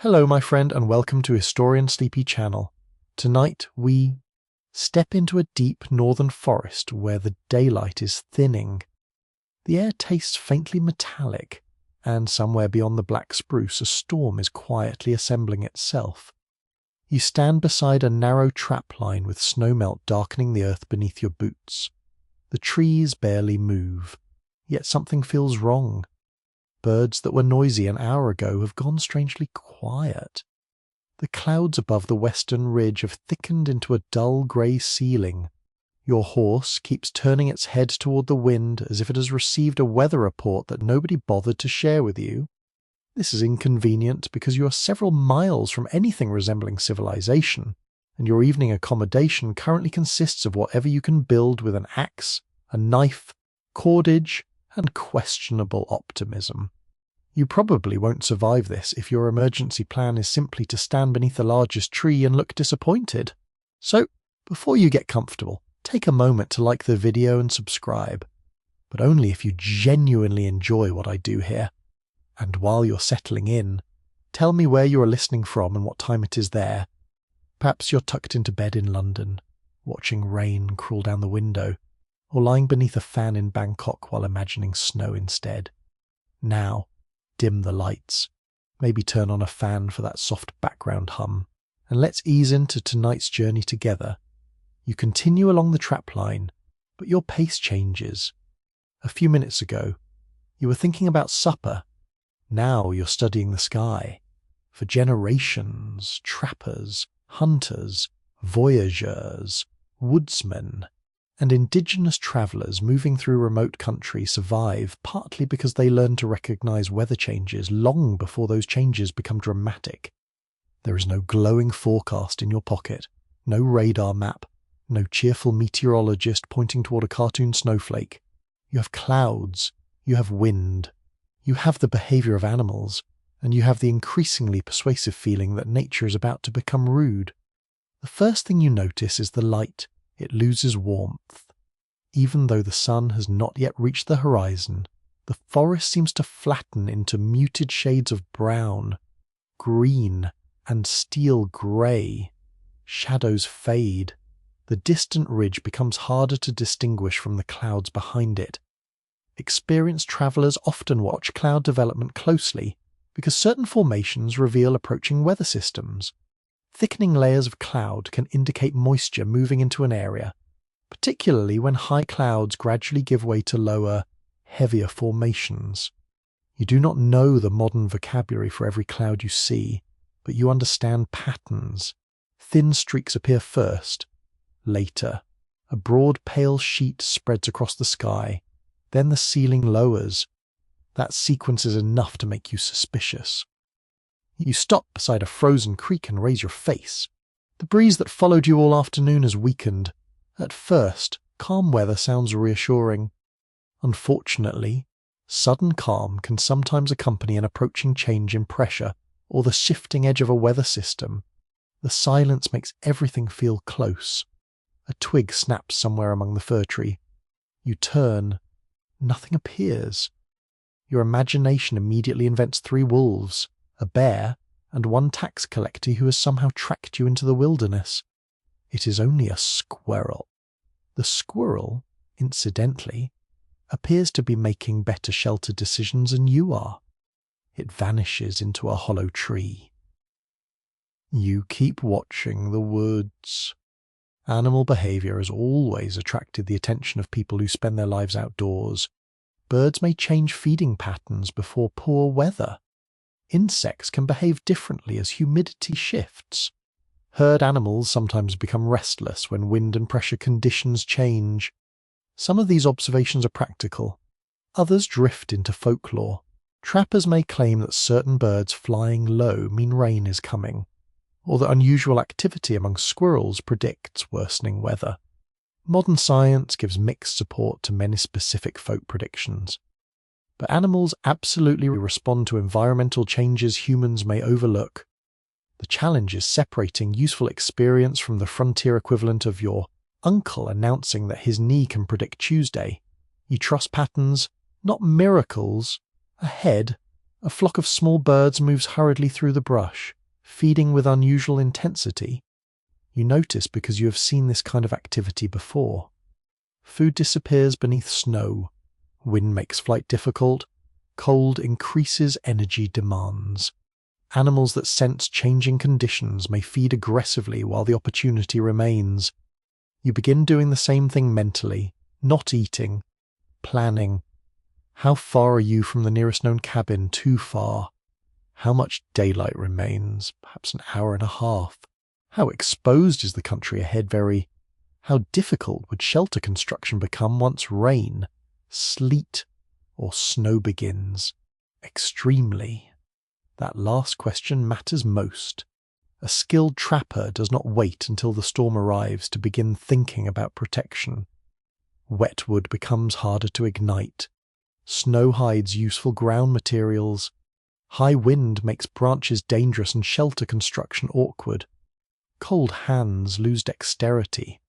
Hello my friend and welcome to Historian Sleepy Channel. Tonight we step into a deep northern forest where the daylight is thinning. The air tastes faintly metallic, and somewhere beyond the black spruce a storm is quietly assembling itself. You stand beside a narrow trap line with snowmelt darkening the earth beneath your boots. The trees barely move, yet something feels wrong. Birds that were noisy an hour ago have gone strangely quiet. The clouds above the western ridge have thickened into a dull grey ceiling. Your horse keeps turning its head toward the wind as if it has received a weather report that nobody bothered to share with you. This is inconvenient because you are several miles from anything resembling civilization, and your evening accommodation currently consists of whatever you can build with an axe, a knife, cordage, and questionable optimism. You probably won't survive this if your emergency plan is simply to stand beneath the largest tree and look disappointed. So, before you get comfortable, take a moment to like the video and subscribe, but only if you genuinely enjoy what I do here. And while you're settling in, tell me where you are listening from and what time it is there. Perhaps you're tucked into bed in London, watching rain crawl down the window, or lying beneath a fan in Bangkok while imagining snow instead. Now, dim the lights, maybe turn on a fan for that soft background hum, and let's ease into tonight's journey together. You continue along the trap line, but your pace changes. A few minutes ago, you were thinking about supper. Now you're studying the sky. For generations, trappers, hunters, voyageurs, woodsmen, and indigenous travellers moving through remote country survive partly because they learn to recognise weather changes long before those changes become dramatic. There is no glowing forecast in your pocket, no radar map, no cheerful meteorologist pointing toward a cartoon snowflake. You have clouds, you have wind, you have the behaviour of animals, and you have the increasingly persuasive feeling that nature is about to become rude. The first thing you notice is the light. It loses warmth. Even though the sun has not yet reached the horizon, the forest seems to flatten into muted shades of brown, green, and steel grey. Shadows fade. The distant ridge becomes harder to distinguish from the clouds behind it. Experienced travellers often watch cloud development closely because certain formations reveal approaching weather systems. Thickening layers of cloud can indicate moisture moving into an area, particularly when high clouds gradually give way to lower, heavier formations. You do not know the modern vocabulary for every cloud you see, but you understand patterns. Thin streaks appear first. Later, a broad pale sheet spreads across the sky. Then the ceiling lowers. That sequence is enough to make you suspicious. You stop beside a frozen creek and raise your face. The breeze that followed you all afternoon has weakened. At first, calm weather sounds reassuring. Unfortunately, sudden calm can sometimes accompany an approaching change in pressure or the shifting edge of a weather system. The silence makes everything feel close. A twig snaps somewhere among the fir tree. You turn. Nothing appears. Your imagination immediately invents 3 wolves, a bear, and 1 tax collector who has somehow tracked you into the wilderness. It is only a squirrel. The squirrel, incidentally, appears to be making better shelter decisions than you are. It vanishes into a hollow tree. You keep watching the woods. Animal behaviour has always attracted the attention of people who spend their lives outdoors. Birds may change feeding patterns before poor weather. Insects can behave differently as humidity shifts. Herd animals sometimes become restless when wind and pressure conditions change. Some of these observations are practical. Others drift into folklore. Trappers may claim that certain birds flying low mean rain is coming, or that unusual activity among squirrels predicts worsening weather. Modern science gives mixed support to many specific folk predictions. But animals absolutely respond to environmental changes humans may overlook. The challenge is separating useful experience from the frontier equivalent of your uncle announcing that his knee can predict Tuesday. You trust patterns, not miracles. A head, A flock of small birds moves hurriedly through the brush, feeding with unusual intensity. You notice because you have seen this kind of activity before. Food disappears beneath snow. Wind makes flight difficult. Cold increases energy demands. Animals that sense changing conditions may feed aggressively while the opportunity remains. You begin doing the same thing mentally, not eating, planning. How far are you from the nearest known cabin? Too far. How much daylight remains? Perhaps an hour and a half. How exposed is the country ahead? Very. How difficult would shelter construction become once rain, sleet, or snow begins? Extremely. That last question matters most. A skilled trapper does not wait until the storm arrives to begin thinking about protection. Wet wood becomes harder to ignite. Snow hides useful ground materials. High wind makes branches dangerous and shelter construction awkward. Cold hands lose dexterity.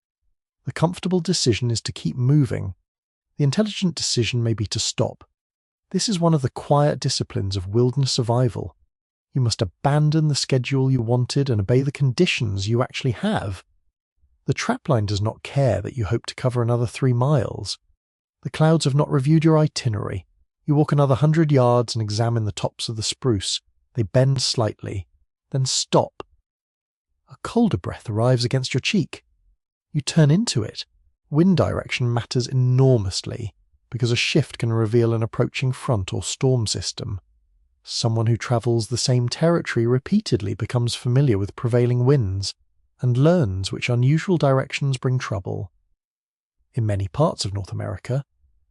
The comfortable decision is to keep moving. The intelligent decision may be to stop. This is one of the quiet disciplines of wilderness survival. You must abandon the schedule you wanted and obey the conditions you actually have. The trapline does not care that you hope to cover another 3 miles. The clouds have not reviewed your itinerary. You walk another 100 yards and examine the tops of the spruce. They bend slightly, then stop. A colder breath arrives against your cheek. You turn into it. Wind direction matters enormously, because a shift can reveal an approaching front or storm system. Someone who travels the same territory repeatedly becomes familiar with prevailing winds, and learns which unusual directions bring trouble. In many parts of North America,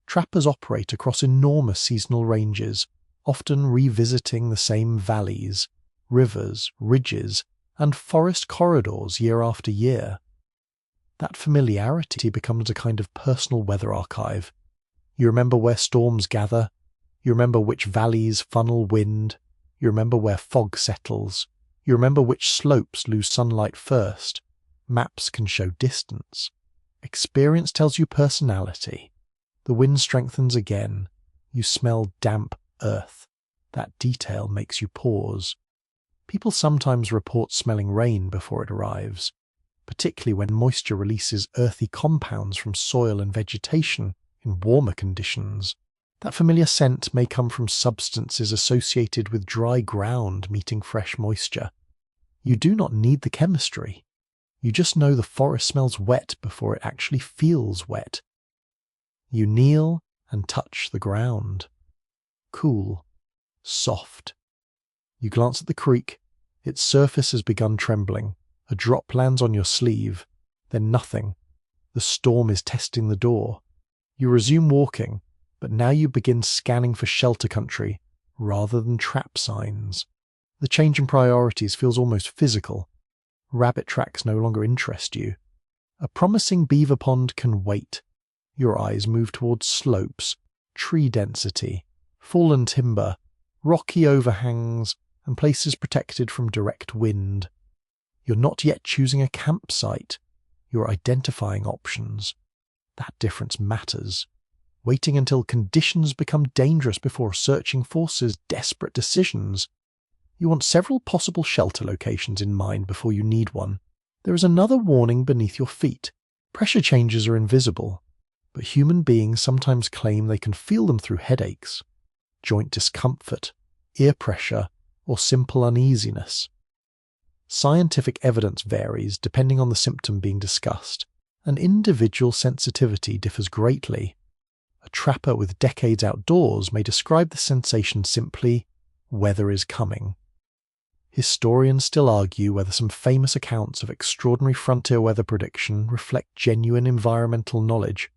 trappers operate across enormous seasonal ranges, often revisiting the same valleys, rivers, ridges, and forest corridors year after year. That familiarity becomes a kind of personal weather archive. You remember where storms gather. You remember which valleys funnel wind. You remember where fog settles. You remember which slopes lose sunlight first. Maps can show distance. Experience tells you personality. The wind strengthens again. You smell damp earth. That detail makes you pause. People sometimes report smelling rain before it arrives, particularly when moisture releases earthy compounds from soil and vegetation in warmer conditions. That familiar scent may come from substances associated with dry ground meeting fresh moisture. You do not need the chemistry. You just know the forest smells wet before it actually feels wet. You kneel and touch the ground. Cool. Soft. You glance at the creek. Its surface has begun trembling. A drop lands on your sleeve. Then nothing. The storm is testing the door. You resume walking, but now you begin scanning for shelter country rather than trap signs. The change in priorities feels almost physical. Rabbit tracks no longer interest you. A promising beaver pond can wait. Your eyes move towards slopes, tree density, fallen timber, rocky overhangs, and places protected from direct wind. You're not yet choosing a campsite. You're identifying options. That difference matters. Waiting until conditions become dangerous before searching forces desperate decisions. You want several possible shelter locations in mind before you need one. There is another warning beneath your feet. Pressure changes are invisible, but human beings sometimes claim they can feel them through headaches, joint discomfort, ear pressure, or simple uneasiness. Scientific evidence varies depending on the symptom being discussed, and individual sensitivity differs greatly. A trapper with decades outdoors may describe the sensation simply, "weather is coming." Historians still argue whether some famous accounts of extraordinary frontier weather prediction reflect genuine environmental knowledge,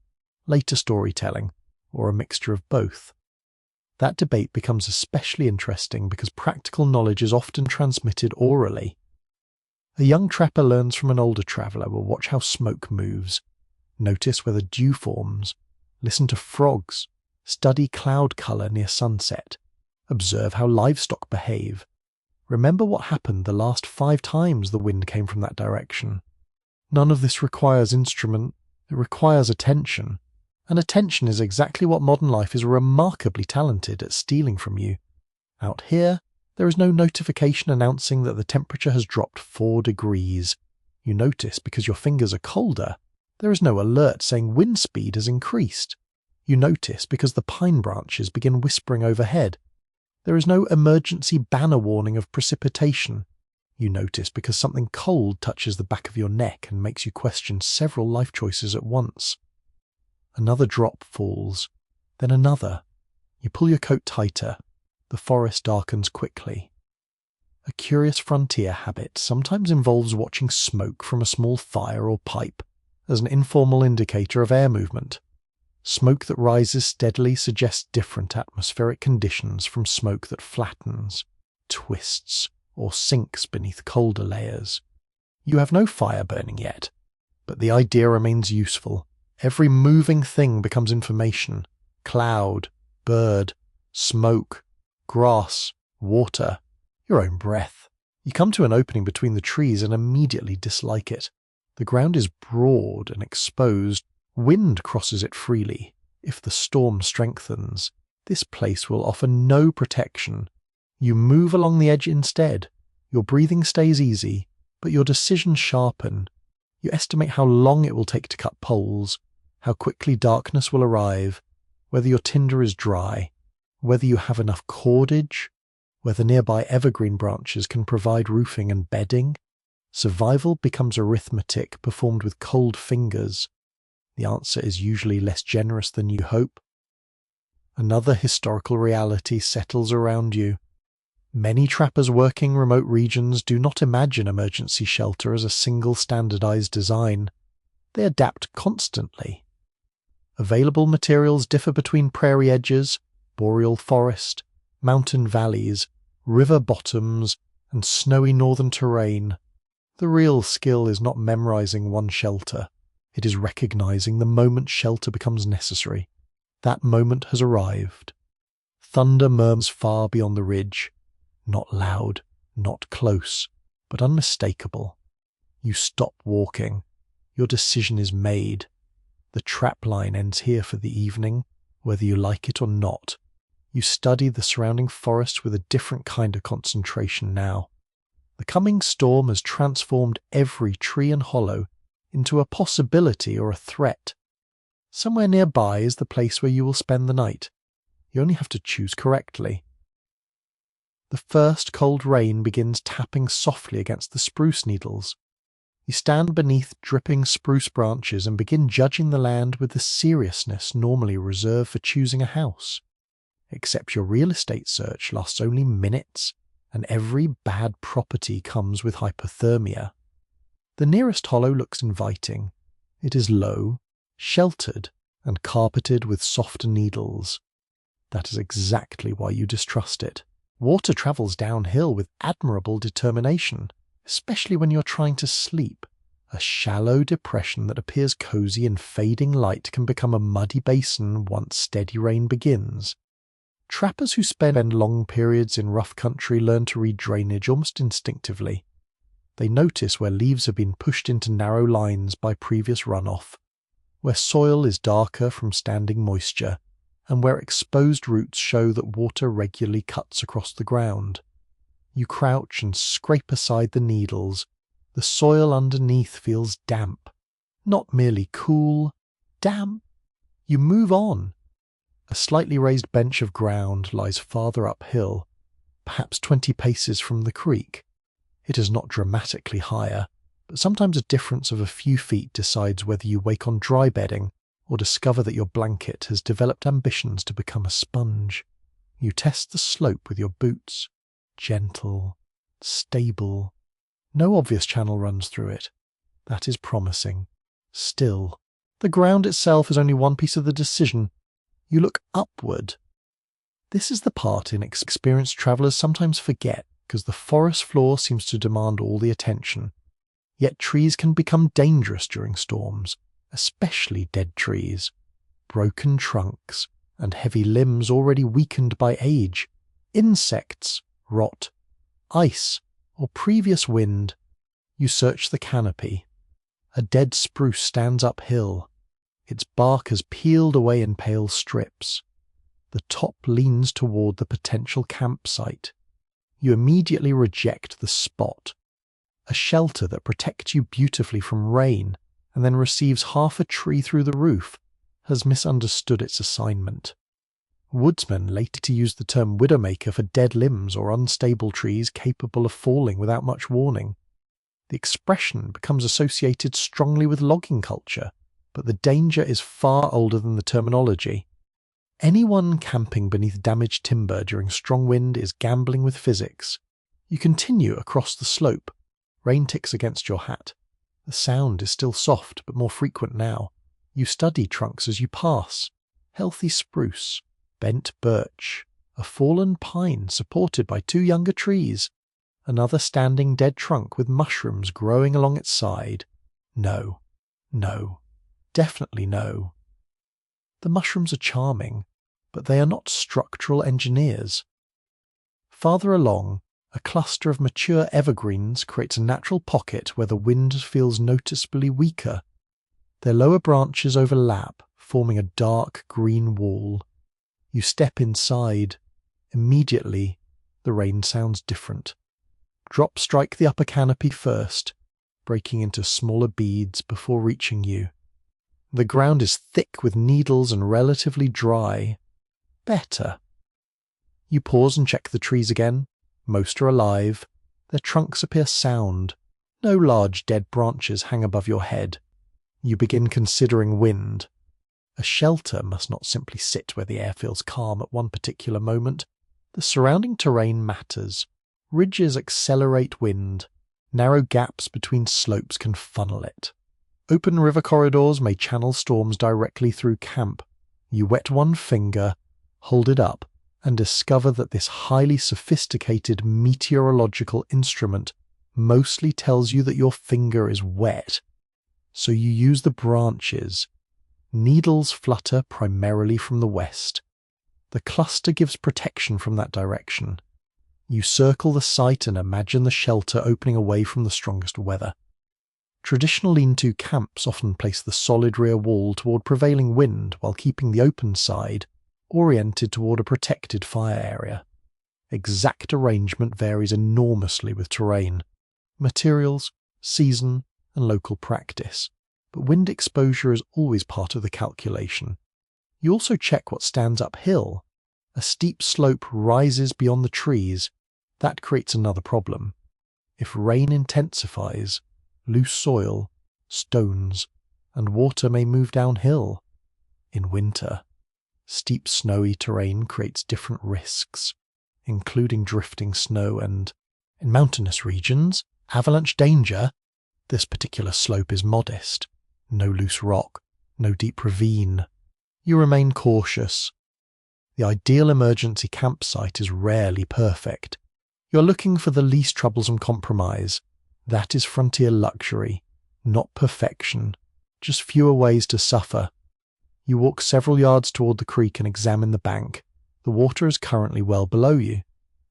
later storytelling, or a mixture of both. That debate becomes especially interesting because practical knowledge is often transmitted orally. A young trapper learns from an older traveller will watch how smoke moves, notice whether dew forms, listen to frogs, study cloud colour near sunset, observe how livestock behave. Remember what happened the last 5 times the wind came from that direction. None of this requires instrument, it requires attention. And attention is exactly what modern life is remarkably talented at stealing from you. Out here, there is no notification announcing that the temperature has dropped 4 degrees. You notice because your fingers are colder. There is no alert saying wind speed has increased. You notice because the pine branches begin whispering overhead. There is no emergency banner warning of precipitation. You notice because something cold touches the back of your neck and makes you question several life choices at once. Another drop falls, then another. You pull your coat tighter. The forest darkens quickly. A curious frontier habit sometimes involves watching smoke from a small fire or pipe as an informal indicator of air movement. Smoke that rises steadily suggests different atmospheric conditions from smoke that flattens, twists, or sinks beneath colder layers. You have no fire burning yet, but the idea remains useful. Every moving thing becomes information. Cloud, bird, smoke, grass, water, your own breath. You come to an opening between the trees and immediately dislike it. The ground is broad and exposed. Wind crosses it freely. If the storm strengthens, this place will offer no protection. You move along the edge instead. Your breathing stays easy, but your decisions sharpen. You estimate how long it will take to cut poles, how quickly darkness will arrive, whether your tinder is dry, whether you have enough cordage, whether nearby evergreen branches can provide roofing and bedding. Survival becomes arithmetic performed with cold fingers. The answer is usually less generous than you hope. Another historical reality settles around you. Many trappers working remote regions do not imagine emergency shelter as a single standardized design. They adapt constantly. Available materials differ between prairie edges, boreal forest, mountain valleys, river bottoms, and snowy northern terrain. The real skill is not memorizing one shelter. It is recognizing the moment shelter becomes necessary. That moment has arrived. Thunder murmurs far beyond the ridge. Not loud, not close, but unmistakable. You stop walking. Your decision is made. The trap line ends here for the evening, whether you like it or not. You study the surrounding forest with a different kind of concentration now. The coming storm has transformed every tree and hollow into a possibility or a threat. Somewhere nearby is the place where you will spend the night. You only have to choose correctly. The first cold rain begins tapping softly against the spruce needles. You stand beneath dripping spruce branches and begin judging the land with the seriousness normally reserved for choosing a house. Except your real estate search lasts only minutes, and every bad property comes with hypothermia. The nearest hollow looks inviting. It is low, sheltered, and carpeted with soft needles. That is exactly why you distrust it. Water travels downhill with admirable determination, especially when you're trying to sleep. A shallow depression that appears cozy in fading light can become a muddy basin once steady rain begins. Trappers who spend long periods in rough country learn to read drainage almost instinctively. They notice where leaves have been pushed into narrow lines by previous runoff, where soil is darker from standing moisture, and where exposed roots show that water regularly cuts across the ground. You crouch and scrape aside the needles. The soil underneath feels damp, not merely cool, damp. You move on. A slightly raised bench of ground lies farther uphill, perhaps 20 paces from the creek. It is not dramatically higher, but sometimes a difference of a few feet decides whether you wake on dry bedding or discover that your blanket has developed ambitions to become a sponge. You test the slope with your boots. Gentle, stable. No obvious channel runs through it. That is promising. Still, the ground itself is only one piece of the decision. You look upward. This is the part inexperienced travellers sometimes forget, because the forest floor seems to demand all the attention. Yet trees can become dangerous during storms, especially dead trees. Broken trunks and heavy limbs already weakened by age. Insects, rot, ice, or previous wind. You search the canopy. A dead spruce stands uphill. Its bark has peeled away in pale strips. The top leans toward the potential campsite. You immediately reject the spot. A shelter that protects you beautifully from rain and then receives half a tree through the roof has misunderstood its assignment. Woodsmen later used the term widowmaker for dead limbs or unstable trees capable of falling without much warning. The expression becomes associated strongly with logging culture, but the danger is far older than the terminology. Anyone camping beneath damaged timber during strong wind is gambling with physics. You continue across the slope. Rain ticks against your hat. The sound is still soft but more frequent now. You study trunks as you pass. Healthy spruce, bent birch, a fallen pine supported by two younger trees, another standing dead trunk with mushrooms growing along its side. No, no, definitely no. The mushrooms are charming, but they are not structural engineers. Farther along, a cluster of mature evergreens creates a natural pocket where the wind feels noticeably weaker. Their lower branches overlap, forming a dark green wall. You step inside. Immediately, the rain sounds different. Drops strike the upper canopy first, breaking into smaller beads before reaching you. The ground is thick with needles and relatively dry. Better. You pause and check the trees again. Most are alive. Their trunks appear sound. No large dead branches hang above your head. You begin considering wind. A shelter must not simply sit where the air feels calm at one particular moment. The surrounding terrain matters. Ridges accelerate wind. Narrow gaps between slopes can funnel it. Open river corridors may channel storms directly through camp. You wet one finger, hold it up, and discover that this highly sophisticated meteorological instrument mostly tells you that your finger is wet. So you use the branches. Needles flutter primarily from the west. The cluster gives protection from that direction. You circle the site and imagine the shelter opening away from the strongest weather. Traditional lean-to camps often place the solid rear wall toward prevailing wind while keeping the open side oriented toward a protected fire area. Exact arrangement varies enormously with terrain, materials, season, and local practice, but wind exposure is always part of the calculation. You also check what stands uphill. A steep slope rises beyond the trees. That creates another problem. If rain intensifies, loose soil, stones, and water may move downhill. In winter, steep snowy terrain creates different risks, including drifting snow and, in mountainous regions, avalanche danger. This particular slope is modest. No loose rock, no deep ravine. You remain cautious. The ideal emergency campsite is rarely perfect. You're looking for the least troublesome compromise. That is frontier luxury, not perfection, just fewer ways to suffer. You walk several yards toward the creek and examine the bank. The water is currently well below you,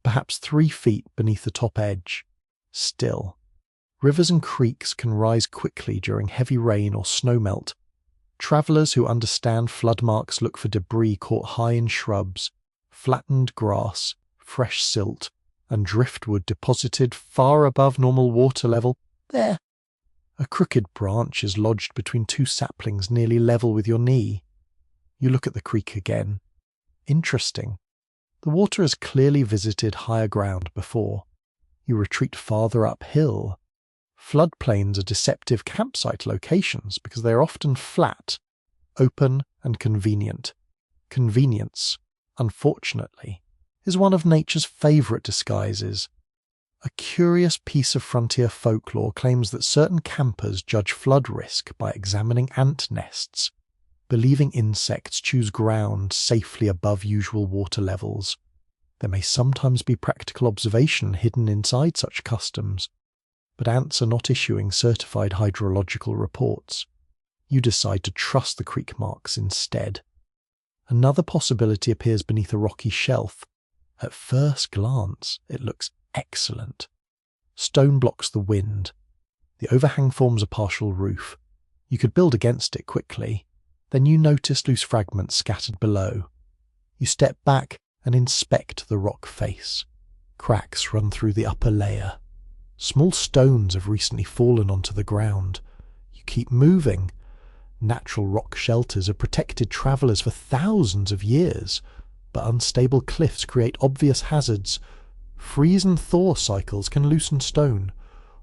perhaps 3 feet beneath the top edge. Still, rivers and creeks can rise quickly during heavy rain or snowmelt. Travelers who understand flood marks look for debris caught high in shrubs, flattened grass, fresh silt, and driftwood deposited far above normal water level. There. A crooked branch is lodged between 2 saplings nearly level with your knee. You look at the creek again. Interesting. The water has clearly visited higher ground before. You retreat farther uphill. Floodplains are deceptive campsite locations because they are often flat, open, and convenient. Convenience, unfortunately, is one of nature's favourite disguises. A curious piece of frontier folklore claims that certain campers judge flood risk by examining ant nests, believing insects choose ground safely above usual water levels. There may sometimes be practical observation hidden inside such customs, but ants are not issuing certified hydrological reports. You decide to trust the creek marks instead. Another possibility appears beneath a rocky shelf. At first glance, it looks excellent. Stone blocks the wind. The overhang forms a partial roof. You could build against it quickly. Then you notice loose fragments scattered below. You step back and inspect the rock face. Cracks run through the upper layer. Small stones have recently fallen onto the ground. You keep moving. Natural rock shelters have protected travellers for thousands of years, but unstable cliffs create obvious hazards. Freeze and thaw cycles can loosen stone.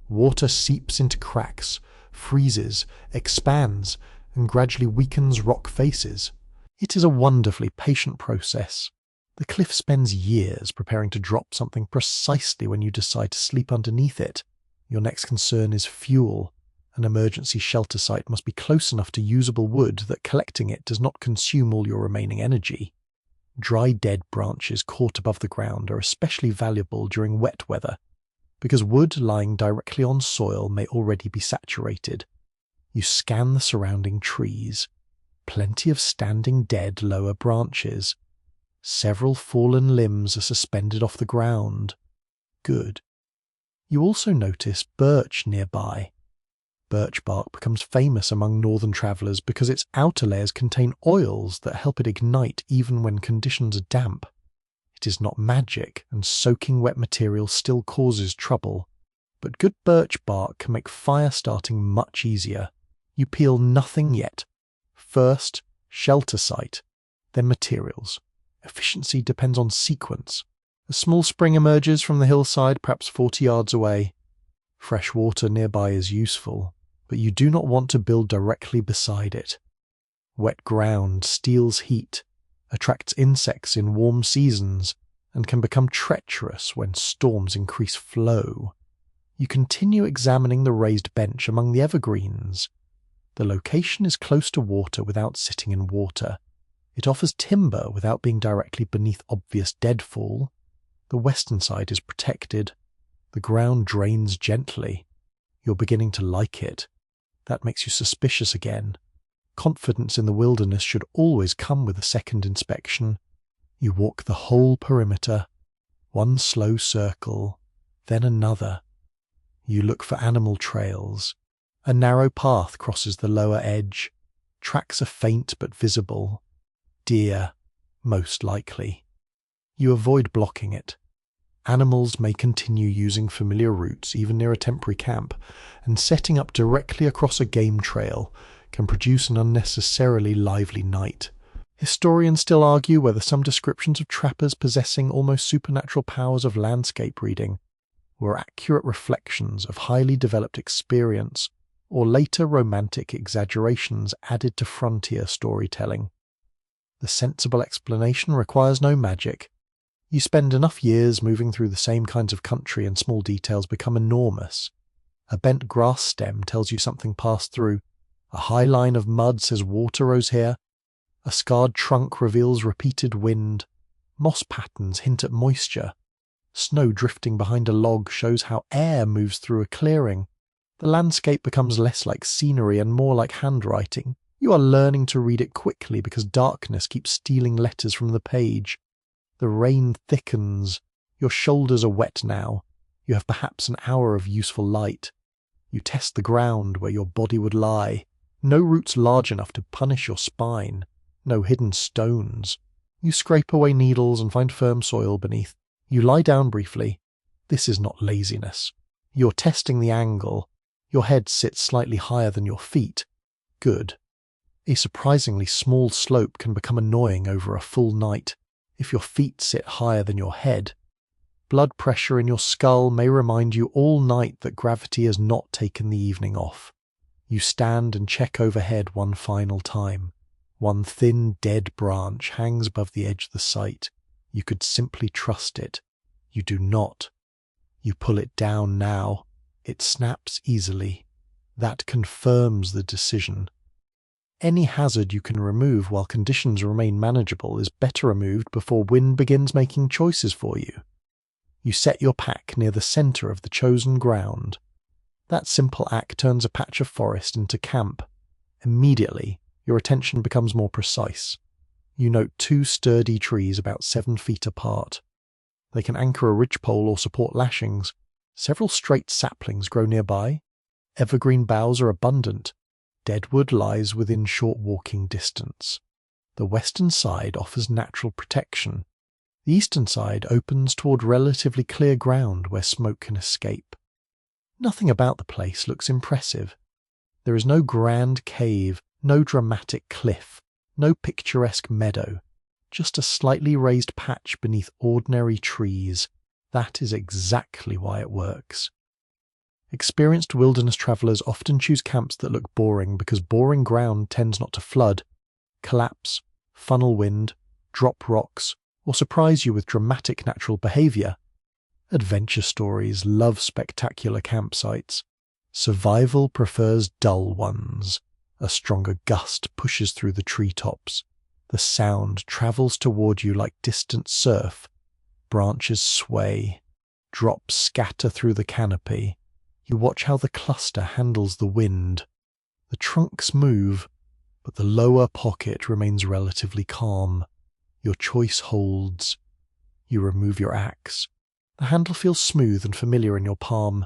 Water seeps into cracks, freezes, expands, and gradually weakens rock faces. It is a wonderfully patient process. The cliff spends years preparing to drop something precisely when you decide to sleep underneath it. Your next concern is fuel. An emergency shelter site must be close enough to usable wood that collecting it does not consume all your remaining energy. Dry dead branches caught above the ground are especially valuable during wet weather, because wood lying directly on soil may already be saturated. You scan the surrounding trees. Plenty of standing dead lower branches. Several fallen limbs are suspended off the ground. Good. You also notice birch nearby. Birch bark becomes famous among northern travellers because its outer layers contain oils that help it ignite even when conditions are damp. It is not magic, and soaking wet material still causes trouble, but good birch bark can make fire starting much easier. You peel nothing yet. First, shelter site, then materials. Efficiency depends on sequence. A small spring emerges from the hillside, perhaps 40 yards away. Fresh water nearby is useful, but you do not want to build directly beside it. Wet ground steals heat, attracts insects in warm seasons, and can become treacherous when storms increase flow. You continue examining the raised bench among the evergreens. The location is close to water without sitting in water. It offers timber without being directly beneath obvious deadfall. The western side is protected. The ground drains gently. You're beginning to like it. That makes you suspicious again. Confidence in the wilderness should always come with a second inspection. You walk the whole perimeter, one slow circle, then another. You look for animal trails. A narrow path crosses the lower edge. Tracks are faint but visible. Deer, most likely. You avoid blocking it. Animals may continue using familiar routes even near a temporary camp, and setting up directly across a game trail can produce an unnecessarily lively night. Historians still argue whether some descriptions of trappers possessing almost supernatural powers of landscape reading were accurate reflections of highly developed experience or later romantic exaggerations added to frontier storytelling. The sensible explanation requires no magic. You spend enough years moving through the same kinds of country and small details become enormous. A bent grass stem tells you something passed through. A high line of mud says water rose here. A scarred trunk reveals repeated wind. Moss patterns hint at moisture. Snow drifting behind a log shows how air moves through a clearing. The landscape becomes less like scenery and more like handwriting. You are learning to read it quickly because darkness keeps stealing letters from the page. The rain thickens. Your shoulders are wet now. You have perhaps an hour of useful light. You test the ground where your body would lie. No roots large enough to punish your spine. No hidden stones. You scrape away needles and find firm soil beneath. You lie down briefly. This is not laziness. You're testing the angle. Your head sits slightly higher than your feet. Good. A surprisingly small slope can become annoying over a full night if your feet sit higher than your head. Blood pressure in your skull may remind you all night that gravity has not taken the evening off. You stand and check overhead one final time. One thin, dead branch hangs above the edge of the site. You could simply trust it. You do not. You pull it down now. It snaps easily. That confirms the decision. Any hazard you can remove while conditions remain manageable is better removed before wind begins making choices for you. You set your pack near the centre of the chosen ground. That simple act turns a patch of forest into camp. Immediately, your attention becomes more precise. You note 2 sturdy trees about 7 feet apart. They can anchor a ridgepole or support lashings. Several straight saplings grow nearby. Evergreen boughs are abundant. Deadwood lies within short walking distance. The western side offers natural protection. The eastern side opens toward relatively clear ground where smoke can escape. Nothing about the place looks impressive. There is no grand cave, no dramatic cliff, no picturesque meadow, just a slightly raised patch beneath ordinary trees. That is exactly why it works. Experienced wilderness travellers often choose camps that look boring because boring ground tends not to flood, collapse, funnel wind, drop rocks, or surprise you with dramatic natural behaviour. Adventure stories love spectacular campsites. Survival prefers dull ones. A stronger gust pushes through the treetops. The sound travels toward you like distant surf. Branches sway. Drops scatter through the canopy. You watch how the cluster handles the wind. The trunks move, but the lower pocket remains relatively calm. Your choice holds. You remove your axe. The handle feels smooth and familiar in your palm.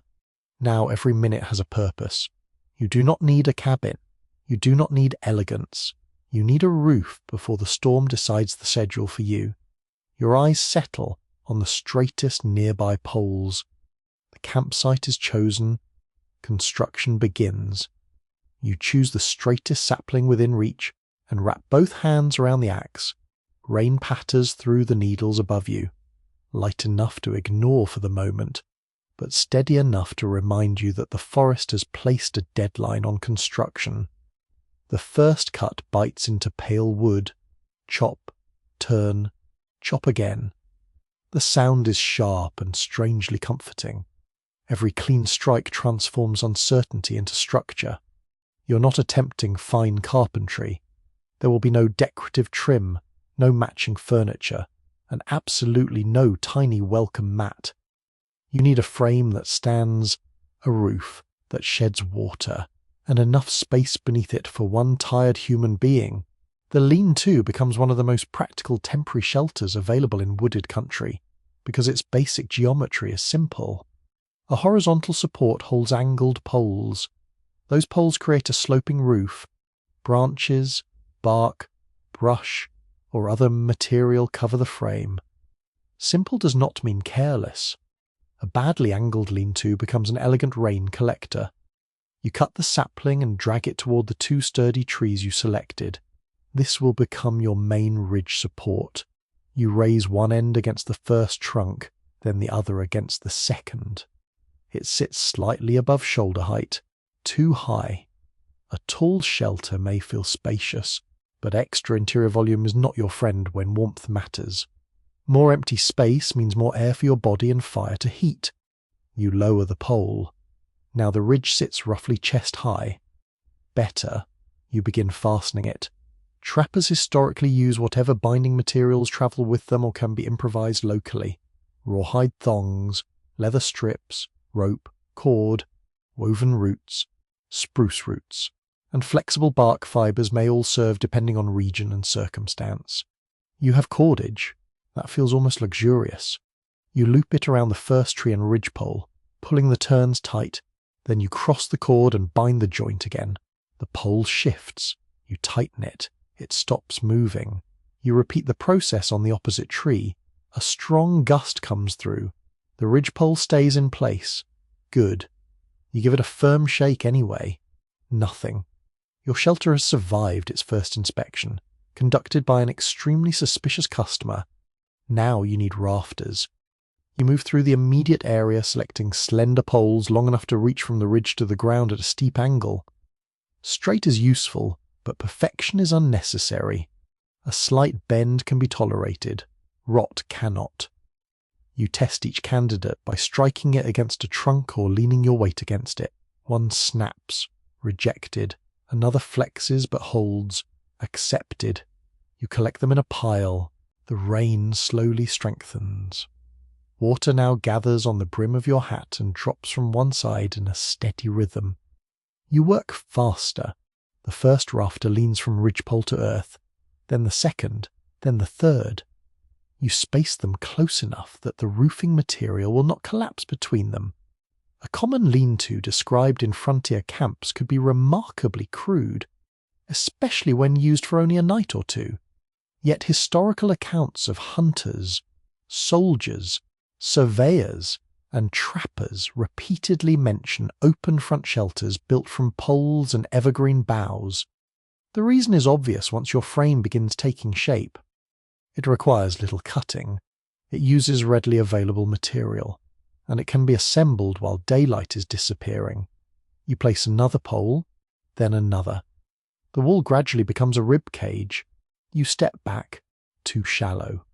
Now every minute has a purpose. You do not need a cabin. You do not need elegance. You need a roof before the storm decides the schedule for you. Your eyes settle on the straightest nearby poles. The campsite is chosen. Construction begins. You choose the straightest sapling within reach and wrap both hands around the axe. Rain patters through the needles above you, light enough to ignore for the moment, but steady enough to remind you that the forest has placed a deadline on construction. The first cut bites into pale wood. Chop, turn, chop again. The sound is sharp and strangely comforting. Every clean strike transforms uncertainty into structure. You're not attempting fine carpentry. There will be no decorative trim, no matching furniture, and absolutely no tiny welcome mat. You need a frame that stands, a roof that sheds water, and enough space beneath it for one tired human being. The lean-to becomes one of the most practical temporary shelters available in wooded country, because its basic geometry is simple. A horizontal support holds angled poles. Those poles create a sloping roof. Branches, bark, brush, or other material cover the frame. Simple does not mean careless. A badly angled lean-to becomes an elegant rain collector. You cut the sapling and drag it toward the two sturdy trees you selected. This will become your main ridge support. You raise one end against the first trunk, then the other against the second. It sits slightly above shoulder height, too high. A tall shelter may feel spacious, but extra interior volume is not your friend when warmth matters. More empty space means more air for your body and fire to heat. You lower the pole. Now the ridge sits roughly chest high. Better, you begin fastening it. Trappers historically use whatever binding materials travel with them or can be improvised locally. Rawhide thongs, leather strips, rope, cord, woven roots, spruce roots, and flexible bark fibres may all serve depending on region and circumstance. You have cordage. That feels almost luxurious. You loop it around the first tree and ridgepole, pulling the turns tight. Then you cross the cord and bind the joint again. The pole shifts. You tighten it. It stops moving. You repeat the process on the opposite tree. A strong gust comes through. The ridgepole stays in place. Good. You give it a firm shake anyway. Nothing. Your shelter has survived its first inspection, conducted by an extremely suspicious customer. Now you need rafters. You move through the immediate area, selecting slender poles long enough to reach from the ridge to the ground at a steep angle. Straight is useful, but perfection is unnecessary. A slight bend can be tolerated. Rot cannot. You test each candidate by striking it against a trunk or leaning your weight against it. One snaps. Rejected. Another flexes but holds. Accepted. You collect them in a pile. The rain slowly strengthens. Water now gathers on the brim of your hat and drops from one side in a steady rhythm. You work faster. The first rafter leans from ridgepole to earth, then the second, then the third. You space them close enough that the roofing material will not collapse between them. A common lean-to described in frontier camps could be remarkably crude, especially when used for only a night or two. Yet historical accounts of hunters, soldiers, surveyors, and trappers repeatedly mention open front shelters built from poles and evergreen boughs. The reason is obvious once your frame begins taking shape. It requires little cutting, it uses readily available material, and it can be assembled while daylight is disappearing. You place another pole, then another. The wall gradually becomes a rib cage. You step back, too shallow.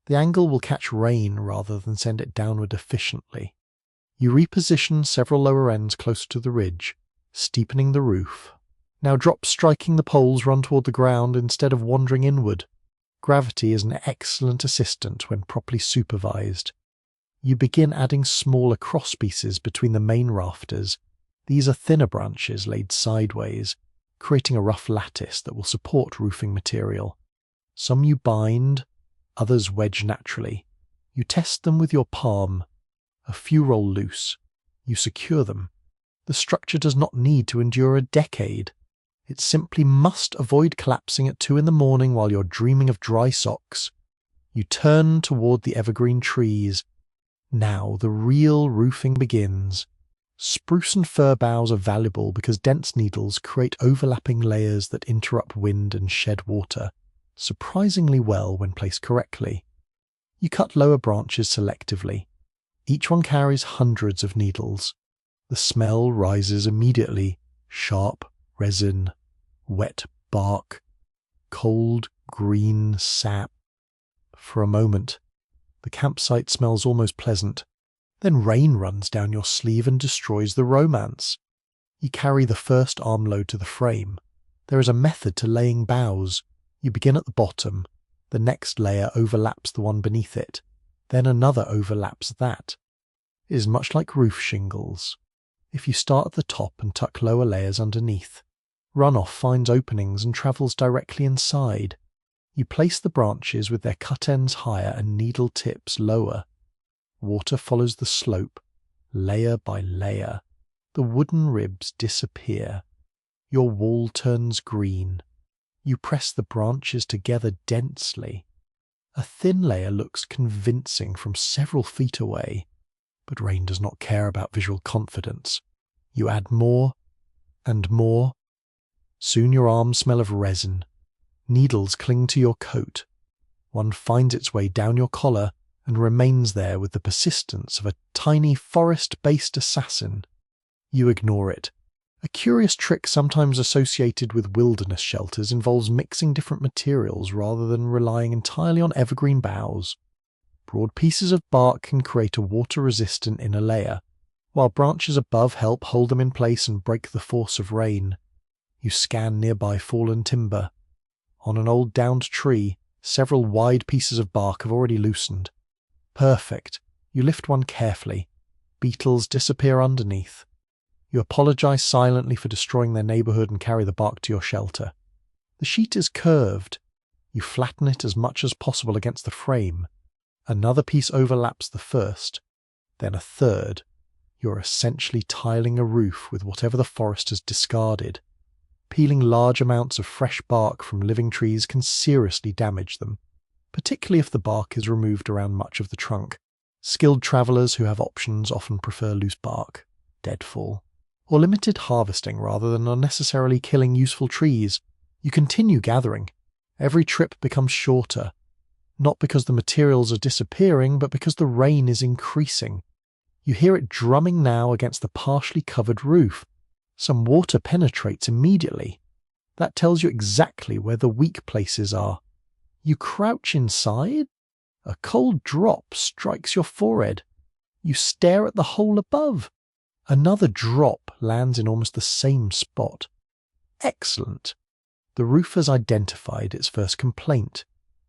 The angle will catch rain rather than send it downward efficiently. You reposition several lower ends closer to the ridge, steepening the roof. Now drops striking the poles run toward the ground instead of wandering inward. Gravity is an excellent assistant when properly supervised. You begin adding smaller crosspieces between the main rafters. These are thinner branches laid sideways, creating a rough lattice that will support roofing material. Some you bind, others wedge naturally. You test them with your palm. A few roll loose. You secure them. The structure does not need to endure a decade. It simply must avoid collapsing at 2 a.m. while you're dreaming of dry socks. You turn toward the evergreen trees. Now the real roofing begins. Spruce and fir boughs are valuable because dense needles create overlapping layers that interrupt wind and shed water, surprisingly well when placed correctly. You cut lower branches selectively. Each one carries hundreds of needles. The smell rises immediately, sharp resin, wet bark, cold green sap. For a moment, the campsite smells almost pleasant. Then rain runs down your sleeve and destroys the romance. You carry the first armload to the frame. There is a method to laying boughs. You begin at the bottom. The next layer overlaps the one beneath it. Then another overlaps that. It is much like roof shingles. If you start at the top and tuck lower layers underneath, runoff finds openings and travels directly inside. You place the branches with their cut ends higher and needle tips lower. Water follows the slope, layer by layer. The wooden ribs disappear. Your wall turns green. You press the branches together densely. A thin layer looks convincing from several feet away, but rain does not care about visual confidence. You add more and more. Soon your arms smell of resin. Needles cling to your coat. One finds its way down your collar and remains there with the persistence of a tiny forest-based assassin. You ignore it. A curious trick sometimes associated with wilderness shelters involves mixing different materials rather than relying entirely on evergreen boughs. Broad pieces of bark can create a water-resistant inner layer, while branches above help hold them in place and break the force of rain. You scan nearby fallen timber. On an old downed tree, several wide pieces of bark have already loosened. Perfect. You lift one carefully. Beetles disappear underneath. You apologize silently for destroying their neighborhood and carry the bark to your shelter. The sheet is curved. You flatten it as much as possible against the frame. Another piece overlaps the first, then a third. You're essentially tiling a roof with whatever the forest has discarded. Peeling large amounts of fresh bark from living trees can seriously damage them, particularly if the bark is removed around much of the trunk. Skilled travelers who have options often prefer loose bark, deadfall, or limited harvesting rather than unnecessarily killing useful trees. You continue gathering. Every trip becomes shorter, not because the materials are disappearing, but because the rain is increasing. You hear it drumming now against the partially covered roof. Some water penetrates immediately. That tells you exactly where the weak places are. You crouch inside. A cold drop strikes your forehead. You stare at the hole above. Another drop lands in almost the same spot. Excellent. The roof has identified its first complaint.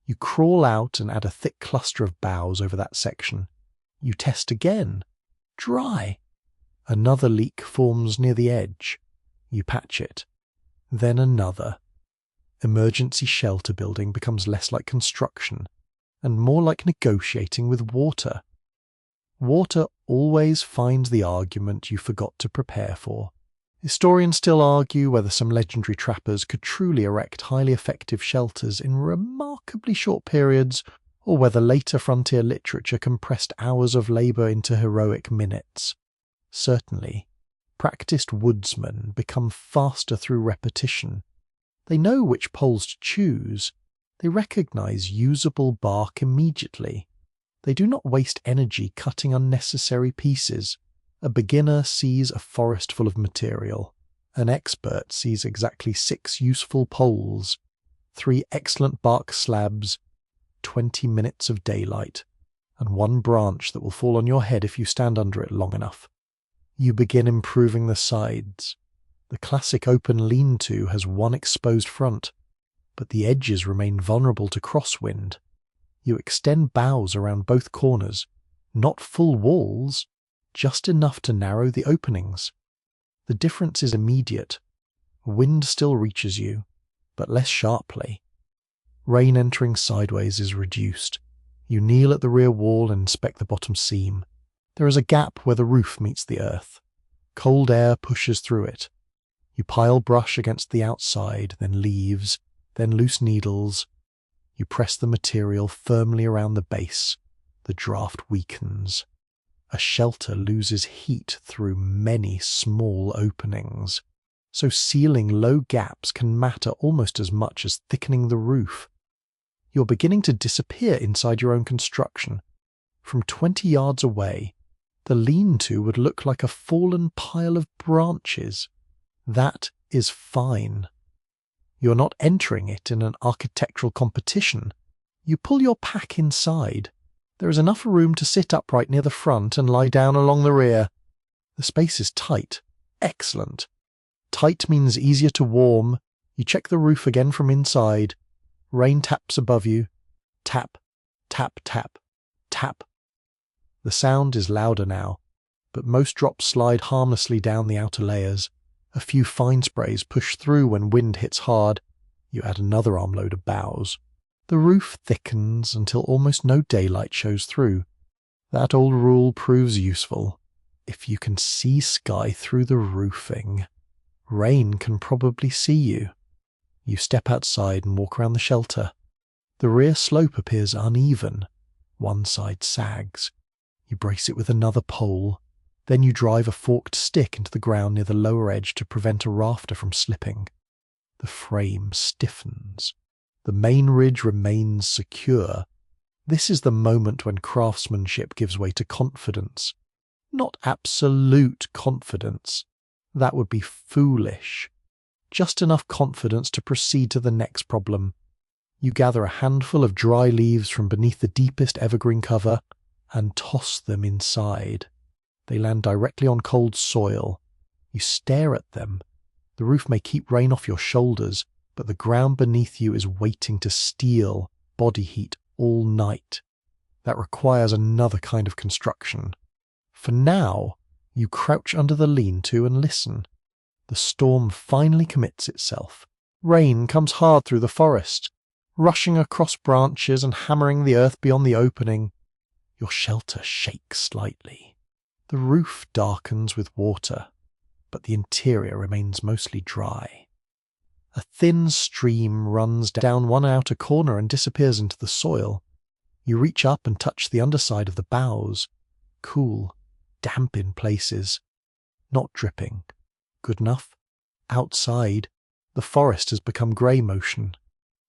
You crawl out and add a thick cluster of boughs over that section. You test again. Dry. Another leak forms near the edge. You patch it. Then another. Emergency shelter building becomes less like construction and more like negotiating with water. Water always finds the argument you forgot to prepare for. Historians still argue whether some legendary trappers could truly erect highly effective shelters in remarkably short periods, or whether later frontier literature compressed hours of labour into heroic minutes. Certainly, practiced woodsmen become faster through repetition. They know which poles to choose. They recognise usable bark immediately. They do not waste energy cutting unnecessary pieces. A beginner sees a forest full of material. An expert sees exactly 6 useful poles, 3 excellent bark slabs, 20 minutes of daylight, and 1 branch that will fall on your head if you stand under it long enough. You begin improving the sides. The classic open lean-to has 1 exposed front, but the edges remain vulnerable to crosswind. You extend boughs around both corners, not full walls, just enough to narrow the openings. The difference is immediate. Wind still reaches you, but less sharply. Rain entering sideways is reduced. You kneel at the rear wall and inspect the bottom seam. There is a gap where the roof meets the earth. Cold air pushes through it. You pile brush against the outside, then leaves, then loose needles. You press the material firmly around the base. The draft weakens. A shelter loses heat through many small openings, so sealing low gaps can matter almost as much as thickening the roof. You're beginning to disappear inside your own construction. From 20 yards away, the lean-to would look like a fallen pile of branches. That is fine. You're not entering it in an architectural competition. You pull your pack inside. There is enough room to sit upright near the front and lie down along the rear. The space is tight. Excellent. Tight means easier to warm. You check the roof again from inside. Rain taps above you. Tap, tap, tap, tap. The sound is louder now, but most drops slide harmlessly down the outer layers. A few fine sprays push through when wind hits hard. You add another armload of boughs. The roof thickens until almost no daylight shows through. That old rule proves useful. If you can see sky through the roofing, rain can probably see you. You step outside and walk around the shelter. The rear slope appears uneven. One side sags. You brace it with another pole. Then you drive a forked stick into the ground near the lower edge to prevent a rafter from slipping. The frame stiffens. The main ridge remains secure. This is the moment when craftsmanship gives way to confidence. Not absolute confidence. That would be foolish. Just enough confidence to proceed to the next problem. You gather a handful of dry leaves from beneath the deepest evergreen cover and toss them inside. They land directly on cold soil. You stare at them. The roof may keep rain off your shoulders, but the ground beneath you is waiting to steal body heat all night. That requires another kind of construction. For now, you crouch under the lean-to and listen. The storm finally commits itself. Rain comes hard through the forest, rushing across branches and hammering the earth beyond the opening. Your shelter shakes slightly. The roof darkens with water, but the interior remains mostly dry. A thin stream runs down one outer corner and disappears into the soil. You reach up and touch the underside of the boughs. Cool, damp in places. Not dripping. Good enough. Outside, the forest has become grey motion.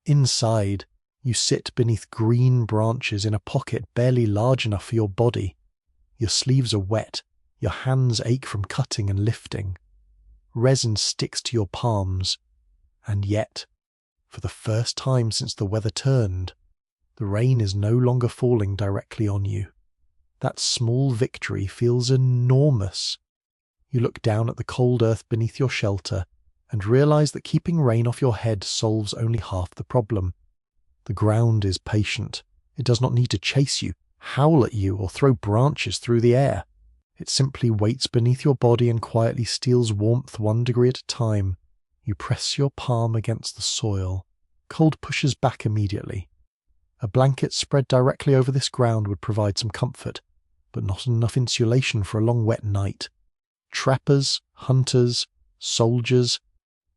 Inside, you sit beneath green branches in a pocket barely large enough for your body. Your sleeves are wet. Your hands ache from cutting and lifting. Resin sticks to your palms. And yet, for the first time since the weather turned, the rain is no longer falling directly on you. That small victory feels enormous. You look down at the cold earth beneath your shelter and realize that keeping rain off your head solves only half the problem. The ground is patient. It does not need to chase you, howl at you, or throw branches through the air. It simply waits beneath your body and quietly steals warmth 1 degree at a time. You press your palm against the soil. Cold pushes back immediately. A blanket spread directly over this ground would provide some comfort, but not enough insulation for a long wet night. Trappers, hunters, soldiers,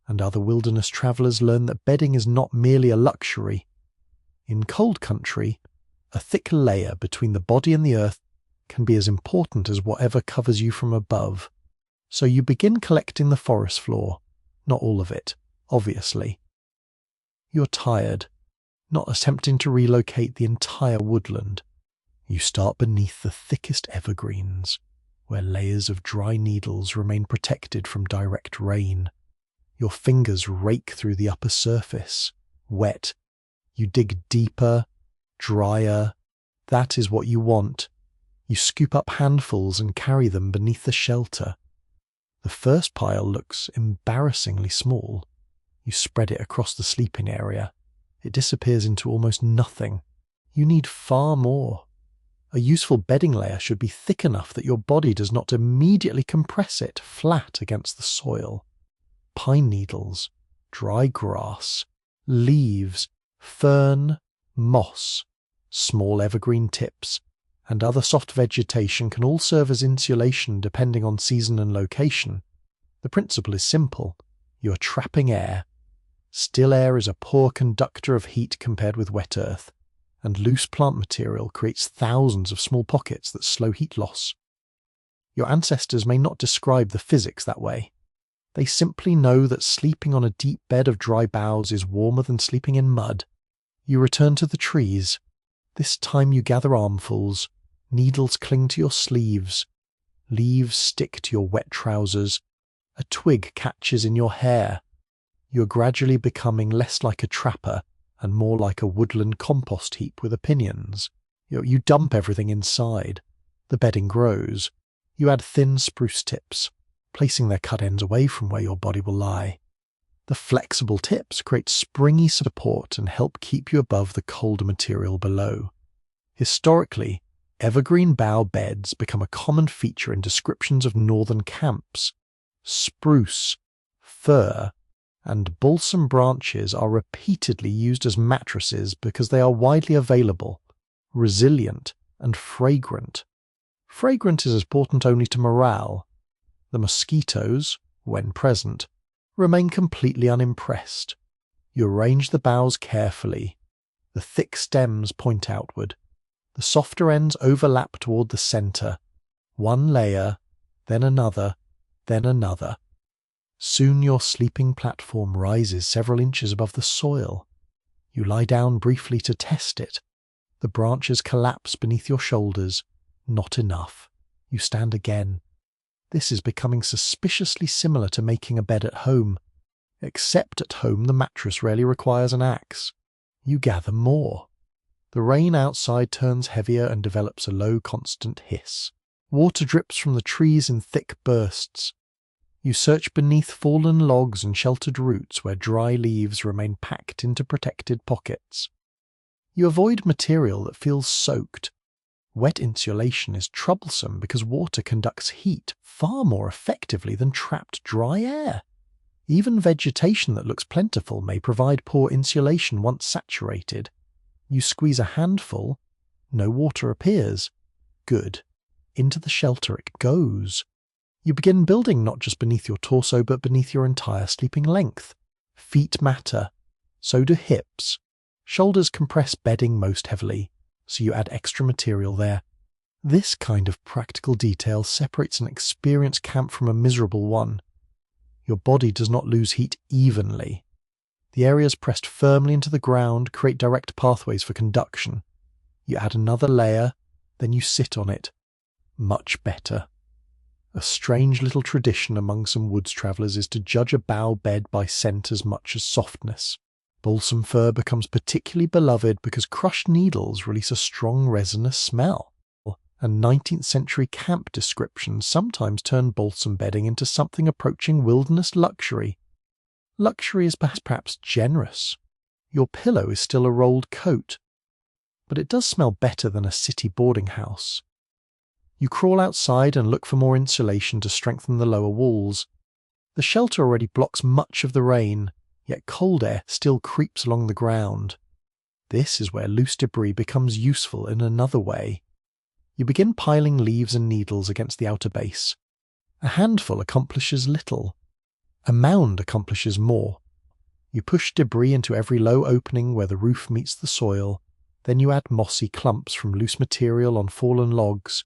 and other wilderness travelers learn that bedding is not merely a luxury. In cold country, a thick layer between the body and the earth can be as important as whatever covers you from above. So you begin collecting the forest floor, not all of it, obviously. You're tired, not attempting to relocate the entire woodland. You start beneath the thickest evergreens, where layers of dry needles remain protected from direct rain. Your fingers rake through the upper surface, wet. You dig deeper, drier. That is what you want. You scoop up handfuls and carry them beneath the shelter. The first pile looks embarrassingly small. You spread it across the sleeping area. It disappears into almost nothing. You need far more. A useful bedding layer should be thick enough that your body does not immediately compress it flat against the soil. Pine needles, dry grass, leaves, fern, moss, small evergreen tips, and other soft vegetation can all serve as insulation depending on season and location. The principle is simple. You are trapping air. Still air is a poor conductor of heat compared with wet earth, and loose plant material creates thousands of small pockets that slow heat loss. Your ancestors may not describe the physics that way. They simply know that sleeping on a deep bed of dry boughs is warmer than sleeping in mud. You return to the trees. This time you gather armfuls. Needles cling to your sleeves. Leaves stick to your wet trousers. A twig catches in your hair. You are gradually becoming less like a trapper and more like a woodland compost heap with opinions. You dump everything inside. The bedding grows. You add thin spruce tips, placing their cut ends away from where your body will lie. The flexible tips create springy support and help keep you above the colder material below. Historically, evergreen bough beds become a common feature in descriptions of northern camps. Spruce, fir, and balsam branches are repeatedly used as mattresses because they are widely available, resilient, and fragrant. Fragrant is important only to morale. The mosquitoes, when present, remain completely unimpressed. You arrange the boughs carefully. The thick stems point outward. The softer ends overlap toward the center. One layer, then another, then another. Soon your sleeping platform rises several inches above the soil. You lie down briefly to test it. The branches collapse beneath your shoulders. Not enough. You stand again. This is becoming suspiciously similar to making a bed at home. Except at home the mattress rarely requires an axe. You gather more. The rain outside turns heavier and develops a low constant hiss. Water drips from the trees in thick bursts. You search beneath fallen logs and sheltered roots where dry leaves remain packed into protected pockets. You avoid material that feels soaked. Wet insulation is troublesome because water conducts heat far more effectively than trapped dry air. Even vegetation that looks plentiful may provide poor insulation once saturated. You squeeze a handful, no water appears. Good. Into the shelter it goes. You begin building not just beneath your torso but beneath your entire sleeping length. Feet matter. So do hips. Shoulders compress bedding most heavily, so you add extra material there. This kind of practical detail separates an experienced camp from a miserable one. Your body does not lose heat evenly. The areas pressed firmly into the ground create direct pathways for conduction. You add another layer, then you sit on it. Much better. A strange little tradition among some woods travellers is to judge a bough bed by scent as much as softness. Balsam fir becomes particularly beloved because crushed needles release a strong resinous smell, and 19th century camp descriptions sometimes turn balsam bedding into something approaching wilderness luxury. Luxury is perhaps generous. Your pillow is still a rolled coat, but it does smell better than a city boarding house. You crawl outside and look for more insulation to strengthen the lower walls. The shelter already blocks much of the rain, yet cold air still creeps along the ground. This is where loose debris becomes useful in another way. You begin piling leaves and needles against the outer base. A handful accomplishes little. A mound accomplishes more. You push debris into every low opening where the roof meets the soil, then you add mossy clumps from loose material on fallen logs.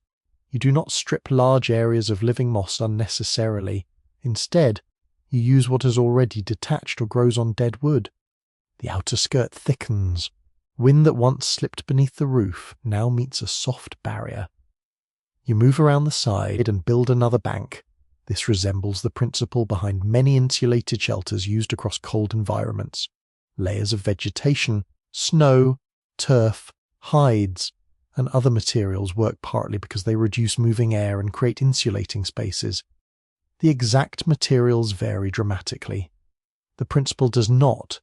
You do not strip large areas of living moss unnecessarily. Instead, you use what is already detached or grows on dead wood. The outer skirt thickens. Wind that once slipped beneath the roof now meets a soft barrier. You move around the side and build another bank. This resembles the principle behind many insulated shelters used across cold environments. Layers of vegetation, snow, turf, hides, and other materials work partly because they reduce moving air and create insulating spaces. The exact materials vary dramatically. The principle does not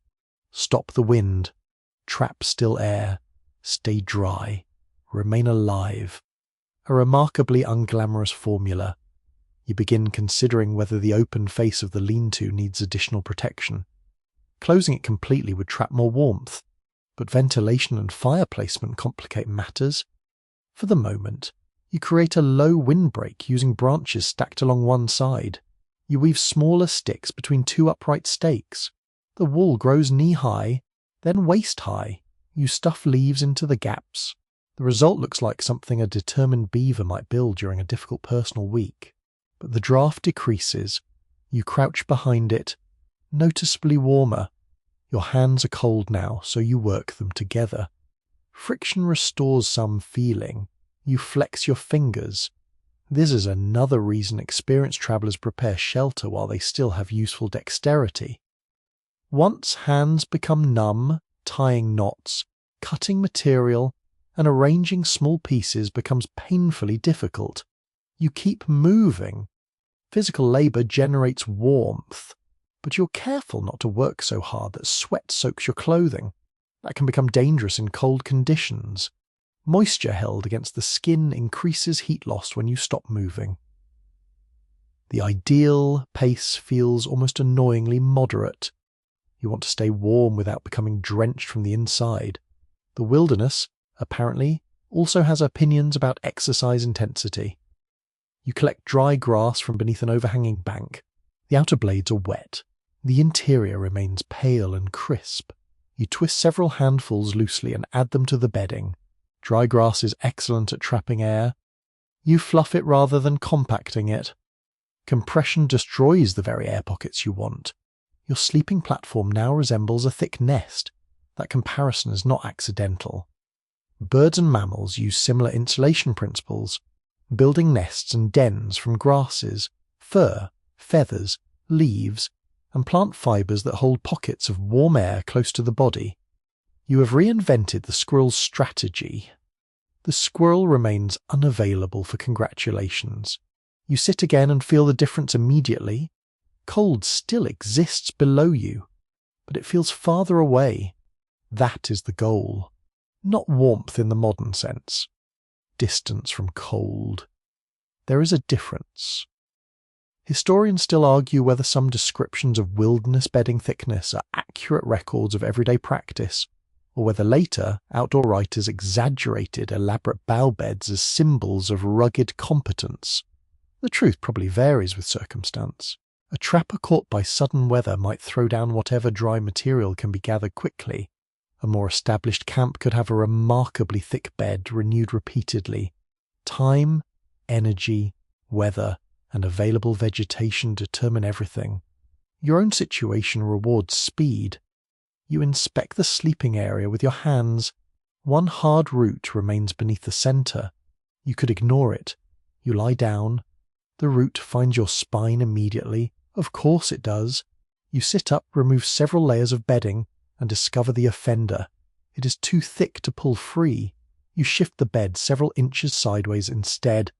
stop the wind, trap still air, stay dry, remain alive. A remarkably unglamorous formula. You begin considering whether the open face of the lean-to needs additional protection. Closing it completely would trap more warmth, but ventilation and fire placement complicate matters. For the moment, you create a low windbreak using branches stacked along one side. You weave smaller sticks between two upright stakes. The wall grows knee-high, then waist-high. You stuff leaves into the gaps. The result looks like something a determined beaver might build during a difficult personal week. But the draft decreases. You crouch behind it, noticeably warmer. Your hands are cold now, so you work them together. Friction restores some feeling. You flex your fingers. This is another reason experienced travelers prepare shelter while they still have useful dexterity. Once hands become numb, tying knots, cutting material, and arranging small pieces becomes painfully difficult. You keep moving. Physical labor generates warmth, but you're careful not to work so hard that sweat soaks your clothing. That can become dangerous in cold conditions. Moisture held against the skin increases heat loss when you stop moving. The ideal pace feels almost annoyingly moderate. You want to stay warm without becoming drenched from the inside. The wilderness, apparently, also has opinions about exercise intensity. You collect dry grass from beneath an overhanging bank. The outer blades are wet. The interior remains pale and crisp. You twist several handfuls loosely and add them to the bedding. Dry grass is excellent at trapping air. You fluff it rather than compacting it. Compression destroys the very air pockets you want. Your sleeping platform now resembles a thick nest. That comparison is not accidental. Birds and mammals use similar insulation principles, building nests and dens from grasses, fur, feathers, leaves, and plant fibers that hold pockets of warm air close to the body. You have reinvented the squirrel's strategy. The squirrel remains unavailable for congratulations. You sit again and feel the difference immediately. Cold still exists below you, but it feels farther away. That is the goal. Not warmth in the modern sense. Distance from cold. There is a difference. Historians still argue whether some descriptions of wilderness bedding thickness are accurate records of everyday practice, or whether later outdoor writers exaggerated elaborate bough beds as symbols of rugged competence. The truth probably varies with circumstance. A trapper caught by sudden weather might throw down whatever dry material can be gathered quickly. A more established camp could have a remarkably thick bed renewed repeatedly. Time, energy, weather, and available vegetation determine everything. Your own situation rewards speed. You inspect the sleeping area with your hands. One hard root remains beneath the center. You could ignore it. You lie down. The root finds your spine immediately. Of course it does. You sit up, remove several layers of bedding, and discover the offender. It is too thick to pull free. You shift the bed several inches sideways instead,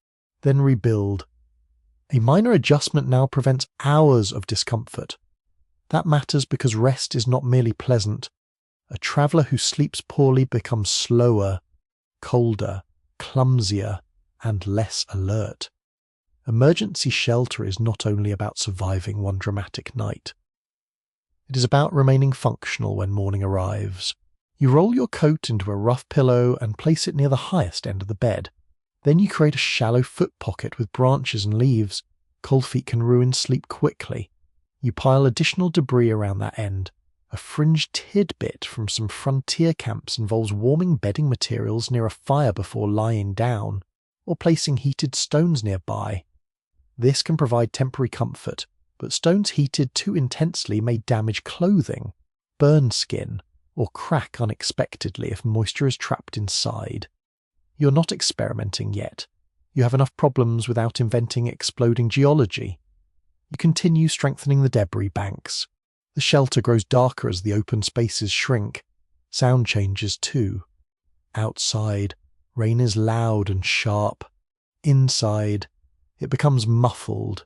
then rebuild. A minor adjustment now prevents hours of discomfort. That matters because rest is not merely pleasant. A traveller who sleeps poorly becomes slower, colder, clumsier, and less alert. Emergency shelter is not only about surviving one dramatic night. It is about remaining functional when morning arrives. You roll your coat into a rough pillow and place it near the highest end of the bed. Then you create a shallow foot pocket with branches and leaves. Cold feet can ruin sleep quickly. You pile additional debris around that end. A fringe tidbit from some frontier camps involves warming bedding materials near a fire before lying down, or placing heated stones nearby. This can provide temporary comfort, but stones heated too intensely may damage clothing, burn skin, or crack unexpectedly if moisture is trapped inside. You're not experimenting yet. You have enough problems without inventing exploding geology. You continue strengthening the debris banks. The shelter grows darker as the open spaces shrink. Sound changes too. Outside, rain is loud and sharp. Inside, it becomes muffled.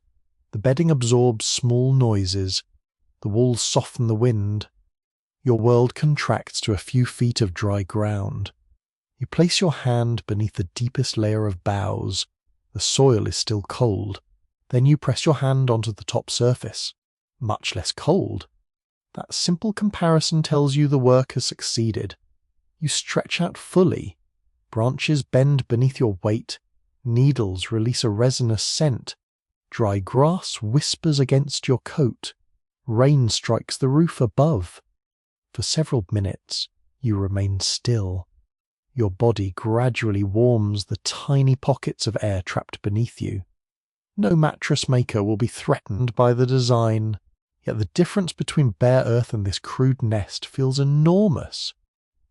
The bedding absorbs small noises. The walls soften the wind. Your world contracts to a few feet of dry ground. You place your hand beneath the deepest layer of boughs. The soil is still cold. Then you press your hand onto the top surface. Much less cold. That simple comparison tells you the work has succeeded. You stretch out fully. Branches bend beneath your weight. Needles release a resinous scent. Dry grass whispers against your coat. Rain strikes the roof above. For several minutes, you remain still. Your body gradually warms the tiny pockets of air trapped beneath you. No mattress maker will be threatened by the design, yet the difference between bare earth and this crude nest feels enormous.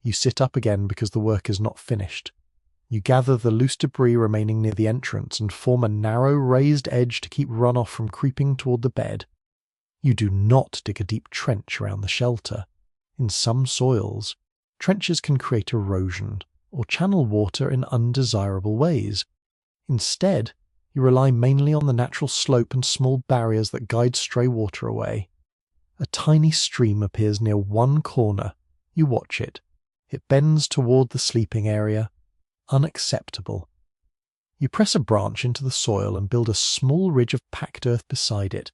You sit up again because the work is not finished. You gather the loose debris remaining near the entrance and form a narrow raised edge to keep runoff from creeping toward the bed. You do not dig a deep trench around the shelter. In some soils, trenches can create erosion or channel water in undesirable ways. Instead, you rely mainly on the natural slope and small barriers that guide stray water away. A tiny stream appears near one corner. You watch it. It bends toward the sleeping area. Unacceptable. You press a branch into the soil and build a small ridge of packed earth beside it.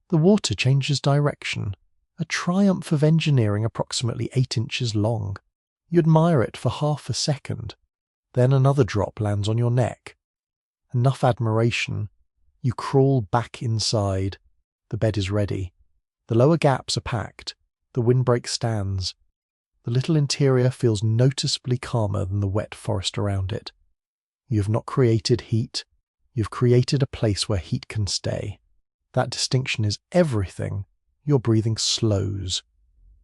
The water changes direction. A triumph of engineering approximately 8 inches long. You admire it for half a second. Then another drop lands on your neck. Enough admiration. You crawl back inside. The bed is ready. The lower gaps are packed. The windbreak stands. The little interior feels noticeably calmer than the wet forest around it. You have not created heat. You've created a place where heat can stay. That distinction is everything. Your breathing slows.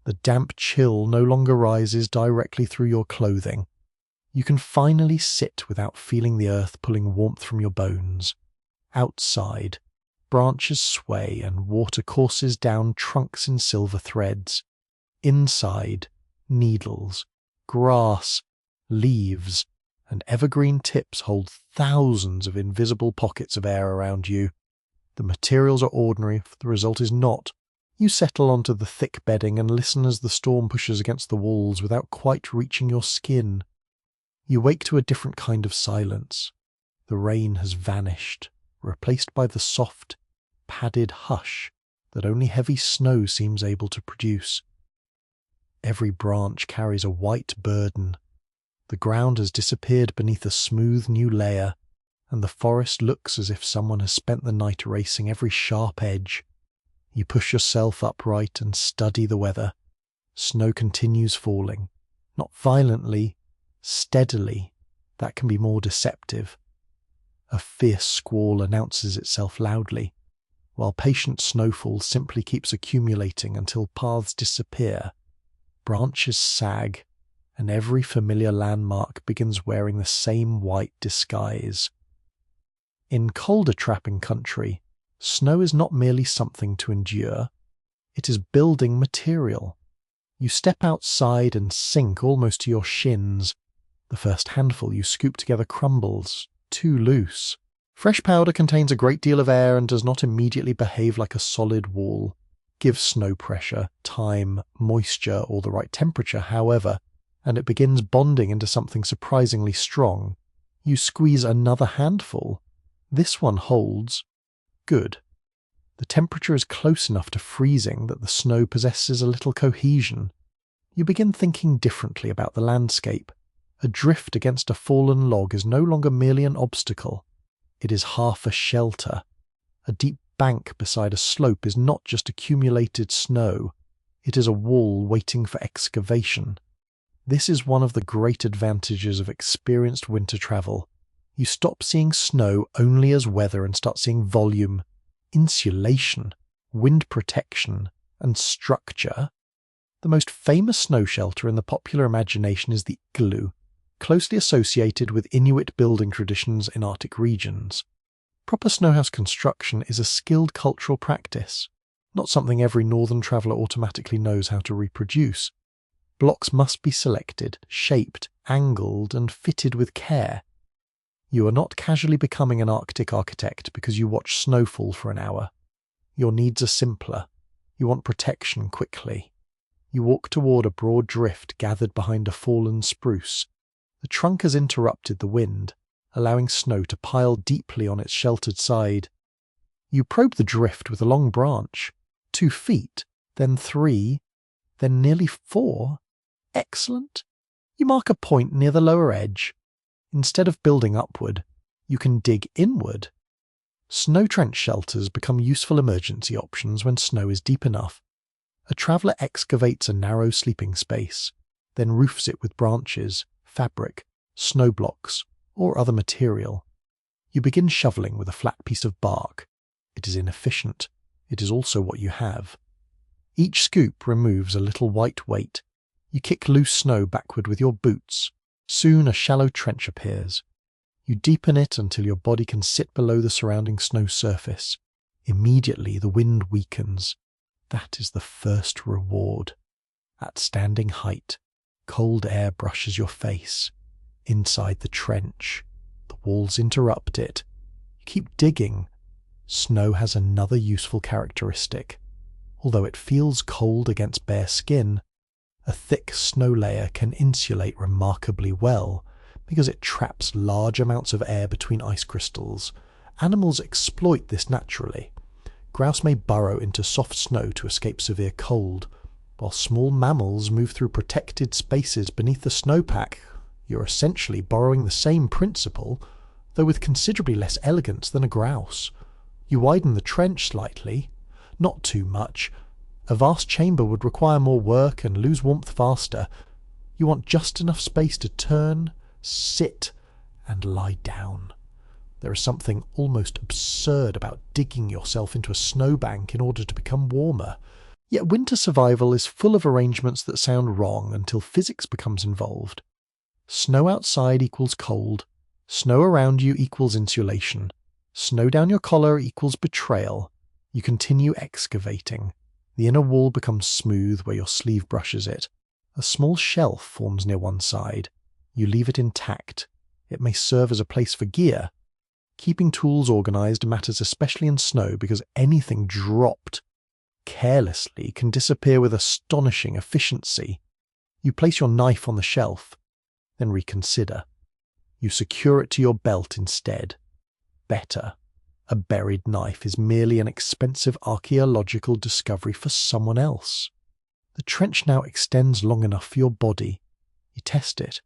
The damp chill no longer rises directly through your clothing. You can finally sit without feeling the earth pulling warmth from your bones. Outside, branches sway and water courses down trunks in silver threads. Inside, needles, grass, leaves, and evergreen tips hold thousands of invisible pockets of air around you. The materials are ordinary, the result is not. You settle onto the thick bedding and listen as the storm pushes against the walls without quite reaching your skin. You wake to a different kind of silence. The rain has vanished, replaced by the soft, padded hush that only heavy snow seems able to produce. Every branch carries a white burden. The ground has disappeared beneath a smooth new layer, and the forest looks as if someone has spent the night erasing every sharp edge. You push yourself upright and study the weather. Snow continues falling, not violently, steadily. That can be more deceptive. A fierce squall announces itself loudly, while patient snowfall simply keeps accumulating until paths disappear. Branches sag, and every familiar landmark begins wearing the same white disguise. In colder trapping country, snow is not merely something to endure, it is building material. You step outside and sink almost to your shins. The first handful you scoop together crumbles, too loose. Fresh powder contains a great deal of air and does not immediately behave like a solid wall. Give snow pressure, time, moisture, or the right temperature, however, and it begins bonding into something surprisingly strong. You squeeze another handful. This one holds. Good. The temperature is close enough to freezing that the snow possesses a little cohesion. You begin thinking differently about the landscape. A drift against a fallen log is no longer merely an obstacle. It is half a shelter, a deep bank beside a slope is not just accumulated snow, it is a wall waiting for excavation. This is one of the great advantages of experienced winter travel. You stop seeing snow only as weather and start seeing volume, insulation, wind protection, and structure. The most famous snow shelter in the popular imagination is the igloo, closely associated with Inuit building traditions in Arctic regions. Proper snowhouse construction is a skilled cultural practice, not something every northern traveller automatically knows how to reproduce. Blocks must be selected, shaped, angled, and fitted with care. You are not casually becoming an Arctic architect because you watch snowfall for an hour. Your needs are simpler. You want protection quickly. You walk toward a broad drift gathered behind a fallen spruce. The trunk has interrupted the wind, allowing snow to pile deeply on its sheltered side. You probe the drift with a long branch, 2 feet, then 3, then nearly 4. Excellent. You mark a point near the lower edge. Instead of building upward, you can dig inward. Snow trench shelters become useful emergency options when snow is deep enough. A traveller excavates a narrow sleeping space, then roofs it with branches, fabric, snow blocks, or other material. You begin shoveling with a flat piece of bark. It is inefficient. It is also what you have. Each scoop removes a little white weight. You kick loose snow backward with your boots. Soon a shallow trench appears. You deepen it until your body can sit below the surrounding snow surface. Immediately the wind weakens. That is the first reward. At standing height, cold air brushes your face. Inside the trench, the walls interrupt it. You keep digging. Snow has another useful characteristic. Although it feels cold against bare skin, a thick snow layer can insulate remarkably well because it traps large amounts of air between ice crystals. Animals exploit this naturally. Grouse may burrow into soft snow to escape severe cold, while small mammals move through protected spaces beneath the snowpack. You're essentially borrowing the same principle, though with considerably less elegance than a grouse. You widen the trench slightly, not too much. A vast chamber would require more work and lose warmth faster. You want just enough space to turn, sit, and lie down. There is something almost absurd about digging yourself into a snowbank in order to become warmer. Yet winter survival is full of arrangements that sound wrong until physics becomes involved. Snow outside equals cold. Snow around you equals insulation. Snow down your collar equals betrayal. You continue excavating. The inner wall becomes smooth where your sleeve brushes it. A small shelf forms near one side. You leave it intact. It may serve as a place for gear. Keeping tools organized matters especially in snow because anything dropped carelessly can disappear with astonishing efficiency. You place your knife on the shelf, then reconsider. You secure it to your belt instead. Better. A buried knife is merely an expensive archaeological discovery for someone else. The trench now extends long enough for your body. You test it.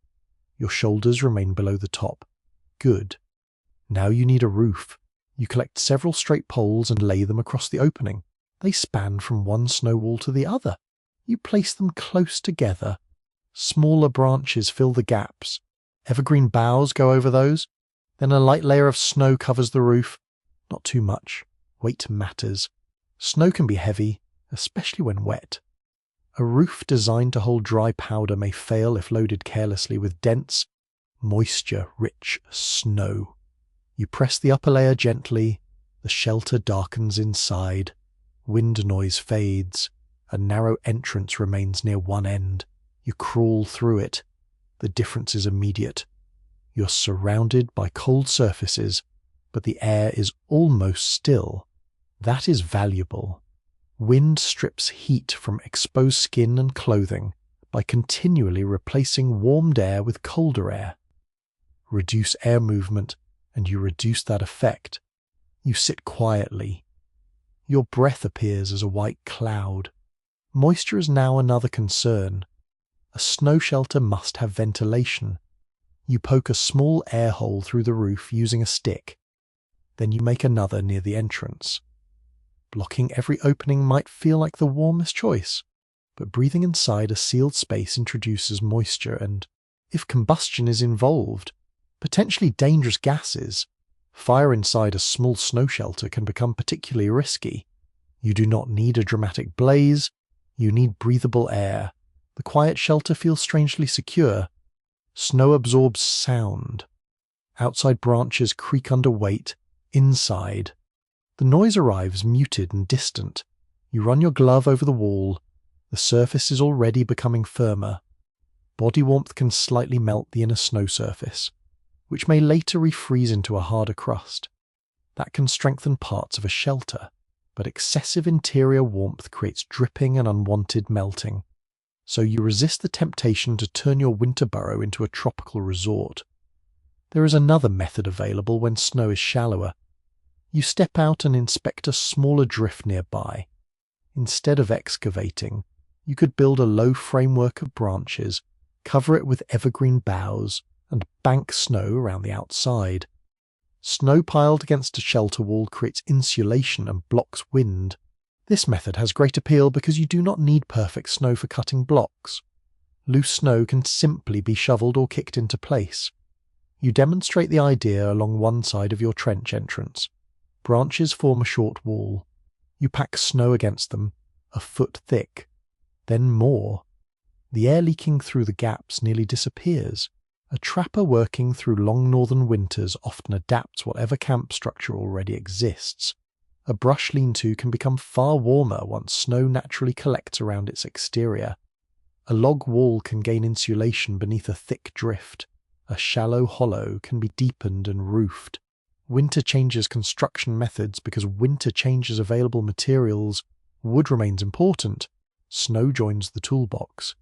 Your shoulders remain below the top. Good. Now you need a roof. You collect several straight poles and lay them across the opening. They span from one snow wall to the other. You place them close together. Smaller branches fill the gaps. Evergreen boughs go over those. Then a light layer of snow covers the roof. Not too much. Weight matters. Snow can be heavy, especially when wet. A roof designed to hold dry powder may fail if loaded carelessly with dense, moisture-rich snow. You press the upper layer gently. The shelter darkens inside. Wind noise fades. A narrow entrance remains near one end. You crawl through it. The difference is immediate. You're surrounded by cold surfaces, but the air is almost still. That is valuable. Wind strips heat from exposed skin and clothing by continually replacing warmed air with colder air. Reduce air movement, and you reduce that effect. You sit quietly. Your breath appears as a white cloud. Moisture is now another concern. A snow shelter must have ventilation. You poke a small air hole through the roof using a stick. Then you make another near the entrance. Blocking every opening might feel like the warmest choice, but breathing inside a sealed space introduces moisture and, if combustion is involved, potentially dangerous gases. Fire inside a small snow shelter can become particularly risky. You do not need a dramatic blaze, you need breathable air. The quiet shelter feels strangely secure. Snow absorbs sound. Outside branches creak under weight. Inside, the noise arrives muted and distant. You run your glove over the wall. The surface is already becoming firmer. Body warmth can slightly melt the inner snow surface, which may later refreeze into a harder crust. That can strengthen parts of a shelter, but excessive interior warmth creates dripping and unwanted melting. So you resist the temptation to turn your winter burrow into a tropical resort. There is another method available when snow is shallower. You step out and inspect a smaller drift nearby. Instead of excavating, you could build a low framework of branches, cover it with evergreen boughs, and bank snow around the outside. Snow piled against a shelter wall creates insulation and blocks wind. This method has great appeal because you do not need perfect snow for cutting blocks. Loose snow can simply be shoveled or kicked into place. You demonstrate the idea along one side of your trench entrance. Branches form a short wall. You pack snow against them, a foot thick, then more. The air leaking through the gaps nearly disappears. A trapper working through long northern winters often adapts whatever camp structure already exists. A brush lean-to can become far warmer once snow naturally collects around its exterior. A log wall can gain insulation beneath a thick drift. A shallow hollow can be deepened and roofed. Winter changes construction methods because winter changes available materials. Wood remains important. Snow joins the toolbox.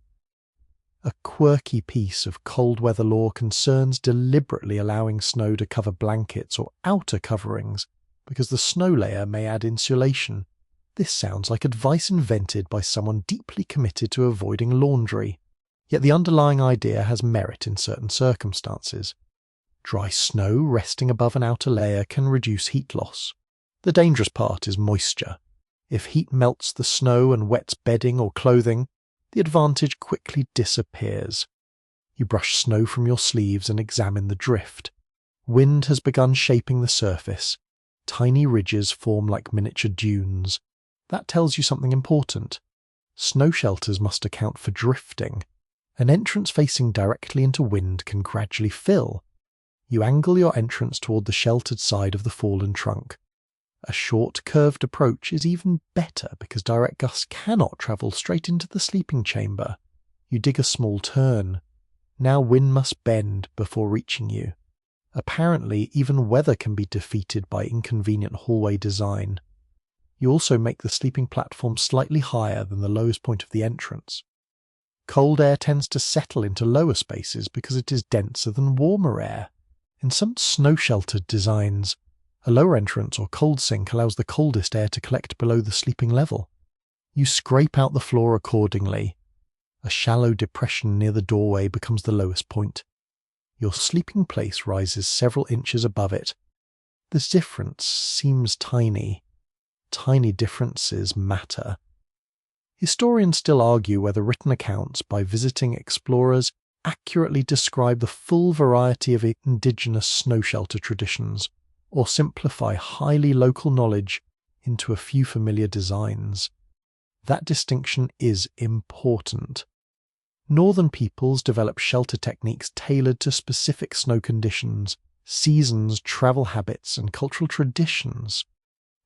A quirky piece of cold weather law concerns deliberately allowing snow to cover blankets or outer coverings because the snow layer may add insulation. This sounds like advice invented by someone deeply committed to avoiding laundry. Yet the underlying idea has merit in certain circumstances. Dry snow resting above an outer layer can reduce heat loss. The dangerous part is moisture. If heat melts the snow and wets bedding or clothing, the advantage quickly disappears. You brush snow from your sleeves and examine the drift. Wind has begun shaping the surface. Tiny ridges form like miniature dunes. That tells you something important. Snow shelters must account for drifting. An entrance facing directly into wind can gradually fill. You angle your entrance toward the sheltered side of the fallen trunk. A short, curved approach is even better because direct gusts cannot travel straight into the sleeping chamber. You dig a small turn. Now wind must bend before reaching you. Apparently, even weather can be defeated by inconvenient hallway design. You also make the sleeping platform slightly higher than the lowest point of the entrance. Cold air tends to settle into lower spaces because it is denser than warmer air. In some snow-sheltered designs, a lower entrance or cold sink allows the coldest air to collect below the sleeping level. You scrape out the floor accordingly. A shallow depression near the doorway becomes the lowest point. Your sleeping place rises several inches above it. The difference seems tiny. Tiny differences matter. Historians still argue whether written accounts by visiting explorers accurately describe the full variety of indigenous snow shelter traditions, or simplify highly local knowledge into a few familiar designs. That distinction is important. Northern peoples develop shelter techniques tailored to specific snow conditions, seasons, travel habits, and cultural traditions.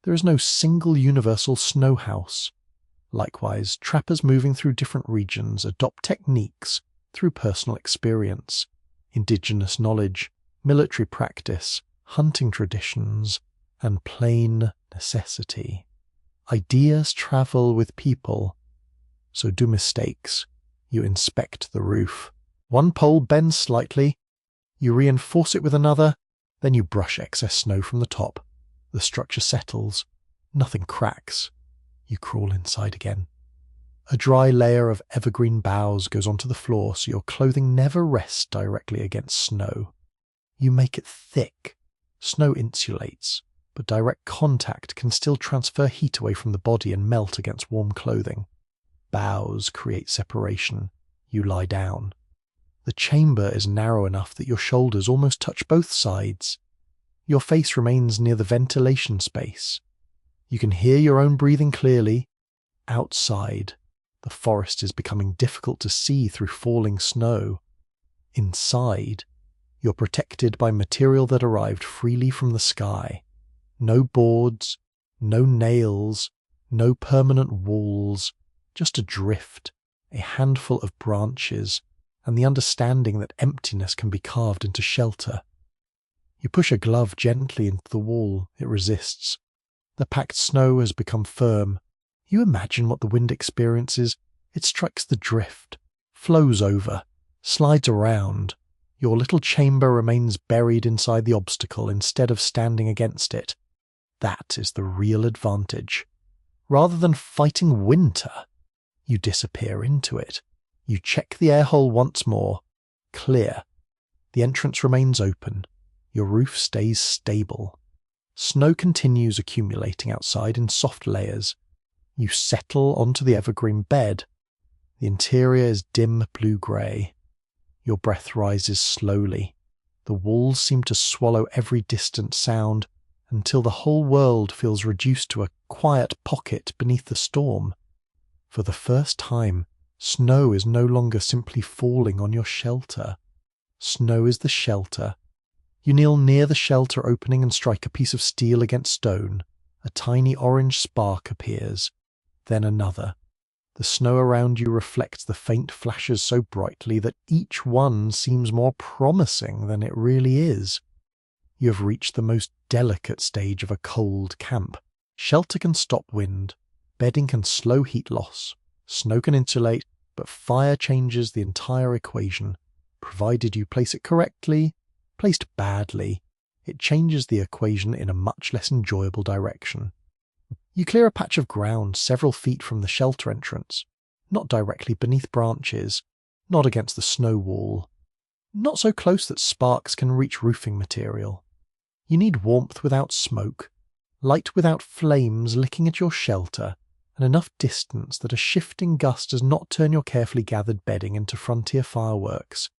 There is no single universal snow house. Likewise, trappers moving through different regions adopt techniques through personal experience, indigenous knowledge, military practice, hunting traditions, and plain necessity. Ideas travel with people, so do mistakes. You inspect the roof. One pole bends slightly. You reinforce it with another, then you brush excess snow from the top. The structure settles. Nothing cracks. You crawl inside again. A dry layer of evergreen boughs goes onto the floor so your clothing never rests directly against snow. You make it thick. Snow insulates. but direct contact can still transfer heat away from the body and melt against warm clothing. Boughs create separation. You lie down. The chamber is narrow enough that your shoulders almost touch both sides. Your face remains near the ventilation space. You can hear your own breathing clearly. Outside, the forest is becoming difficult to see through falling snow. Inside, you're protected by material that arrived freely from the sky. No boards, no nails, no permanent walls, just a drift, a handful of branches, and the understanding that emptiness can be carved into shelter. You push a glove gently into the wall. It resists. The packed snow has become firm. You imagine what the wind experiences. It strikes the drift, flows over, slides around. Your little chamber remains buried inside the obstacle instead of standing against it. That is the real advantage. Rather than fighting winter, you disappear into it. You check the air hole once more. Clear. The entrance remains open. Your roof stays stable. Snow continues accumulating outside in soft layers. You settle onto the evergreen bed. The interior is dim blue-grey. Your breath rises slowly. The walls seem to swallow every distant sound until the whole world feels reduced to a quiet pocket beneath the storm. For the first time, snow is no longer simply falling on your shelter. Snow is the shelter. You kneel near the shelter opening and strike a piece of steel against stone. A tiny orange spark appears. Then another. The snow around you reflects the faint flashes so brightly that each one seems more promising than it really is. You have reached the most delicate stage of a cold camp. Shelter can stop wind. Bedding can slow heat loss. Snow can insulate, but fire changes the entire equation. Provided you place it correctly, placed badly, it changes the equation in a much less enjoyable direction. You clear a patch of ground several feet from the shelter entrance, not directly beneath branches, not against the snow wall, not so close that sparks can reach roofing material. You need warmth without smoke, light without flames licking at your shelter, and enough distance that a shifting gust does not turn your carefully gathered bedding into frontier fireworks.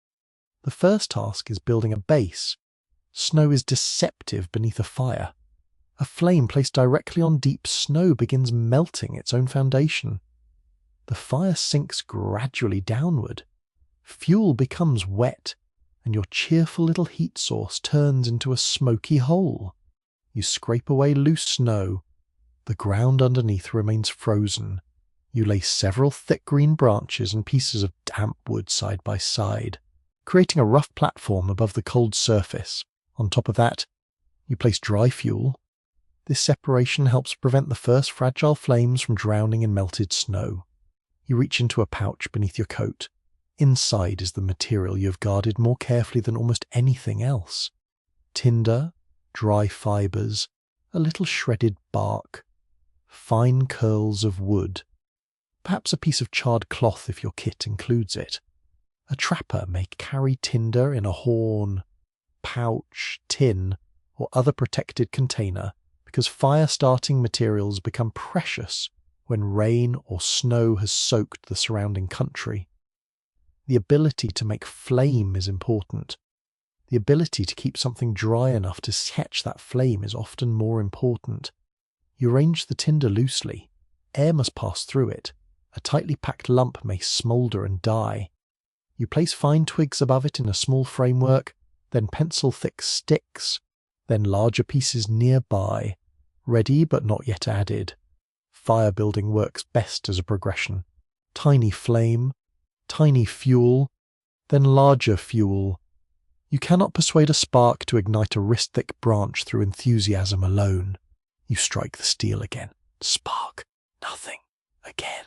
The first task is building a base. Snow is deceptive beneath a fire. A flame placed directly on deep snow begins melting its own foundation. The fire sinks gradually downward. Fuel becomes wet, and your cheerful little heat source turns into a smoky hole. You scrape away loose snow. The ground underneath remains frozen. You lay several thick green branches and pieces of damp wood side by side, creating a rough platform above the cold surface. On top of that, you place dry fuel. This separation helps prevent the first fragile flames from drowning in melted snow. You reach into a pouch beneath your coat. Inside is the material you have guarded more carefully than almost anything else. Tinder, dry fibres, a little shredded bark, fine curls of wood, perhaps a piece of charred cloth if your kit includes it. A trapper may carry tinder in a horn, pouch, tin, or other protected container because fire-starting materials become precious when rain or snow has soaked the surrounding country. The ability to make flame is important. The ability to keep something dry enough to catch that flame is often more important. You arrange the tinder loosely. Air must pass through it. A tightly packed lump may smoulder and die. You place fine twigs above it in a small framework, then pencil-thick sticks, then larger pieces nearby, ready but not yet added. Fire building works best as a progression. Tiny flame, tiny fuel, then larger fuel. You cannot persuade a spark to ignite a wrist-thick branch through enthusiasm alone. You strike the steel again. Spark. Nothing. Again.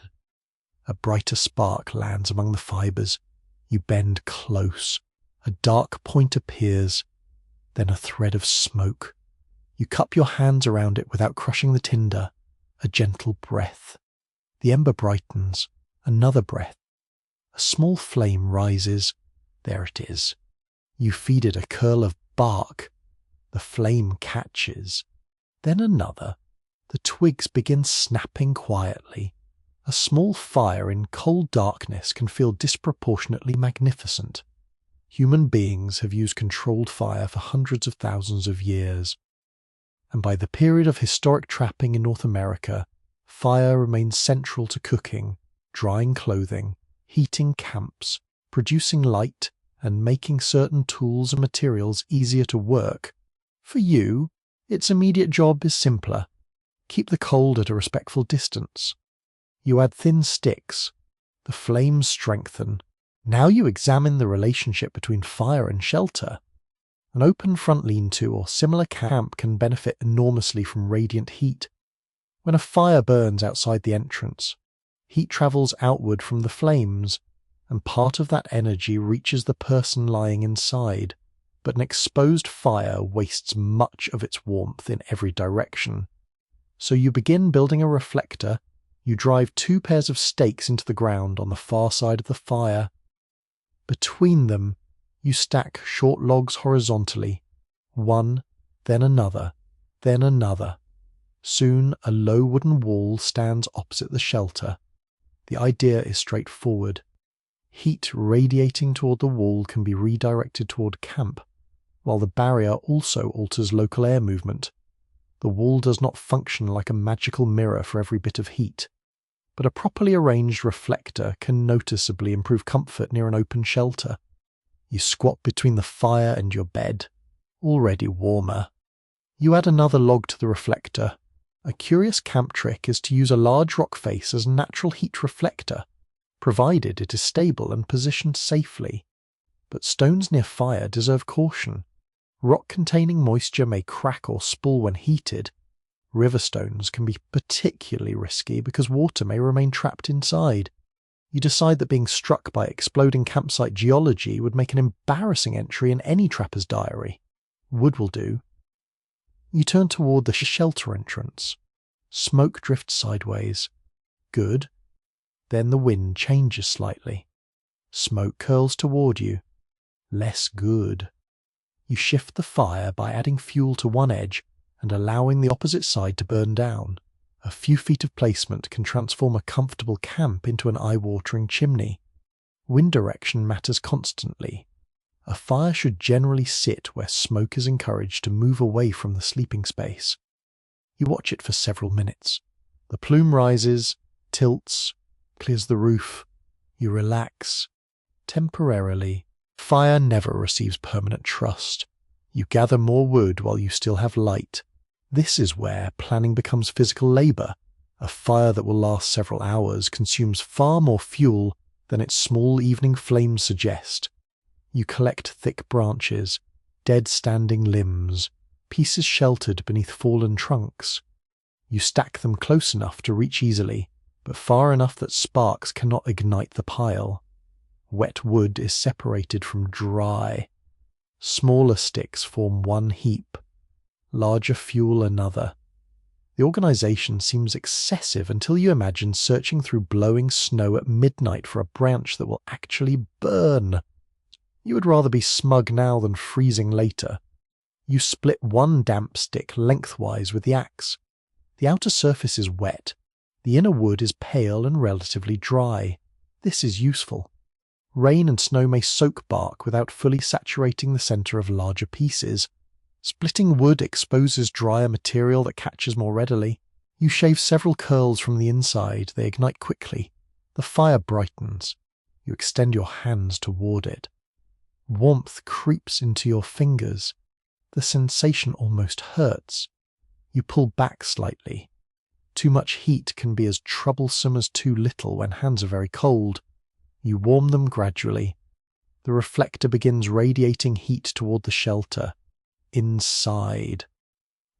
A brighter spark lands among the fibres. You bend close. A dark point appears, then a thread of smoke. You cup your hands around it without crushing the tinder. A gentle breath. The ember brightens. Another breath. A small flame rises. There it is. You feed it a curl of bark. The flame catches. then another. The twigs begin snapping quietly. A small fire in cold darkness can feel disproportionately magnificent. Human beings have used controlled fire for hundreds of thousands of years. And by the period of historic trapping in North America, fire remains central to cooking, drying clothing, heating camps, producing light, and making certain tools and materials easier to work. For you, its immediate job is simpler. Keep the cold at a respectful distance. You add thin sticks. The flames strengthen. Now you examine the relationship between fire and shelter. An open front lean-to or similar camp can benefit enormously from radiant heat. When a fire burns outside the entrance, heat travels outward from the flames, and part of that energy reaches the person lying inside, but an exposed fire wastes much of its warmth in every direction. So you begin building a reflector. You drive 2 pairs of stakes into the ground on the far side of the fire. Between them, you stack short logs horizontally, one, then another, then another. Soon a low wooden wall stands opposite the shelter. The idea is straightforward. Heat radiating toward the wall can be redirected toward camp, while the barrier also alters local air movement. The wall does not function like a magical mirror for every bit of heat, but a properly arranged reflector can noticeably improve comfort near an open shelter. You squat between the fire and your bed, already warmer. You add another log to the reflector. A curious camp trick is to use a large rock face as a natural heat reflector, provided it is stable and positioned safely. But stones near fire deserve caution. Rock containing moisture may crack or spool when heated. River stones can be particularly risky because water may remain trapped inside. You decide that being struck by exploding campsite geology would make an embarrassing entry in any trapper's diary. Wood will do. You turn toward the shelter entrance. Smoke drifts sideways. Good. Then the wind changes slightly. Smoke curls toward you. Less good. You shift the fire by adding fuel to one edge and allowing the opposite side to burn down. A few feet of placement can transform a comfortable camp into an eye-watering chimney. Wind direction matters constantly. A fire should generally sit where smoke is encouraged to move away from the sleeping space. You watch it for several minutes. The plume rises, tilts, clears the roof. You relax. Temporarily. Fire never receives permanent trust. You gather more wood while you still have light. This is where planning becomes physical labor. A fire that will last several hours consumes far more fuel than its small evening flames suggest. You collect thick branches, dead standing limbs, pieces sheltered beneath fallen trunks. You stack them close enough to reach easily, but far enough that sparks cannot ignite the pile. Wet wood is separated from dry. Smaller sticks form one heap. Larger fuel another. The organization seems excessive until you imagine searching through blowing snow at midnight for a branch that will actually burn. You would rather be smug now than freezing later. You split one damp stick lengthwise with the axe. The outer surface is wet. The inner wood is pale and relatively dry. This is useful. Rain and snow may soak bark without fully saturating the center of larger pieces. Splitting wood exposes drier material that catches more readily. You shave several curls from the inside. They ignite quickly. The fire brightens. You extend your hands toward it. Warmth creeps into your fingers. The sensation almost hurts. You pull back slightly. Too much heat can be as troublesome as too little when hands are very cold. You warm them gradually. The reflector begins radiating heat toward the shelter. Inside.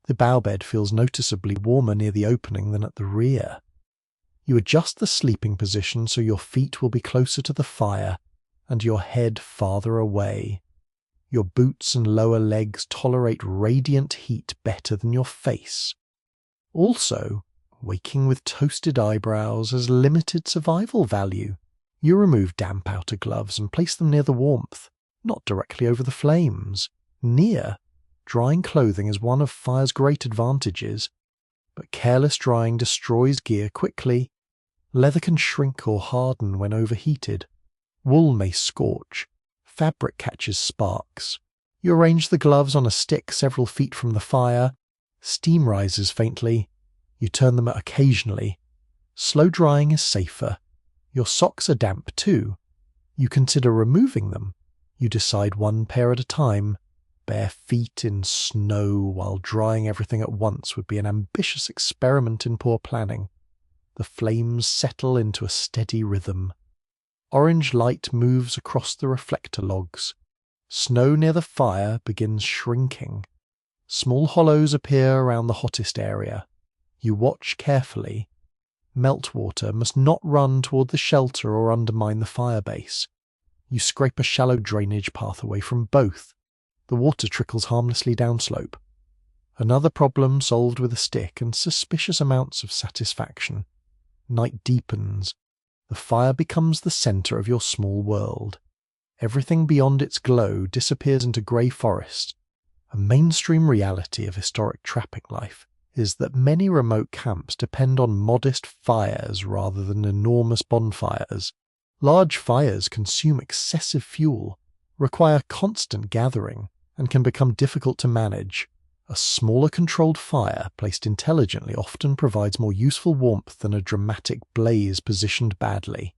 The bough bed feels noticeably warmer near the opening than at the rear. You adjust the sleeping position so your feet will be closer to the fire and your head farther away. Your boots and lower legs tolerate radiant heat better than your face. Also, waking with toasted eyebrows has limited survival value. You remove damp outer gloves and place them near the warmth, not directly over the flames. Near. Drying clothing is one of fire's great advantages, but careless drying destroys gear quickly. Leather can shrink or harden when overheated. Wool may scorch. Fabric catches sparks. You arrange the gloves on a stick several feet from the fire. Steam rises faintly. You turn them occasionally. Slow drying is safer. Your socks are damp too. You consider removing them. You decide one pair at a time. Bare feet in snow while drying everything at once would be an ambitious experiment in poor planning. The flames settle into a steady rhythm. Orange light moves across the reflector logs. Snow near the fire begins shrinking. Small hollows appear around the hottest area. You watch carefully. Meltwater must not run toward the shelter or undermine the fire base. You scrape a shallow drainage path away from both. The water trickles harmlessly downslope. Another problem solved with a stick and suspicious amounts of satisfaction. Night deepens. The fire becomes the centre of your small world. Everything beyond its glow disappears into grey forest. A mainstream reality of historic trapping life is that many remote camps depend on modest fires rather than enormous bonfires. Large fires consume excessive fuel, require constant gathering, and can become difficult to manage. A smaller controlled fire, placed intelligently, often provides more useful warmth than a dramatic blaze positioned badly.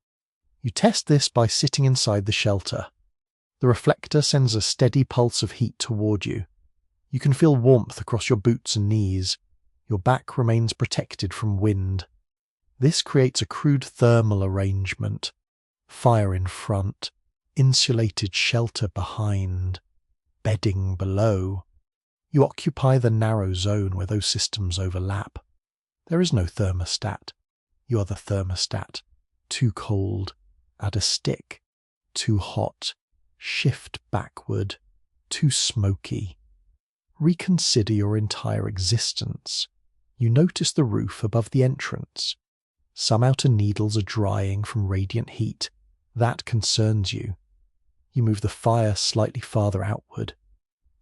You test this by sitting inside the shelter. The reflector sends a steady pulse of heat toward you. You can feel warmth across your boots and knees. Your back remains protected from wind. This creates a crude thermal arrangement. Fire in front, insulated shelter behind, bedding below. You occupy the narrow zone where those systems overlap. There is no thermostat. You are the thermostat. Too cold. Add a stick. Too hot. Shift backward. Too smoky. Reconsider your entire existence. You notice the roof above the entrance. Some outer needles are drying from radiant heat. That concerns you. You move the fire slightly farther outward.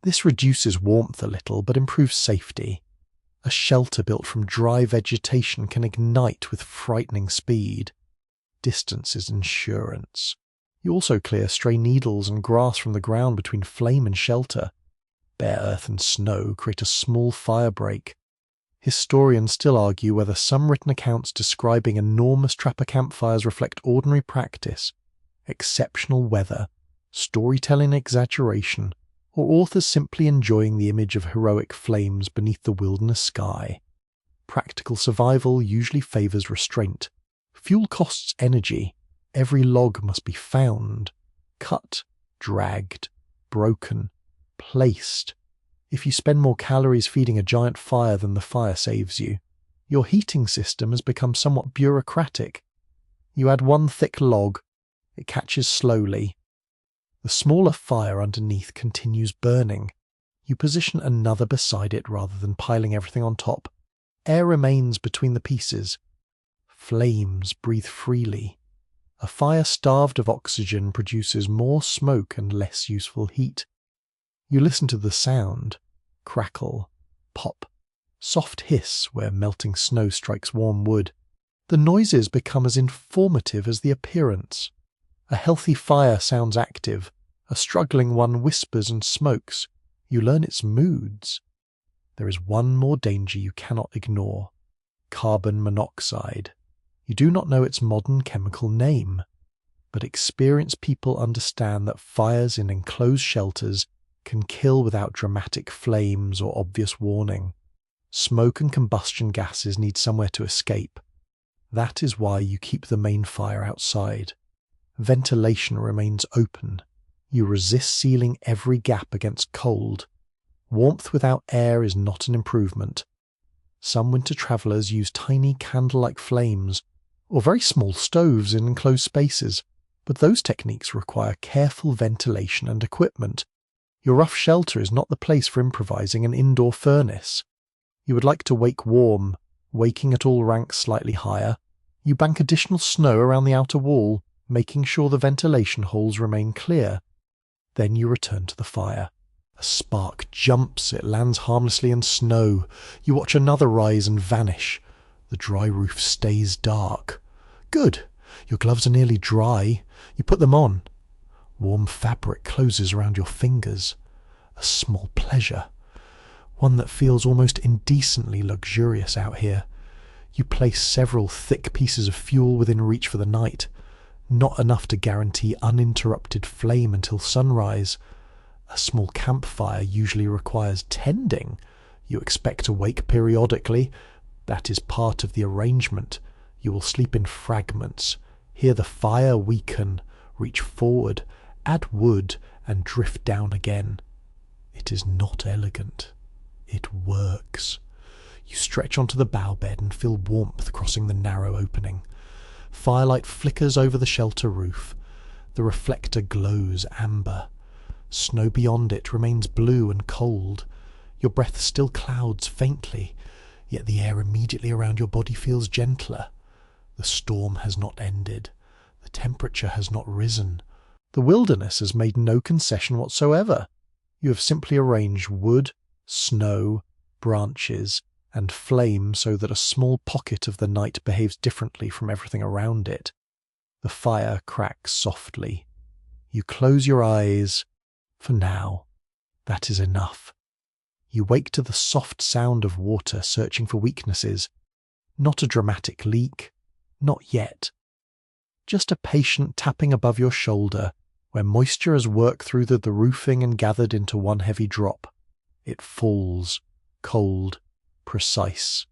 This reduces warmth a little, but improves safety. A shelter built from dry vegetation can ignite with frightening speed. Distance is insurance. You also clear stray needles and grass from the ground between flame and shelter. Bare earth and snow create a small fire break. Historians still argue whether some written accounts describing enormous trapper campfires reflect ordinary practice, exceptional weather, storytelling exaggeration, or authors simply enjoying the image of heroic flames beneath the wilderness sky. Practical survival usually favours restraint. Fuel costs energy. Every log must be found, cut, dragged, broken, placed. If you spend more calories feeding a giant fire than the fire saves you, your heating system has become somewhat bureaucratic. You add one thick log. It catches slowly. The smaller fire underneath continues burning. You position another beside it rather than piling everything on top. Air remains between the pieces. Flames breathe freely. A fire starved of oxygen produces more smoke and less useful heat. You listen to the sound. Crackle, pop, soft hiss where melting snow strikes warm wood. The noises become as informative as the appearance. A healthy fire sounds active. A struggling one whispers and smokes. You learn its moods. There is one more danger you cannot ignore. Carbon monoxide. You do not know its modern chemical name, but experienced people understand that fires in enclosed shelters can kill without dramatic flames or obvious warning. Smoke and combustion gases need somewhere to escape. That is why you keep the main fire outside. Ventilation remains open. You resist sealing every gap against cold. Warmth without air is not an improvement. Some winter travellers use tiny candle-like flames, or very small stoves in enclosed spaces, but those techniques require careful ventilation and equipment. Your rough shelter is not the place for improvising an indoor furnace. You would like to wake warm, waking at all ranks slightly higher. You bank additional snow around the outer wall, making sure the ventilation holes remain clear. Then you return to the fire. A spark jumps, it lands harmlessly in snow. You watch another rise and vanish. The dry roof stays dark. Good! Your gloves are nearly dry. You put them on. Warm fabric closes around your fingers. A small pleasure. One that feels almost indecently luxurious out here. You place several thick pieces of fuel within reach for the night. Not enough to guarantee uninterrupted flame until sunrise. A small campfire usually requires tending. You expect to wake periodically. That is part of the arrangement. You will sleep in fragments. Hear the fire weaken, reach forward, add wood, and drift down again. It is not elegant. It works. You stretch onto the bough bed and feel warmth crossing the narrow opening. Firelight flickers over the shelter roof. The reflector glows amber. Snow beyond it remains blue and cold. Your breath still clouds faintly, yet the air immediately around your body feels gentler. The storm has not ended. The temperature has not risen. The wilderness has made no concession whatsoever. You have simply arranged wood, snow, branches, and flame so that a small pocket of the night behaves differently from everything around it. The fire cracks softly. You close your eyes. For now, that is enough. You wake to the soft sound of water searching for weaknesses. Not a dramatic leak. Not yet. Just a patient tapping above your shoulder, where moisture has worked through the roofing and gathered into one heavy drop. It falls, cold, precise,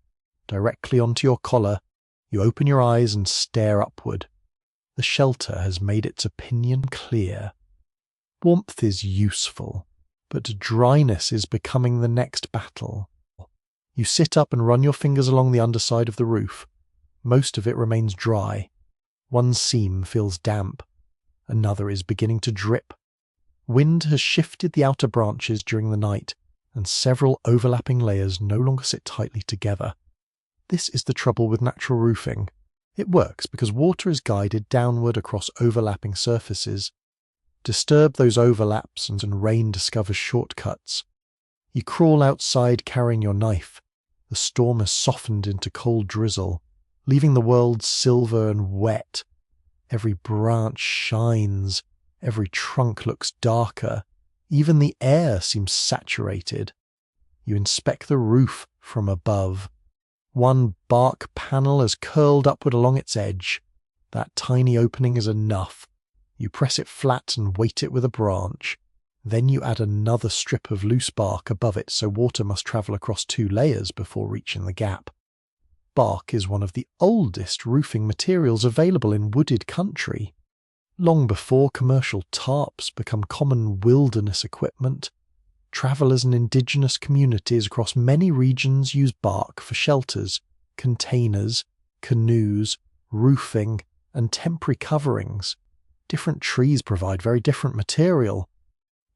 directly onto your collar. You open your eyes and stare upward. The shelter has made its opinion clear. Warmth is useful, but dryness is becoming the next battle. You sit up and run your fingers along the underside of the roof. Most of it remains dry. One seam feels damp. Another is beginning to drip. Wind has shifted the outer branches during the night, and several overlapping layers no longer sit tightly together. This is the trouble with natural roofing. It works because water is guided downward across overlapping surfaces. Disturb those overlaps and rain discovers shortcuts. You crawl outside carrying your knife. The storm has softened into cold drizzle, leaving the world silver and wet. Every branch shines. Every trunk looks darker. Even the air seems saturated. You inspect the roof from above. One bark panel has curled upward along its edge. That tiny opening is enough. You press it flat and weight it with a branch. Then you add another strip of loose bark above it so water must travel across 2 layers before reaching the gap. Bark is one of the oldest roofing materials available in wooded country. Long before commercial tarps become common wilderness equipment, travellers and indigenous communities across many regions use bark for shelters, containers, canoes, roofing, and temporary coverings. Different trees provide very different material.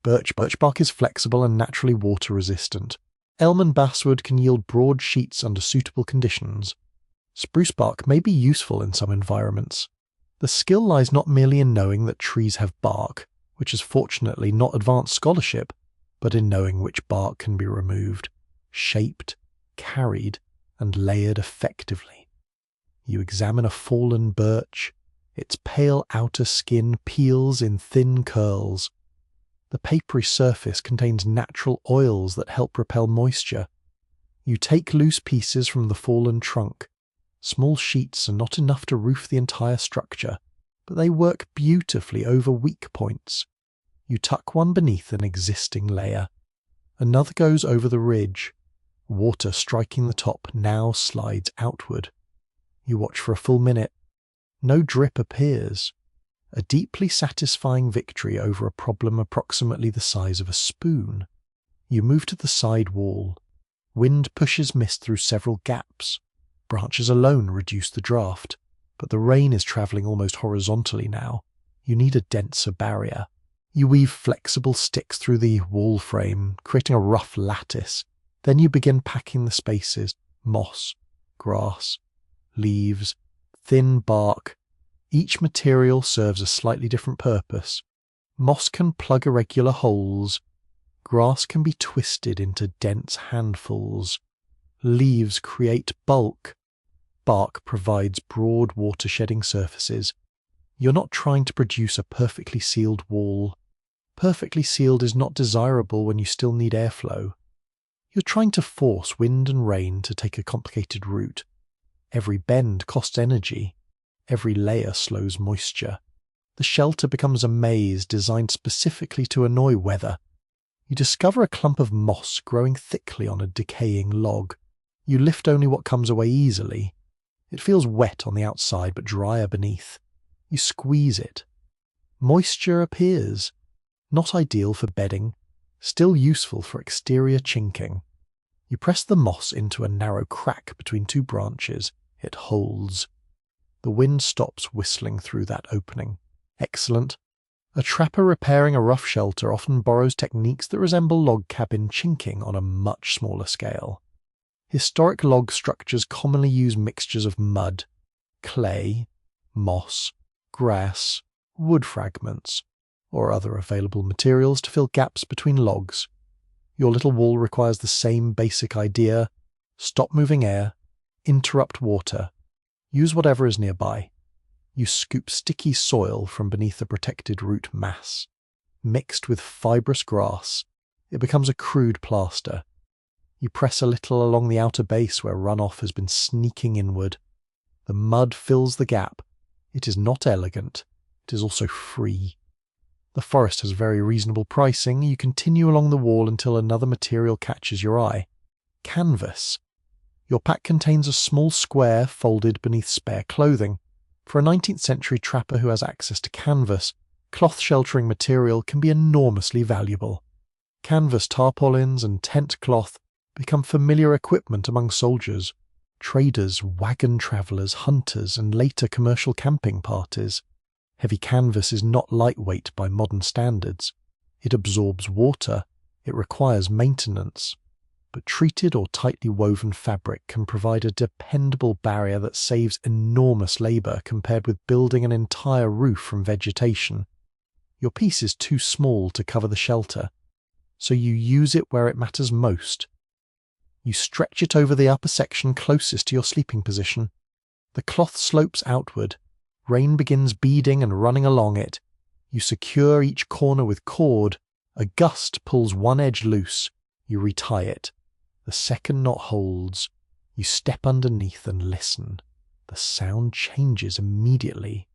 Birch bark is flexible and naturally water-resistant. Elm and basswood can yield broad sheets under suitable conditions. Spruce bark may be useful in some environments. The skill lies not merely in knowing that trees have bark, which is fortunately not advanced scholarship, but in knowing which bark can be removed, shaped, carried, and layered effectively. You examine a fallen birch. Its pale outer skin peels in thin curls. The papery surface contains natural oils that help repel moisture. You take loose pieces from the fallen trunk. Small sheets are not enough to roof the entire structure, but they work beautifully over weak points. You tuck one beneath an existing layer. Another goes over the ridge. Water striking the top now slides outward. You watch for a full minute. No drip appears. A deeply satisfying victory over a problem approximately the size of a spoon. You move to the side wall. Wind pushes mist through several gaps. Branches alone reduce the draft, but the rain is travelling almost horizontally now. You need a denser barrier. You weave flexible sticks through the wall frame, creating a rough lattice. Then you begin packing the spaces. Moss, grass, leaves, thin bark. Each material serves a slightly different purpose. Moss can plug irregular holes. Grass can be twisted into dense handfuls. Leaves create bulk. Bark provides broad water-shedding surfaces. You're not trying to produce a perfectly sealed wall. Perfectly sealed is not desirable when you still need airflow. You're trying to force wind and rain to take a complicated route. Every bend costs energy. Every layer slows moisture. The shelter becomes a maze designed specifically to annoy weather. You discover a clump of moss growing thickly on a decaying log. You lift only what comes away easily. It feels wet on the outside but drier beneath. You squeeze it. Moisture appears. Not ideal for bedding, still useful for exterior chinking. You press the moss into a narrow crack between two branches. It holds. The wind stops whistling through that opening. Excellent. A trapper repairing a rough shelter often borrows techniques that resemble log cabin chinking on a much smaller scale. Historic log structures commonly use mixtures of mud, clay, moss, grass, wood fragments, or other available materials to fill gaps between logs. Your little wall requires the same basic idea: stop moving air, interrupt water, use whatever is nearby. You scoop sticky soil from beneath a protected root mass. Mixed with fibrous grass, it becomes a crude plaster. You press a little along the outer base where runoff has been sneaking inward. The mud fills the gap. It is not elegant. It is also free. The forest has very reasonable pricing. You continue along the wall until another material catches your eye. Canvas. Your pack contains a small square folded beneath spare clothing. For a 19th century trapper who has access to canvas, cloth sheltering material can be enormously valuable. Canvas tarpaulins and tent cloth become familiar equipment among soldiers, traders, wagon travellers, hunters, and later commercial camping parties. Heavy canvas is not lightweight by modern standards. It absorbs water. It requires maintenance. But treated or tightly woven fabric can provide a dependable barrier that saves enormous labour compared with building an entire roof from vegetation. Your piece is too small to cover the shelter, so you use it where it matters most. You stretch it over the upper section closest to your sleeping position. The cloth slopes outward. Rain begins beading and running along it. You secure each corner with cord. A gust pulls one edge loose. You retie it. The second knot holds. You step underneath and listen. The sound changes immediately.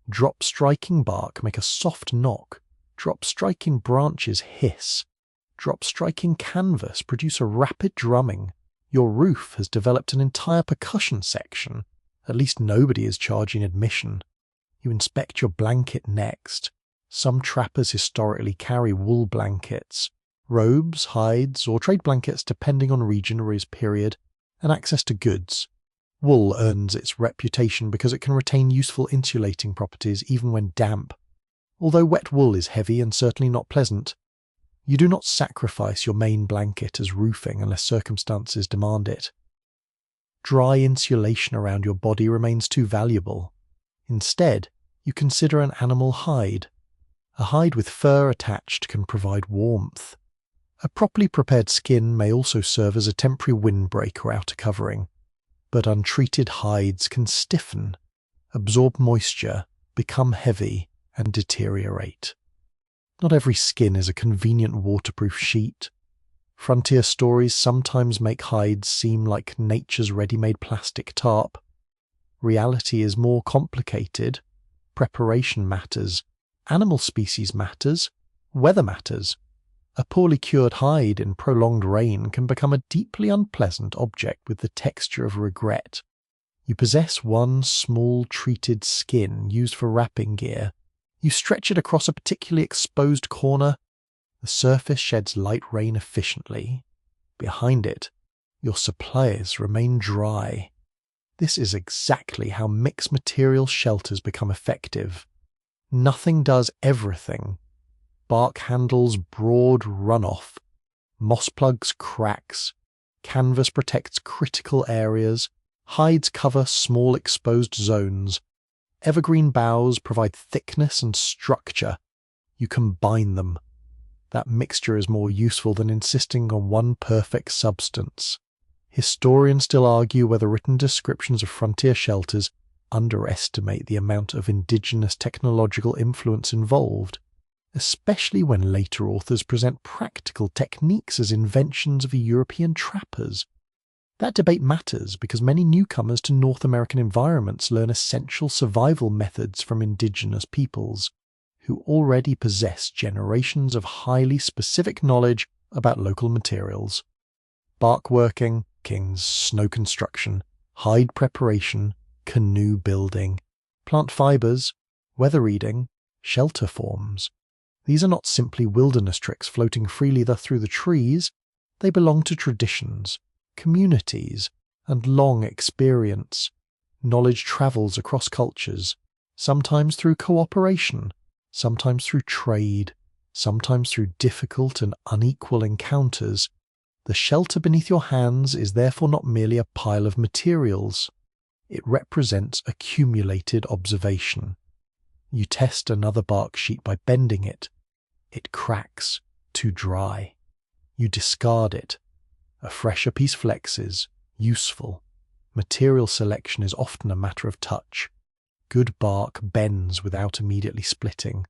Drop striking bark make a soft knock. Drop striking branches hiss. Drop striking canvas produce a rapid drumming. Your roof has developed an entire percussion section. At least nobody is charging admission. You inspect your blanket next. Some trappers historically carry wool blankets. Robes, hides, or trade blankets depending on region or period, and access to goods. Wool earns its reputation because it can retain useful insulating properties even when damp. Although wet wool is heavy and certainly not pleasant, you do not sacrifice your main blanket as roofing unless circumstances demand it. Dry insulation around your body remains too valuable. Instead, you consider an animal hide. A hide with fur attached can provide warmth. A properly prepared skin may also serve as a temporary windbreak or outer covering, but untreated hides can stiffen, absorb moisture, become heavy, and deteriorate. Not every skin is a convenient waterproof sheet. Frontier stories sometimes make hides seem like nature's ready-made plastic tarp. Reality is more complicated. Preparation matters. Animal species matters. Weather matters. A poorly cured hide in prolonged rain can become a deeply unpleasant object with the texture of regret. You possess one small treated skin used for wrapping gear. You stretch it across a particularly exposed corner. The surface sheds light rain efficiently. Behind it, your supplies remain dry. This is exactly how mixed material shelters become effective. Nothing does everything. Bark handles broad runoff. Moss plugs cracks. Canvas protects critical areas. Hides cover small exposed zones. Evergreen boughs provide thickness and structure. You combine them. That mixture is more useful than insisting on one perfect substance. Historians still argue whether written descriptions of frontier shelters underestimate the amount of indigenous technological influence involved, especially when later authors present practical techniques as inventions of European trappers. That debate matters because many newcomers to North American environments learn essential survival methods from indigenous peoples, who already possess generations of highly specific knowledge about local materials. Bark working, kings, snow construction, hide preparation, canoe building, plant fibers, weather reading, shelter forms. These are not simply wilderness tricks floating freely through the trees. They belong to traditions, communities, and long experience. Knowledge travels across cultures, sometimes through cooperation, sometimes through trade, sometimes through difficult and unequal encounters. The shelter beneath your hands is therefore not merely a pile of materials. It represents accumulated observation. You test another bark sheet by bending it. It cracks, too dry. You discard it. A fresher piece flexes, useful. Material selection is often a matter of touch. Good bark bends without immediately splitting.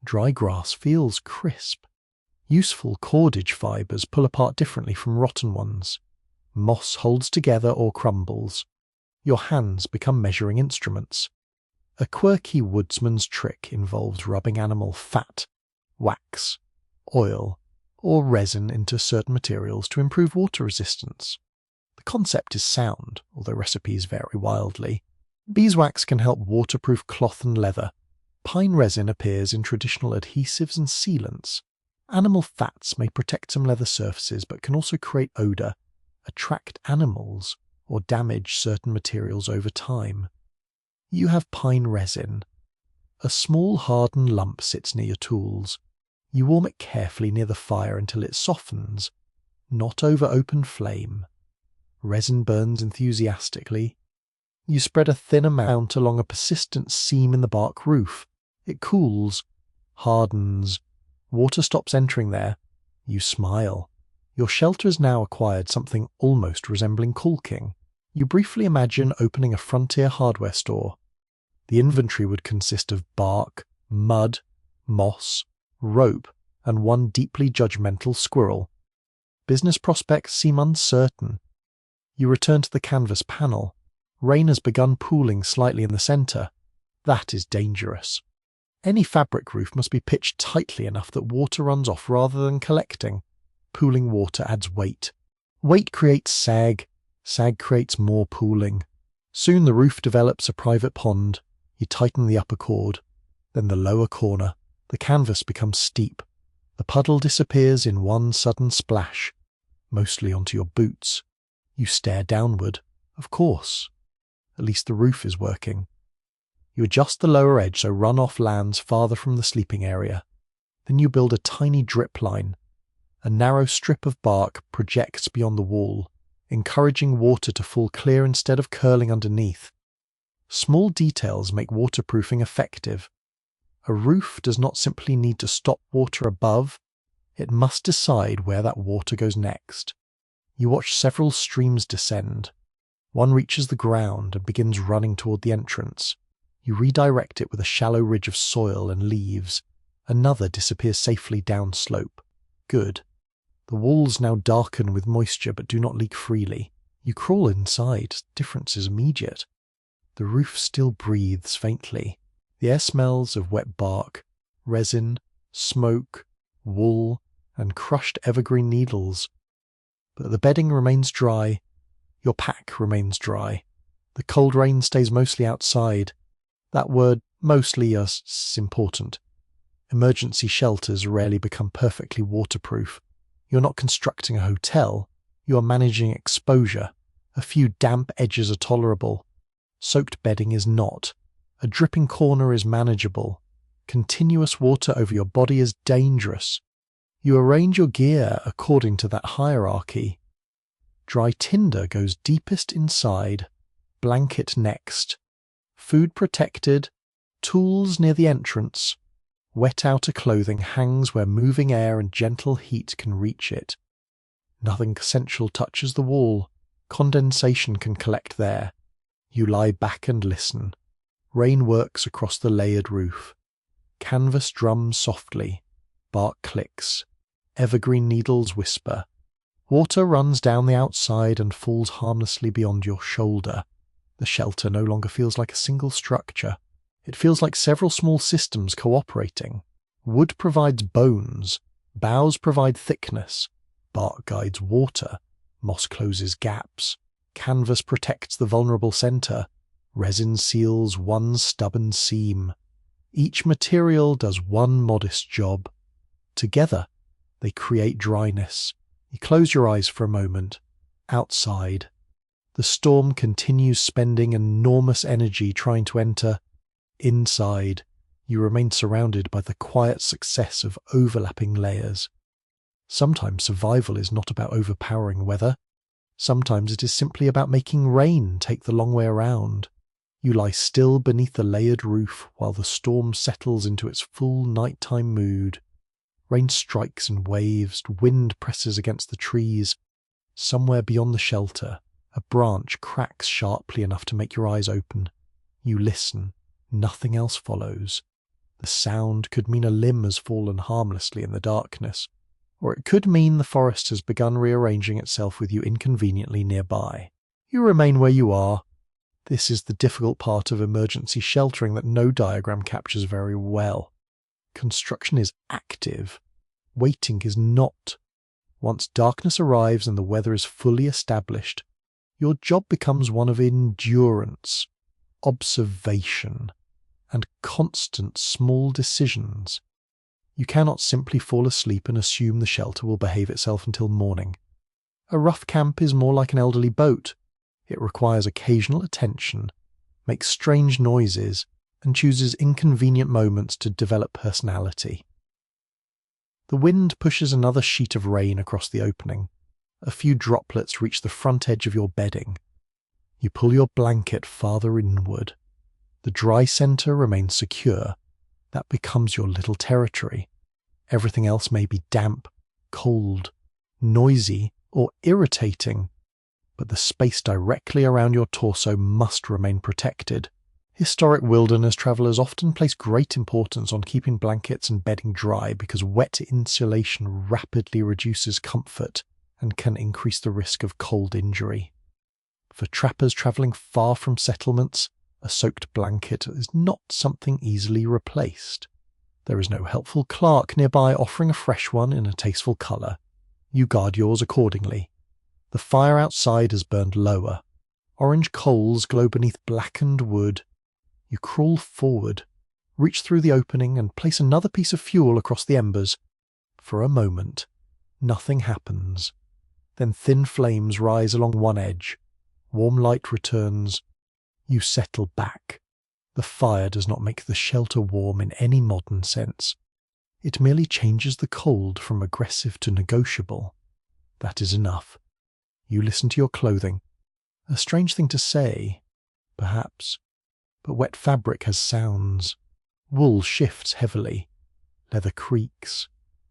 Dry grass feels crisp. Useful cordage fibers pull apart differently from rotten ones. Moss holds together or crumbles. Your hands become measuring instruments. A quirky woodsman's trick involves rubbing animal fat, wax, oil, or resin into certain materials to improve water resistance. The concept is sound, although recipes vary wildly. Beeswax can help waterproof cloth and leather. Pine resin appears in traditional adhesives and sealants. Animal fats may protect some leather surfaces but can also create odor, attract animals, or damage certain materials over time. You have pine resin. A small hardened lump sits near your tools. You warm it carefully near the fire until it softens, not over open flame. Resin burns enthusiastically. You spread a thin amount along a persistent seam in the bark roof. It cools, hardens. Water stops entering there. You smile. Your shelter has now acquired something almost resembling caulking. You briefly imagine opening a frontier hardware store. The inventory would consist of bark, mud, moss, rope, and one deeply judgmental squirrel. Business prospects seem uncertain. You return to the canvas panel. Rain has begun pooling slightly in the center. That is dangerous. Any fabric roof must be pitched tightly enough that water runs off rather than collecting. Pooling water adds weight. Weight creates sag. Sag creates more pooling. Soon the roof develops a private pond. You tighten the upper cord. Then the lower corner. The canvas becomes steep. The puddle disappears in one sudden splash, mostly onto your boots. You stare downward. Of course. At least the roof is working. You adjust the lower edge so runoff lands farther from the sleeping area. Then you build a tiny drip line. A narrow strip of bark projects beyond the wall, encouraging water to fall clear instead of curling underneath. Small details make waterproofing effective. A roof does not simply need to stop water above, it must decide where that water goes next. You watch several streams descend. One reaches the ground and begins running toward the entrance. You redirect it with a shallow ridge of soil and leaves. Another disappears safely downslope. Good. The walls now darken with moisture but do not leak freely. You crawl inside. Difference is immediate. The roof still breathes faintly. The air smells of wet bark, resin, smoke, wool, and crushed evergreen needles. But the bedding remains dry. Your pack remains dry. The cold rain stays mostly outside. That word mostly is important. Emergency shelters rarely become perfectly waterproof. You're not constructing a hotel. You are managing exposure. A few damp edges are tolerable. Soaked bedding is not. A dripping corner is manageable. Continuous water over your body is dangerous. You arrange your gear according to that hierarchy. Dry tinder goes deepest inside. Blanket next. Food protected. Tools near the entrance. Wet outer clothing hangs where moving air and gentle heat can reach it. Nothing essential touches the wall. Condensation can collect there. You lie back and listen. Rain works across the layered roof. Canvas drums softly. Bark clicks. Evergreen needles whisper. Water runs down the outside and falls harmlessly beyond your shoulder. The shelter no longer feels like a single structure. It feels like several small systems cooperating. Wood provides bones. Boughs provide thickness. Bark guides water. Moss closes gaps. Canvas protects the vulnerable center. Resin seals one stubborn seam. Each material does one modest job. Together, they create dryness. You close your eyes for a moment. Outside, the storm continues spending enormous energy trying to enter. Inside, you remain surrounded by the quiet success of overlapping layers. Sometimes survival is not about overpowering weather. Sometimes it is simply about making rain take the long way around. You lie still beneath the layered roof while the storm settles into its full nighttime mood. Rain strikes in waves, wind presses against the trees. Somewhere beyond the shelter, a branch cracks sharply enough to make your eyes open. You listen. Nothing else follows. The sound could mean a limb has fallen harmlessly in the darkness, or it could mean the forest has begun rearranging itself with you inconveniently nearby. You remain where you are. This is the difficult part of emergency sheltering that no diagram captures very well. Construction is active. Waiting is not. Once darkness arrives and the weather is fully established, your job becomes one of endurance, observation, and constant small decisions. You cannot simply fall asleep and assume the shelter will behave itself until morning. A rough camp is more like an elderly boat. It requires occasional attention, makes strange noises, and chooses inconvenient moments to develop personality. The wind pushes another sheet of rain across the opening. A few droplets reach the front edge of your bedding. You pull your blanket farther inward. The dry center remains secure. That becomes your little territory. Everything else may be damp, cold, noisy, or irritating, but the space directly around your torso must remain protected. Historic wilderness travelers often place great importance on keeping blankets and bedding dry because wet insulation rapidly reduces comfort and can increase the risk of cold injury. For trappers traveling far from settlements, a soaked blanket is not something easily replaced. There is no helpful clerk nearby offering a fresh one in a tasteful colour. You guard yours accordingly. The fire outside has burned lower. Orange coals glow beneath blackened wood. You crawl forward, reach through the opening and place another piece of fuel across the embers. For a moment, nothing happens. Then thin flames rise along one edge. Warm light returns. You settle back. The fire does not make the shelter warm in any modern sense. It merely changes the cold from aggressive to negotiable. That is enough. You listen to your clothing. A strange thing to say, perhaps, but wet fabric has sounds. Wool shifts heavily. Leather creaks.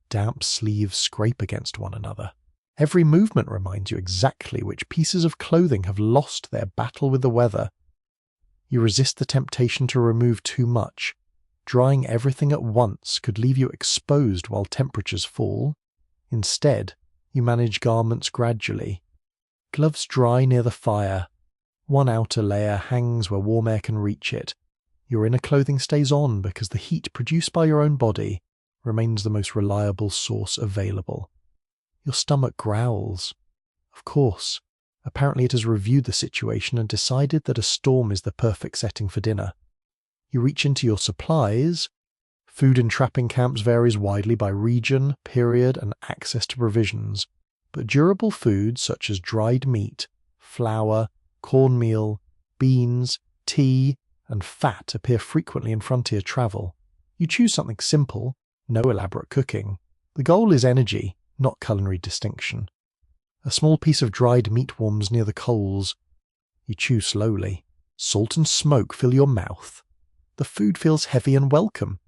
Damp sleeves scrape against one another. Every movement reminds you exactly which pieces of clothing have lost their battle with the weather. You resist the temptation to remove too much. Drying everything at once could leave you exposed while temperatures fall. Instead, you manage garments gradually. Gloves dry near the fire. One outer layer hangs where warm air can reach it. Your inner clothing stays on because the heat produced by your own body remains the most reliable source available. Your stomach growls. Of course. Apparently it has reviewed the situation and decided that a storm is the perfect setting for dinner. You reach into your supplies. Food in trapping camps varies widely by region, period, and access to provisions, but durable foods such as dried meat, flour, cornmeal, beans, tea, and fat appear frequently in frontier travel. You choose something simple, no elaborate cooking. The goal is energy, not culinary distinction. A small piece of dried meat warms near the coals. You chew slowly. Salt and smoke fill your mouth. The food feels heavy and welcome.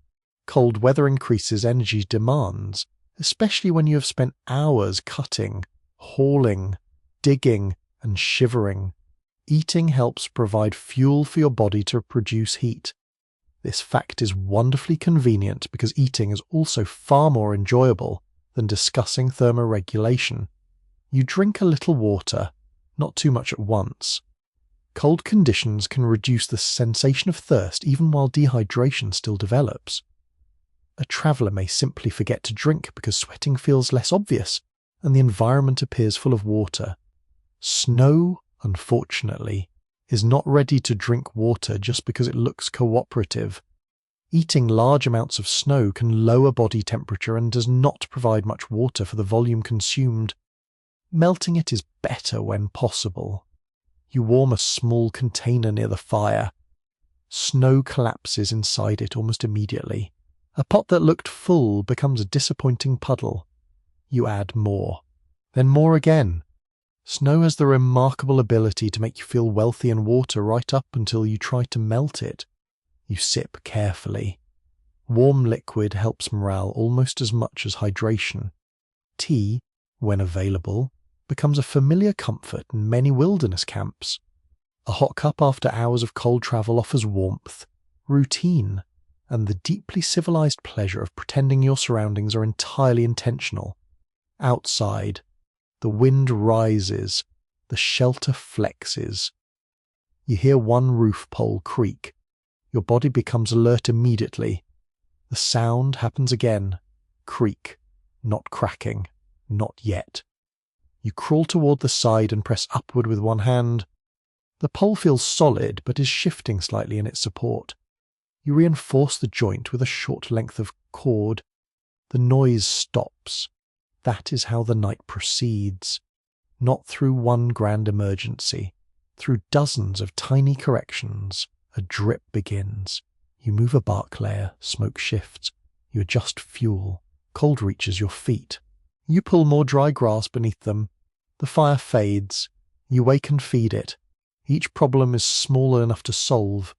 Cold weather increases energy demands, especially when you have spent hours cutting, hauling, digging, and shivering. Eating helps provide fuel for your body to produce heat. This fact is wonderfully convenient because eating is also far more enjoyable than discussing thermoregulation. You drink a little water, not too much at once. Cold conditions can reduce the sensation of thirst even while dehydration still develops. A traveller may simply forget to drink because sweating feels less obvious and the environment appears full of water. Snow, unfortunately, is not ready to drink water just because it looks cooperative. Eating large amounts of snow can lower body temperature and does not provide much water for the volume consumed. Melting it is better when possible. You warm a small container near the fire. Snow collapses inside it almost immediately. A pot that looked full becomes a disappointing puddle. You add more, then more again. Snow has the remarkable ability to make you feel wealthy in water right up until you try to melt it. You sip carefully. Warm liquid helps morale almost as much as hydration. Tea, when available, becomes a familiar comfort in many wilderness camps. A hot cup after hours of cold travel offers warmth, routine, and the deeply civilized pleasure of pretending your surroundings are entirely intentional. Outside, the wind rises, the shelter flexes. You hear one roof pole creak. Your body becomes alert immediately. The sound happens again. Creak, not cracking, not yet. You crawl toward the side and press upward with one hand. The pole feels solid but is shifting slightly in its support. You reinforce the joint with a short length of cord. The noise stops. That is how the night proceeds. Not through one grand emergency. Through dozens of tiny corrections, a drip begins. You move a bark layer, smoke shifts. You adjust fuel. Cold reaches your feet. You pull more dry grass beneath them. The fire fades. You wake and feed it. Each problem is small enough to solve.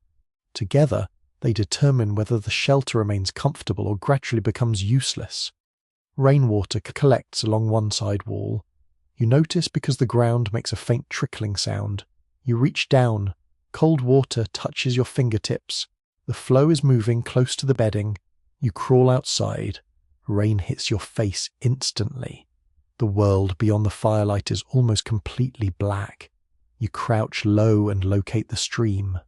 Together, they determine whether the shelter remains comfortable or gradually becomes useless. Rainwater collects along one side wall. You notice because the ground makes a faint trickling sound. You reach down. Cold water touches your fingertips. The flow is moving close to the bedding. You crawl outside. Rain hits your face instantly. The world beyond the firelight is almost completely black. You crouch low and locate the stream.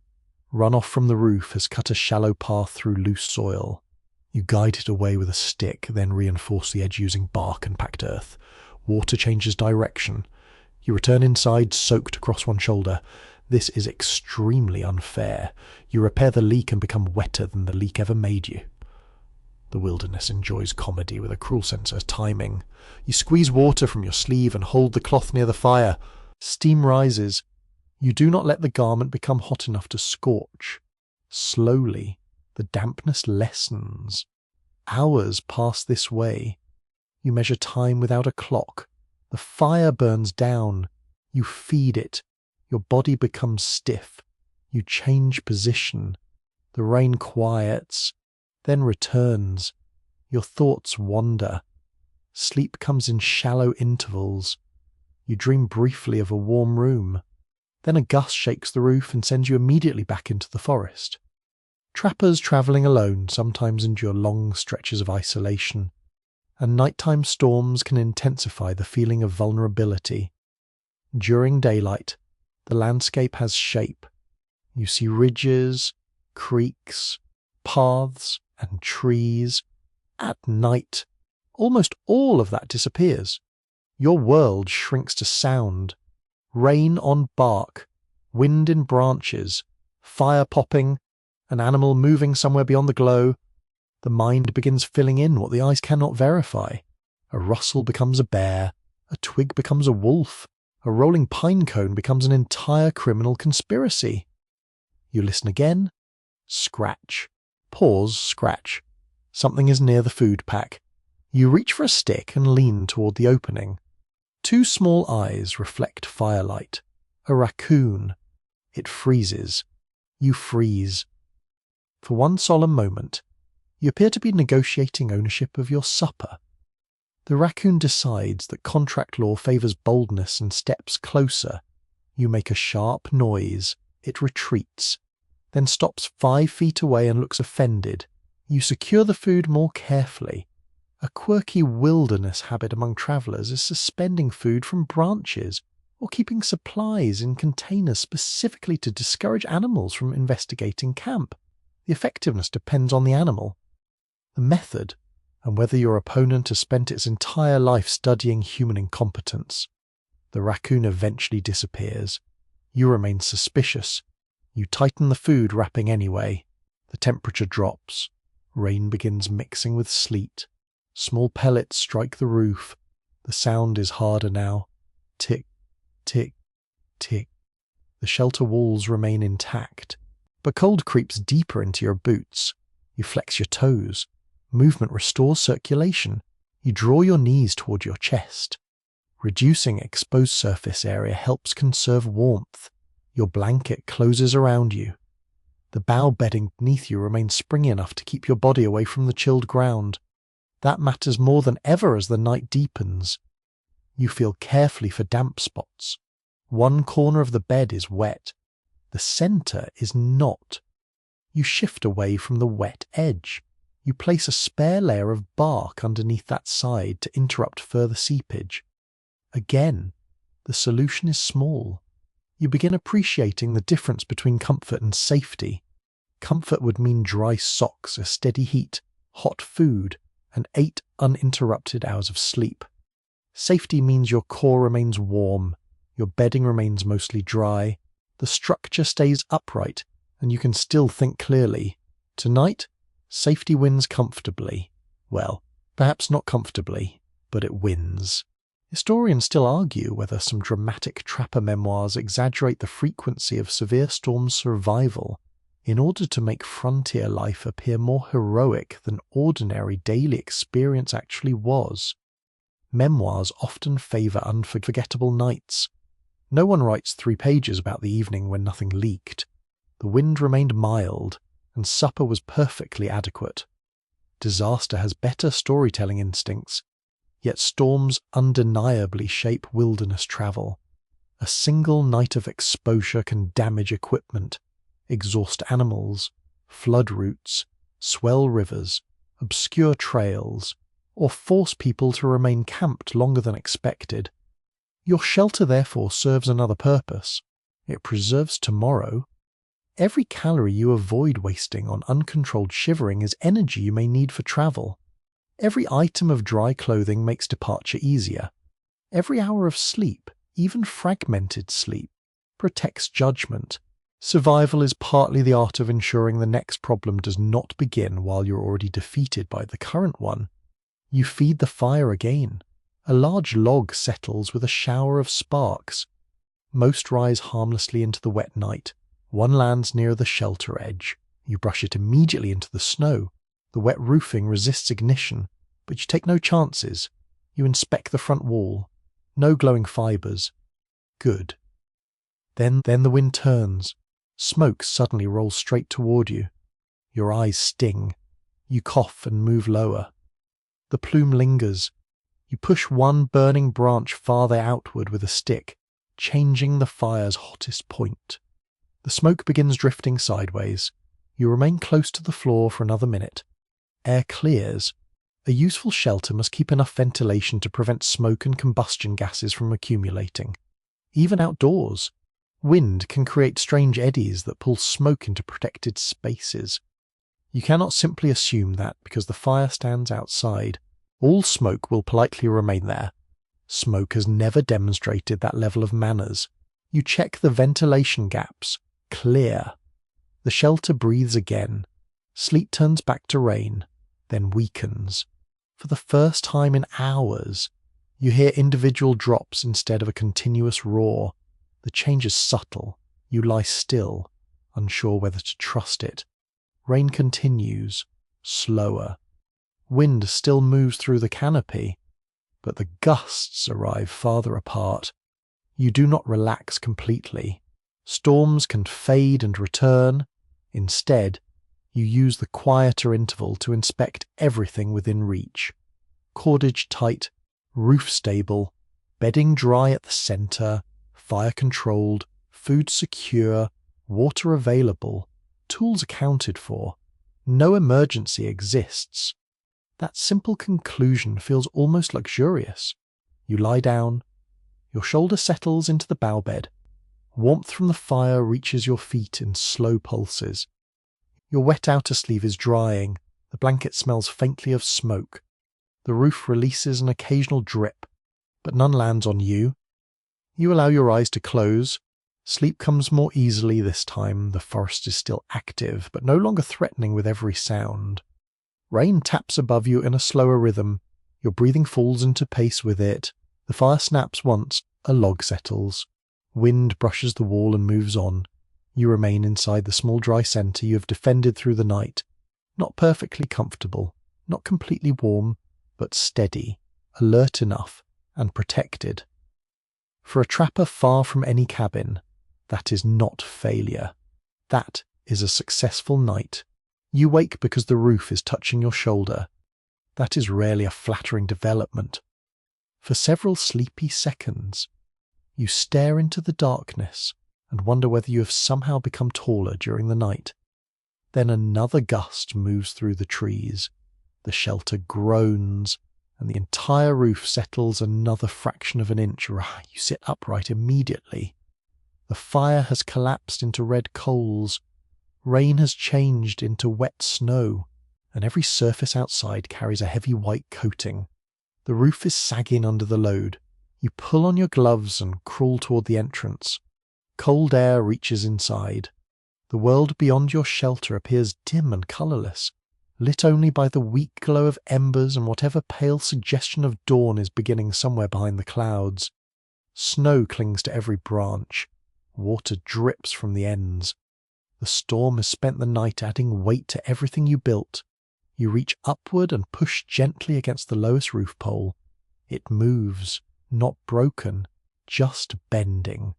Runoff from the roof has cut a shallow path through loose soil. You guide it away with a stick, then reinforce the edge using bark and packed earth. Water changes direction. You return inside, soaked across one shoulder. This is extremely unfair. You repair the leak and become wetter than the leak ever made you. The wilderness enjoys comedy with a cruel sense of timing. You squeeze water from your sleeve and hold the cloth near the fire. Steam rises. You do not let the garment become hot enough to scorch. Slowly, the dampness lessens. Hours pass this way. You measure time without a clock. The fire burns down. You feed it. Your body becomes stiff. You change position. The rain quiets, then returns. Your thoughts wander. Sleep comes in shallow intervals. You dream briefly of a warm room. Then a gust shakes the roof and sends you immediately back into the forest. Trappers travelling alone sometimes endure long stretches of isolation, and nighttime storms can intensify the feeling of vulnerability. During daylight, the landscape has shape. You see ridges, creeks, paths, and trees. At night, almost all of that disappears. Your world shrinks to sound. Rain on bark, wind in branches, fire popping, an animal moving somewhere beyond the glow. The mind begins filling in what the eyes cannot verify. A rustle becomes a bear, a twig becomes a wolf, a rolling pine cone becomes an entire criminal conspiracy. You listen again. Scratch. Pause, scratch. Something is near the food pack. You reach for a stick and lean toward the opening. Two small eyes reflect firelight. A raccoon. It freezes. You freeze. For one solemn moment, You appear to be negotiating ownership of your supper. The raccoon decides that contract law favours boldness and steps closer. You make a sharp noise. It retreats, then stops 5 feet away and looks offended. You secure the food more carefully. A quirky wilderness habit among travellers is suspending food from branches or keeping supplies in containers specifically to discourage animals from investigating camp. The effectiveness depends on the animal, the method, and whether your opponent has spent its entire life studying human incompetence. The raccoon eventually disappears. You remain suspicious. You tighten the food wrapping anyway. The temperature drops. Rain begins mixing with sleet. Small pellets strike the roof. The sound is harder now. Tick, tick, tick. The shelter walls remain intact, but cold creeps deeper into your boots. You flex your toes. Movement restores circulation. You draw your knees toward your chest. Reducing exposed surface area helps conserve warmth. Your blanket closes around you. The bough bedding beneath you remains springy enough to keep your body away from the chilled ground. That matters more than ever as the night deepens. You feel carefully for damp spots. One corner of the bed is wet. The centre is not. You shift away from the wet edge. You place a spare layer of bark underneath that side to interrupt further seepage. Again, the solution is small. You begin appreciating the difference between comfort and safety. Comfort would mean dry socks, a steady heat, hot food, and 8 uninterrupted hours of sleep. Safety means your core remains warm, your bedding remains mostly dry, the structure stays upright, and you can still think clearly. Tonight, safety wins comfortably. Well, perhaps not comfortably, but it wins. Historians still argue whether some dramatic trapper memoirs exaggerate the frequency of severe storms' survival in order to make frontier life appear more heroic than ordinary daily experience actually was. Memoirs often favour unforgettable nights. No one writes 3 pages about the evening when nothing leaked. The wind remained mild, and supper was perfectly adequate. Disaster has better storytelling instincts, yet storms undeniably shape wilderness travel. A single night of exposure can damage equipment, exhaust animals, flood routes, swell rivers, obscure trails, or force people to remain camped longer than expected. Your shelter therefore serves another purpose. It preserves tomorrow. Every calorie you avoid wasting on uncontrolled shivering is energy you may need for travel. Every item of dry clothing makes departure easier. Every hour of sleep, even fragmented sleep, protects judgment. Survival is partly the art of ensuring the next problem does not begin while you're already defeated by the current one. You feed the fire again. A large log settles with a shower of sparks. Most rise harmlessly into the wet night. One lands near the shelter edge. You brush it immediately into the snow. The wet roofing resists ignition, but you take no chances. You inspect the front wall. No glowing fibres. Good. Then the wind turns. Smoke suddenly rolls straight toward you. Your eyes sting. You cough and move lower. The plume lingers. You push one burning branch farther outward with a stick, changing the fire's hottest point. The smoke begins drifting sideways. You remain close to the floor for another minute. Air clears. A useful shelter must keep enough ventilation to prevent smoke and combustion gases from accumulating. Even outdoors, wind can create strange eddies that pull smoke into protected spaces. You cannot simply assume that, because the fire stands outside, all smoke will politely remain there. Smoke has never demonstrated that level of manners. You check the ventilation gaps. Clear. The shelter breathes again. Sleet turns back to rain, then weakens. For the first time in hours, you hear individual drops instead of a continuous roar. The change is subtle. You lie still, unsure whether to trust it. Rain continues, slower. Wind still moves through the canopy, but the gusts arrive farther apart. You do not relax completely. Storms can fade and return. Instead, You use the quieter interval to inspect everything within reach. Cordage tight, roof stable, bedding dry at the centre, fire controlled, food secure, water available, tools accounted for. No emergency exists. That simple conclusion feels almost luxurious. You lie down. Your shoulder settles into the bough bed. Warmth from the fire reaches your feet in slow pulses. Your wet outer sleeve is drying. The blanket smells faintly of smoke. The roof releases an occasional drip, but none lands on you. You allow your eyes to close. Sleep comes more easily this time. The forest is still active, but no longer threatening with every sound. Rain taps above you in a slower rhythm. Your breathing falls into pace with it. The fire snaps once, a log settles. Wind brushes the wall and moves on. You remain inside the small dry centre you have defended through the night. Not perfectly comfortable, not completely warm, but steady, alert enough, and protected. For a trapper far from any cabin, that is not failure. That is a successful night. You wake because the roof is touching your shoulder. That is rarely a flattering development. For several sleepy seconds, you stare into the darkness and wonder whether you have somehow become taller during the night. Then another gust moves through the trees. The shelter groans, and the entire roof settles another fraction of an inch. You sit upright immediately. The fire has collapsed into red coals. Rain has changed into wet snow, and every surface outside carries a heavy white coating. The roof is sagging under the load. You pull on your gloves and crawl toward the entrance. Cold air reaches inside. The world beyond your shelter appears dim and colourless, lit only by the weak glow of embers and whatever pale suggestion of dawn is beginning somewhere behind the clouds. Snow clings to every branch. Water drips from the ends. The storm has spent the night adding weight to everything you built. You reach upward and push gently against the lowest roof pole. It moves, not broken, just bending.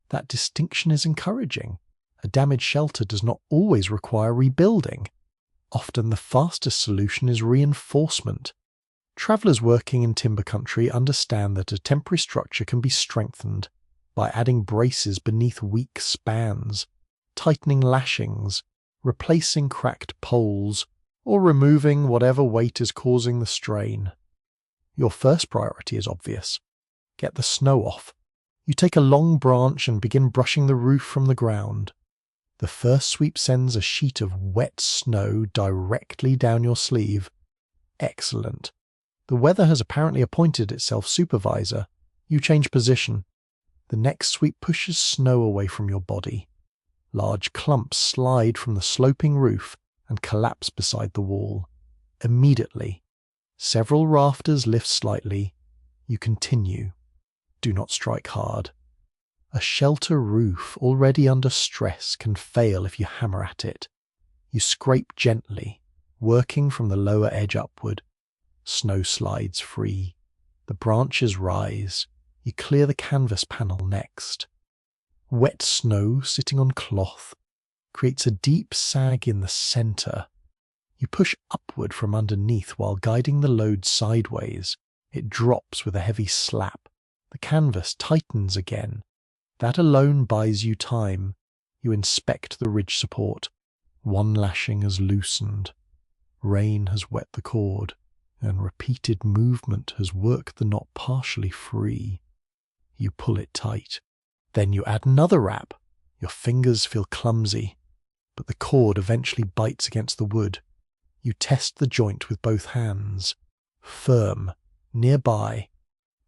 That distinction is encouraging. A damaged shelter does not always require rebuilding. Often the fastest solution is reinforcement. Travellers working in timber country understand that a temporary structure can be strengthened by adding braces beneath weak spans, tightening lashings, replacing cracked poles, or removing whatever weight is causing the strain. Your first priority is obvious. Get the snow off. You take a long branch and begin brushing the roof from the ground. The first sweep sends a sheet of wet snow directly down your sleeve. Excellent. The weather has apparently appointed itself supervisor. You change position. The next sweep pushes snow away from your body. Large clumps slide from the sloping roof and collapse beside the wall. Immediately, several rafters lift slightly. You continue. Do not strike hard. A shelter roof already under stress can fail if you hammer at it. You scrape gently, working from the lower edge upward. Snow slides free. The branches rise. You clear the canvas panel next. Wet snow sitting on cloth creates a deep sag in the centre. You push upward from underneath while guiding the load sideways. It drops with a heavy slap. The canvas tightens again. That alone buys you time. You inspect the ridge support. One lashing has loosened. Rain has wet the cord, and repeated movement has worked the knot partially free. You pull it tight. Then you add another wrap. Your fingers feel clumsy, but the cord eventually bites against the wood. You test the joint with both hands. Firm. Nearby,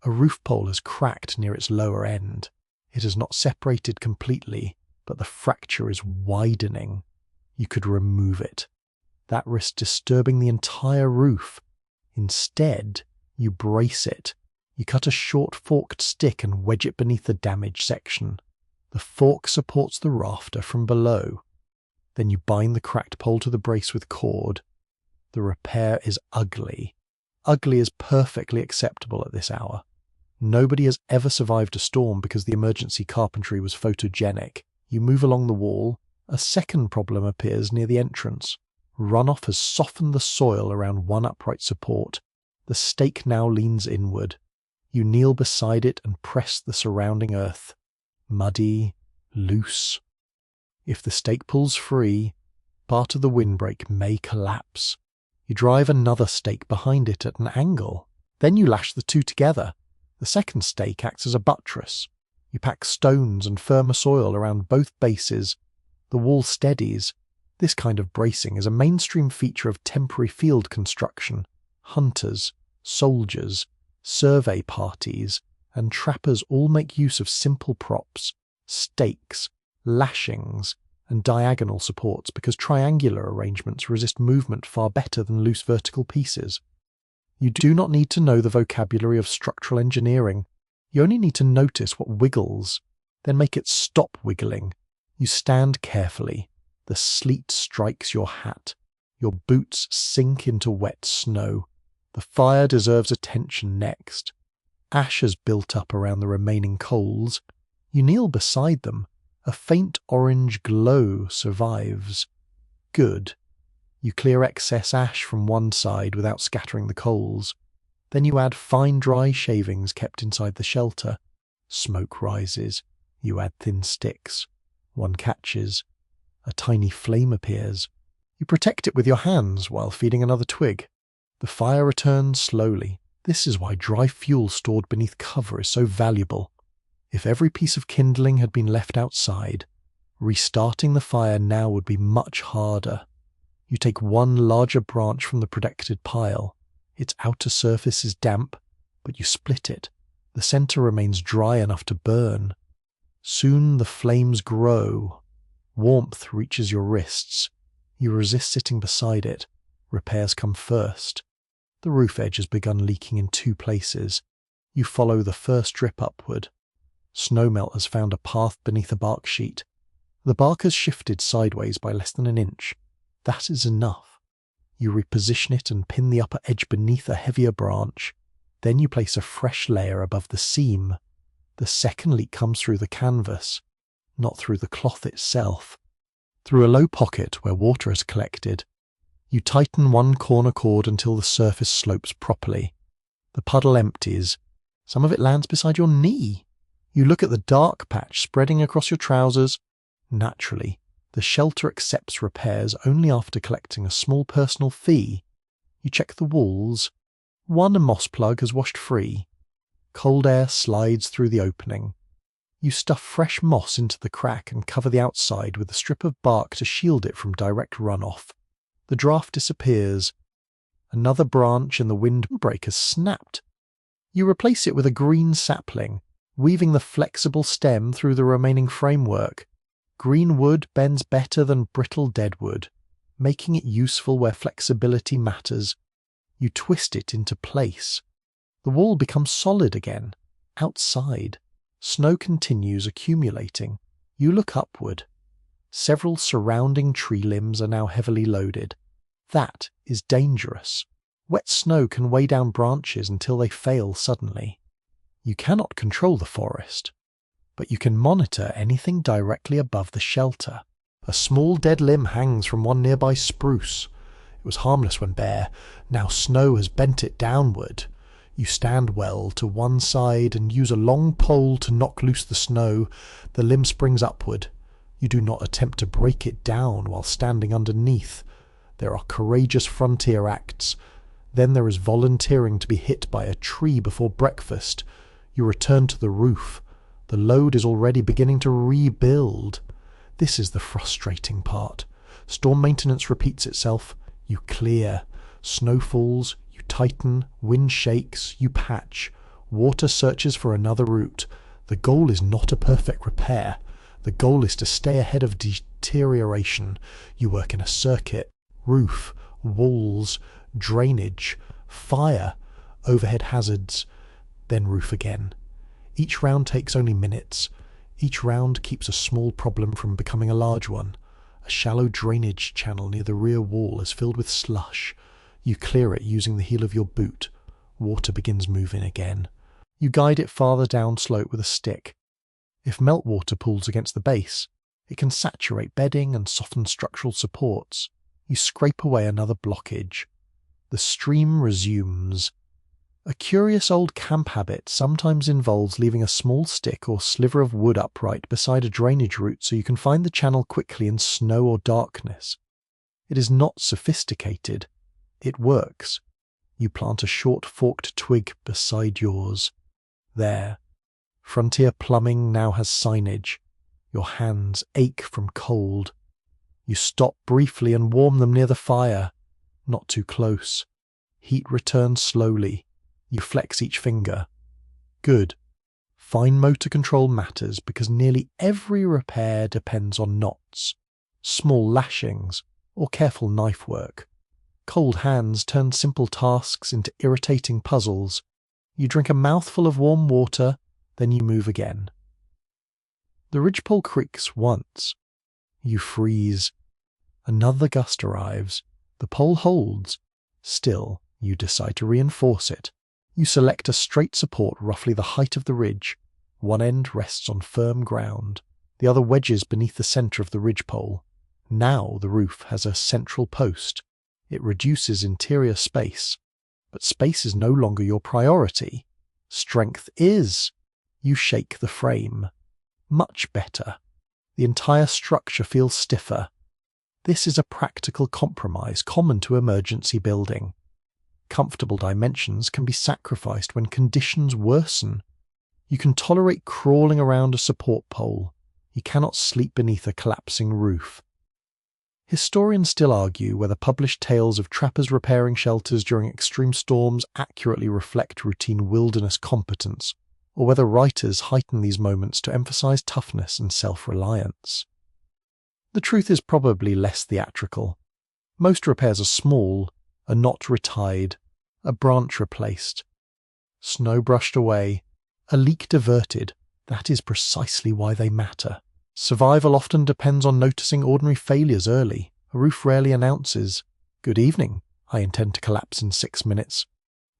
a roof pole has cracked near its lower end. It has not separated completely, but the fracture is widening. You could remove it. That risks disturbing the entire roof. Instead, you brace it. You cut a short forked stick and wedge it beneath the damaged section. The fork supports the rafter from below. Then you bind the cracked pole to the brace with cord. The repair is ugly. Ugly is perfectly acceptable at this hour. Nobody has ever survived a storm because the emergency carpentry was photogenic. You move along the wall, A second problem appears near the entrance. Runoff has softened the soil around one upright support. The stake now leans inward. You kneel beside it and press the surrounding earth. Muddy, loose. If the stake pulls free, part of the windbreak may collapse. You drive another stake behind it at an angle. Then you lash the two together. The second stake acts as a buttress. You pack stones and firmer soil around both bases. The wall steadies. This kind of bracing is a mainstream feature of temporary field construction. Hunters, soldiers, survey parties, and trappers all make use of simple props, stakes, lashings, and diagonal supports because triangular arrangements resist movement far better than loose vertical pieces. You do not need to know the vocabulary of structural engineering. You only need to notice what wiggles, then make it stop wiggling. You stand carefully. The sleet strikes your hat. Your boots sink into wet snow. The fire deserves attention next. Ash has built up around the remaining coals. You kneel beside them. A faint orange glow survives. Good. You clear excess ash from one side without scattering the coals. Then you add fine dry shavings kept inside the shelter. Smoke rises. You add thin sticks. One catches. A tiny flame appears. You protect it with your hands while feeding another twig. The fire returns slowly. This is why dry fuel stored beneath cover is so valuable. If every piece of kindling had been left outside, restarting the fire now would be much harder. You take one larger branch from the protected pile. Its outer surface is damp, but you split it. The center remains dry enough to burn. Soon the flames grow. Warmth reaches your wrists. You resist sitting beside it. Repairs come first. The roof edge has begun leaking in two places. You follow the first drip upward. Snowmelt has found a path beneath a bark sheet. The bark has shifted sideways by less than an inch. That is enough. You reposition it and pin the upper edge beneath a heavier branch. Then you place a fresh layer above the seam. The second leak comes through the canvas, not through the cloth itself. Through a low pocket where water has collected. You tighten one corner cord until the surface slopes properly. The puddle empties. Some of it lands beside your knee. You look at the dark patch spreading across your trousers. Naturally, the shelter accepts repairs only after collecting a small personal fee. You check the walls. One moss plug has washed free. Cold air slides through the opening. You stuff fresh moss into the crack and cover the outside with a strip of bark to shield it from direct runoff. The draft disappears. Another branch in the windbreak has snapped. You replace it with a green sapling, weaving the flexible stem through the remaining framework. Green wood bends better than brittle deadwood, making it useful where flexibility matters. You twist it into place. The wall becomes solid again. Outside, snow continues accumulating. You look upward. Several surrounding tree limbs are now heavily loaded. That is dangerous. Wet snow can weigh down branches until they fail suddenly. You cannot control the forest, but you can monitor anything directly above the shelter. A small dead limb hangs from one nearby spruce. It was harmless when bare. Now snow has bent it downward. You stand well to one side and use a long pole to knock loose the snow. The limb springs upward. You do not attempt to break it down while standing underneath. There are courageous frontier acts. Then there is volunteering to be hit by a tree before breakfast. You return to the roof. The load is already beginning to rebuild. This is the frustrating part. Storm maintenance repeats itself. You clear. Snow falls. You tighten. Wind shakes. You patch. Water searches for another route. The goal is not a perfect repair. The goal is to stay ahead of deterioration. You work in a circuit. Roof, walls, drainage, fire, overhead hazards, then roof again. Each round takes only minutes. Each round keeps a small problem from becoming a large one. A shallow drainage channel near the rear wall is filled with slush. You clear it using the heel of your boot. Water begins moving again. You guide it farther down slope with a stick. If meltwater pools against the base, It can saturate bedding and soften structural supports. You scrape away another blockage. The stream resumes. A curious old camp habit sometimes involves leaving a small stick or sliver of wood upright beside a drainage route so you can find the channel quickly in snow or darkness. It is not sophisticated. It works. You plant a short forked twig beside yours. There. Frontier Plumbing now has signage. Your hands ache from cold. You stop briefly and warm them near the fire. Not too close. Heat returns slowly. You flex each finger. Good. Fine motor control matters because nearly every repair depends on knots, small lashings, or careful knife work. Cold hands turn simple tasks into irritating puzzles. You drink a mouthful of warm water, then you move again. The ridgepole creaks once. You freeze. Another gust arrives. The pole holds. Still, you decide to reinforce it. You select a straight support roughly the height of the ridge. One end rests on firm ground. The other wedges beneath the centre of the ridgepole. Now the roof has a central post. It reduces interior space. But space is no longer your priority. Strength is. You shake the frame. Much better. The entire structure feels stiffer. This is a practical compromise common to emergency building. Comfortable dimensions can be sacrificed when conditions worsen. You can tolerate crawling around a support pole. You cannot sleep beneath a collapsing roof. Historians still argue whether published tales of trappers repairing shelters during extreme storms accurately reflect routine wilderness competence, or whether writers heighten these moments to emphasize toughness and self-reliance. The truth is probably less theatrical. Most repairs are small, a knot retied, a branch replaced, snow brushed away, a leak diverted. That is precisely why they matter. Survival often depends on noticing ordinary failures early. A roof rarely announces, "Good evening, I intend to collapse in 6 minutes."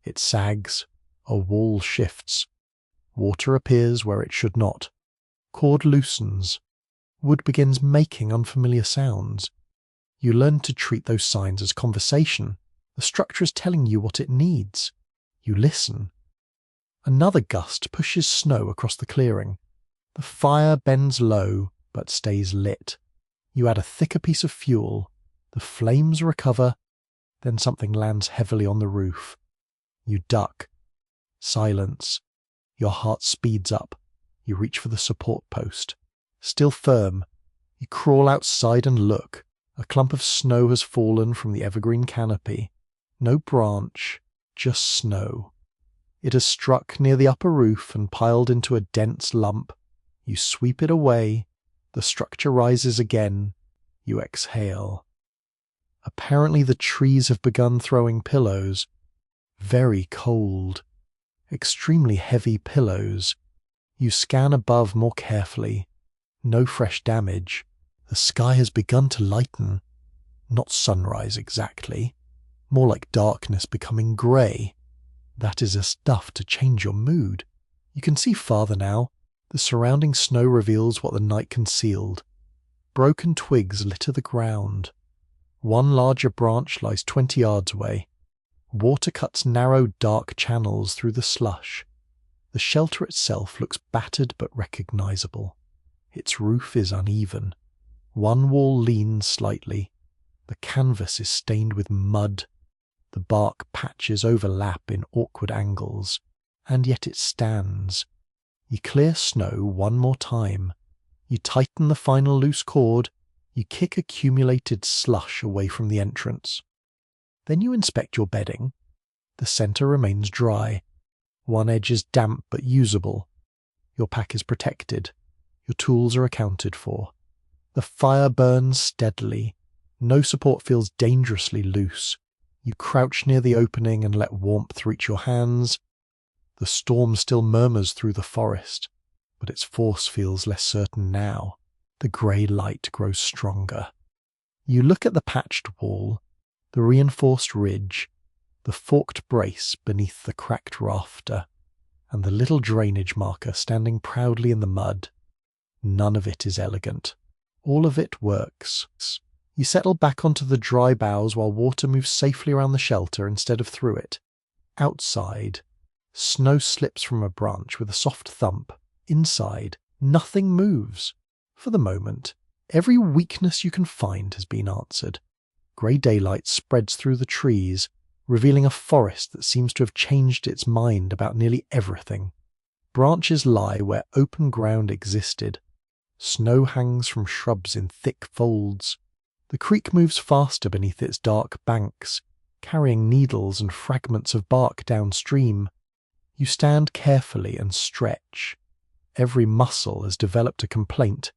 It sags. A wall shifts. Water appears where it should not. Cord loosens. Wood begins making unfamiliar sounds. You learn to treat those signs as conversation. The structure is telling you what it needs. You listen. Another gust pushes snow across the clearing. The fire bends low, but stays lit. You add a thicker piece of fuel. The flames recover. Then something lands heavily on the roof. You duck. Silence. Your heart speeds up. You reach for the support post. Still firm, you crawl outside and look. A clump of snow has fallen from the evergreen canopy. No branch, just snow. It has struck near the upper roof and piled into a dense lump. You sweep it away. The structure rises again. You exhale. Apparently the trees have begun throwing pillows. Very cold. Extremely heavy pillows. You scan above more carefully. No fresh damage. The sky has begun to lighten. Not sunrise exactly. More like darkness becoming grey. That is enough to change your mood. You can see farther now. The surrounding snow reveals what the night concealed. Broken twigs litter the ground. One larger branch lies 20 yards away. Water cuts narrow, dark channels through the slush. The shelter itself looks battered but recognizable. Its roof is uneven. One wall leans slightly. The canvas is stained with mud. The bark patches overlap in awkward angles, and yet it stands. You clear snow one more time. You tighten the final loose cord. You kick accumulated slush away from the entrance. Then you inspect your bedding. The center remains dry. One edge is damp but usable. Your pack is protected. Your tools are accounted for. The fire burns steadily. No support feels dangerously loose. You crouch near the opening and let warmth reach your hands. The storm still murmurs through the forest, but its force feels less certain now. The grey light grows stronger. You look at the patched wall, the reinforced ridge, the forked brace beneath the cracked rafter, and the little drainage marker standing proudly in the mud. None of it is elegant, All of it works. You settle back onto the dry boughs while water moves safely around the shelter instead of through it. Outside, snow slips from a branch with a soft thump. Inside, nothing moves. For the moment, every weakness you can find has been answered. Grey daylight spreads through the trees, revealing a forest that seems to have changed its mind about nearly everything. Branches lie where open ground existed. Snow hangs from shrubs in thick folds. The creek moves faster beneath its dark banks, carrying needles and fragments of bark downstream. You stand carefully and stretch. Every muscle has developed a complaint.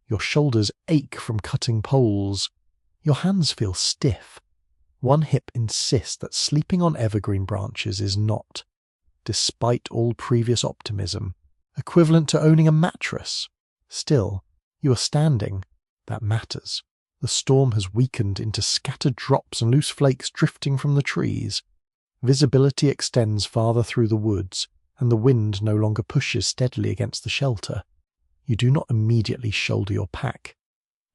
Your shoulders ache from cutting poles. Your hands feel stiff. One hip insists that sleeping on evergreen branches is not, despite all previous optimism, equivalent to owning a mattress. Still, you are standing. That matters. The storm has weakened into scattered drops and loose flakes drifting from the trees. Visibility extends farther through the woods, and the wind no longer pushes steadily against the shelter. You do not immediately shoulder your pack.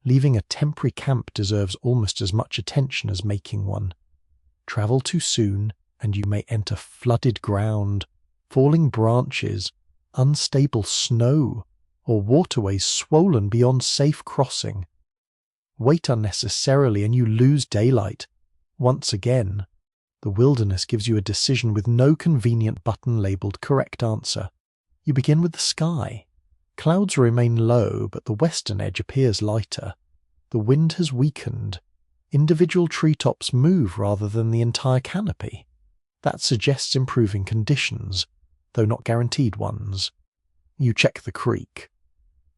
Leaving a temporary camp deserves almost as much attention as making one. Travel too soon, and you may enter flooded ground, falling branches, unstable snow, or waterways swollen beyond safe crossing. Wait unnecessarily and you lose daylight. Once again, the wilderness gives you a decision with no convenient button labelled correct answer. You begin with the sky. Clouds remain low, but the western edge appears lighter. The wind has weakened. Individual treetops move rather than the entire canopy. That suggests improving conditions, though not guaranteed ones. You check the creek.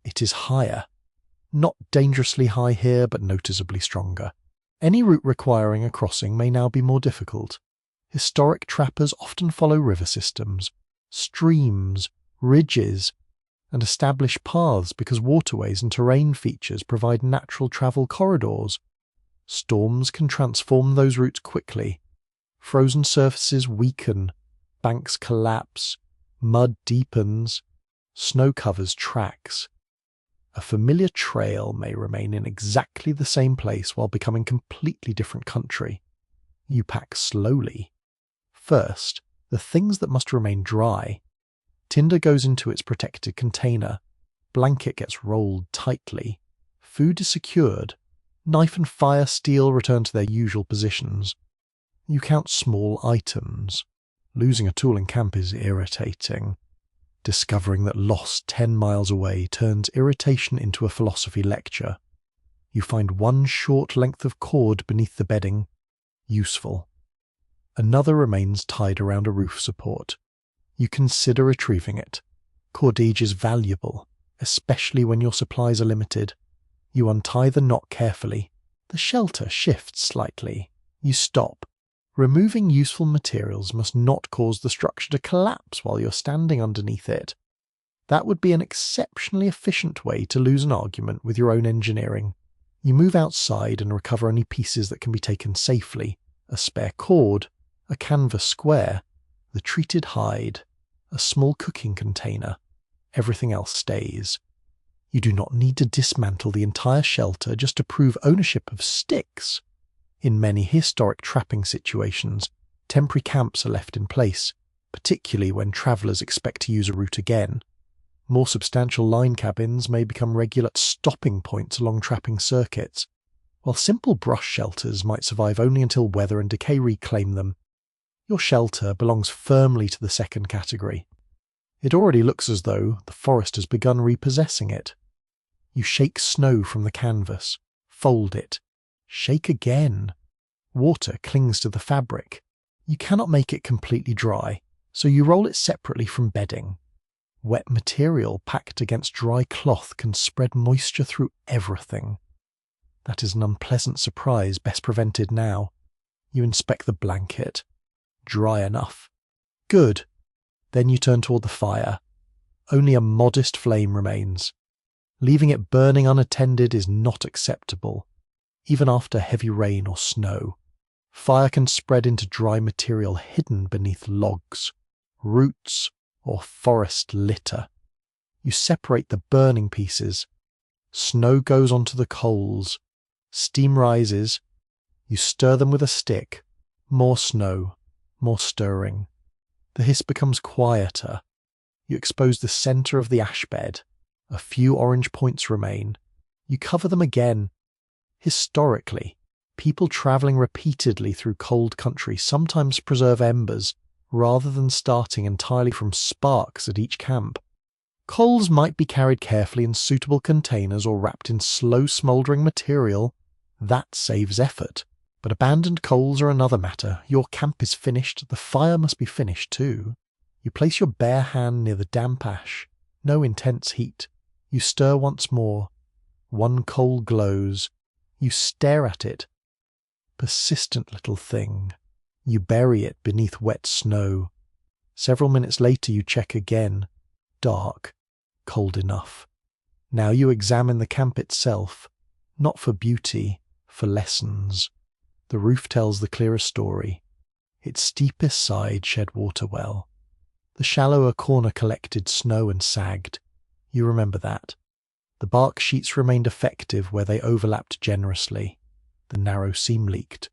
It is higher. Not dangerously high here, but noticeably stronger. Any route requiring a crossing may now be more difficult. Historic trappers often follow river systems, streams, ridges, and establish paths because waterways and terrain features provide natural travel corridors. Storms can transform those routes quickly. Frozen surfaces weaken, banks collapse, mud deepens, snow covers tracks. A familiar trail may remain in exactly the same place while becoming completely different country. You pack slowly. First, the things that must remain dry. Tinder goes into its protected container. Blanket gets rolled tightly. Food is secured. Knife and fire steel return to their usual positions. You count small items. Losing a tool in camp is irritating. Discovering that loss 10 miles away turns irritation into a philosophy lecture. You find one short length of cord beneath the bedding. Useful. Another remains tied around a roof support. You consider retrieving it. Cordage is valuable, especially when your supplies are limited. You untie the knot carefully. The shelter shifts slightly. You stop. Removing useful materials must not cause the structure to collapse while you're standing underneath it. That would be an exceptionally efficient way to lose an argument with your own engineering. You move outside and recover only pieces that can be taken safely. A spare cord, a canvas square, the treated hide, a small cooking container. Everything else stays. You do not need to dismantle the entire shelter just to prove ownership of sticks. In many historic trapping situations, temporary camps are left in place, particularly when travellers expect to use a route again. More substantial line cabins may become regular stopping points along trapping circuits, while simple brush shelters might survive only until weather and decay reclaim them. Your shelter belongs firmly to the second category. It already looks as though the forest has begun repossessing it. You shake snow from the canvas, fold it, shake again. Water clings to the fabric. You cannot make it completely dry, so you roll it separately from bedding. Wet material packed against dry cloth can spread moisture through everything. That is an unpleasant surprise best prevented now. You inspect the blanket. Dry enough. Good. Then you turn toward the fire. Only a modest flame remains. Leaving it burning unattended is not acceptable, even after heavy rain or snow. Fire can spread into dry material hidden beneath logs, roots, or forest litter. You separate the burning pieces. Snow goes onto the coals. Steam rises. You stir them with a stick. More snow. More stirring. The hiss becomes quieter. You expose the centre of the ash bed. A few orange points remain. You cover them again. Historically, people travelling repeatedly through cold country sometimes preserve embers rather than starting entirely from sparks at each camp. Coals might be carried carefully in suitable containers or wrapped in slow smouldering material. That saves effort. But abandoned coals are another matter. Your camp is finished, the fire must be finished too. You place your bare hand near the damp ash. No intense heat. You stir once more. One coal glows. You stare at it. Persistent little thing. You bury it beneath wet snow. Several minutes later you check again. Dark. Cold enough. Now you examine the camp itself. Not for beauty, for lessons. The roof tells the clearer story. Its steepest side shed water well. The shallower corner collected snow and sagged. You remember that. The bark sheets remained effective where they overlapped generously. The narrow seam leaked.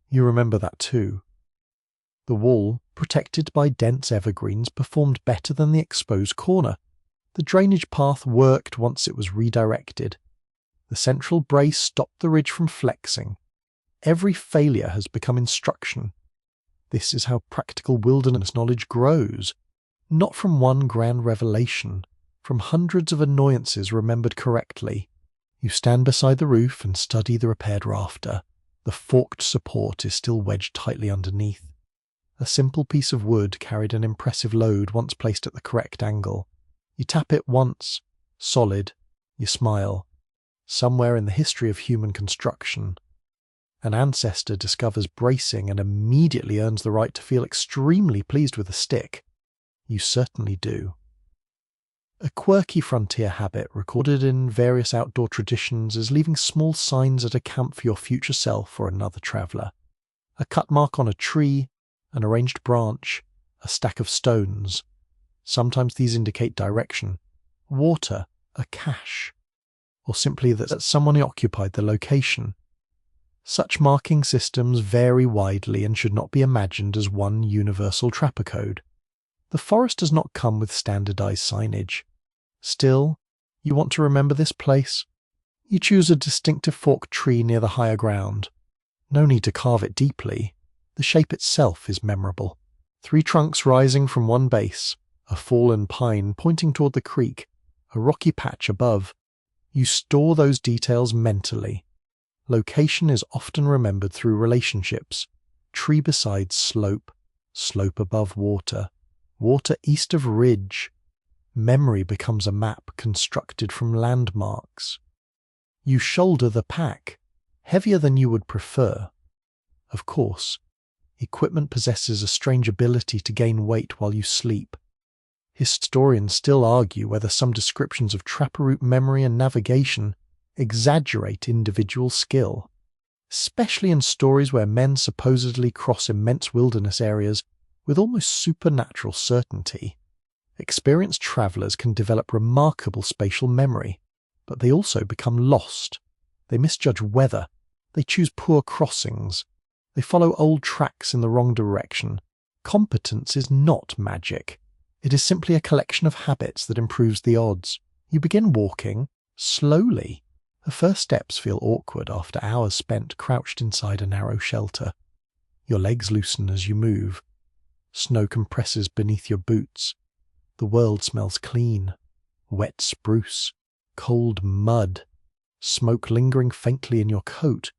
You remember that too. The wall, protected by dense evergreens, performed better than the exposed corner. The drainage path worked once it was redirected. The central brace stopped the ridge from flexing. Every failure has become instruction. This is how practical wilderness knowledge grows. Not from one grand revelation, from hundreds of annoyances remembered correctly. You stand beside the roof and study the repaired rafter. The forked support is still wedged tightly underneath. A simple piece of wood carried an impressive load once placed at the correct angle. You tap it once, solid. You smile. Somewhere in the history of human construction, an ancestor discovers bracing and immediately earns the right to feel extremely pleased with a stick. You certainly do. A quirky frontier habit recorded in various outdoor traditions is leaving small signs at a camp for your future self or another traveller. A cut mark on a tree, an arranged branch, a stack of stones. Sometimes these indicate direction, water, a cache, or simply that someone occupied the location. Such marking systems vary widely and should not be imagined as one universal trapper code. The forest does not come with standardized signage. Still, you want to remember this place? You choose a distinctive forked tree near the higher ground. No need to carve it deeply. The shape itself is memorable. 3 trunks rising from one base, a fallen pine pointing toward the creek, a rocky patch above. You store those details mentally. Location is often remembered through relationships. Tree beside slope, slope above water, water east of ridge. Memory becomes a map constructed from landmarks. You shoulder the pack, heavier than you would prefer. Of course, equipment possesses a strange ability to gain weight while you sleep. Historians still argue whether some descriptions of trapper route memory and navigation exaggerate individual skill, especially in stories where men supposedly cross immense wilderness areas with almost supernatural certainty. Experienced travellers can develop remarkable spatial memory, but they also become lost. They misjudge weather. They choose poor crossings. They follow old tracks in the wrong direction. Competence is not magic. It is simply a collection of habits that improves the odds. You begin walking slowly. The first steps feel awkward after hours spent crouched inside a narrow shelter. Your legs loosen as you move. Snow compresses beneath your boots. The world smells clean. Wet spruce. Cold mud. Smoke lingering faintly in your coat.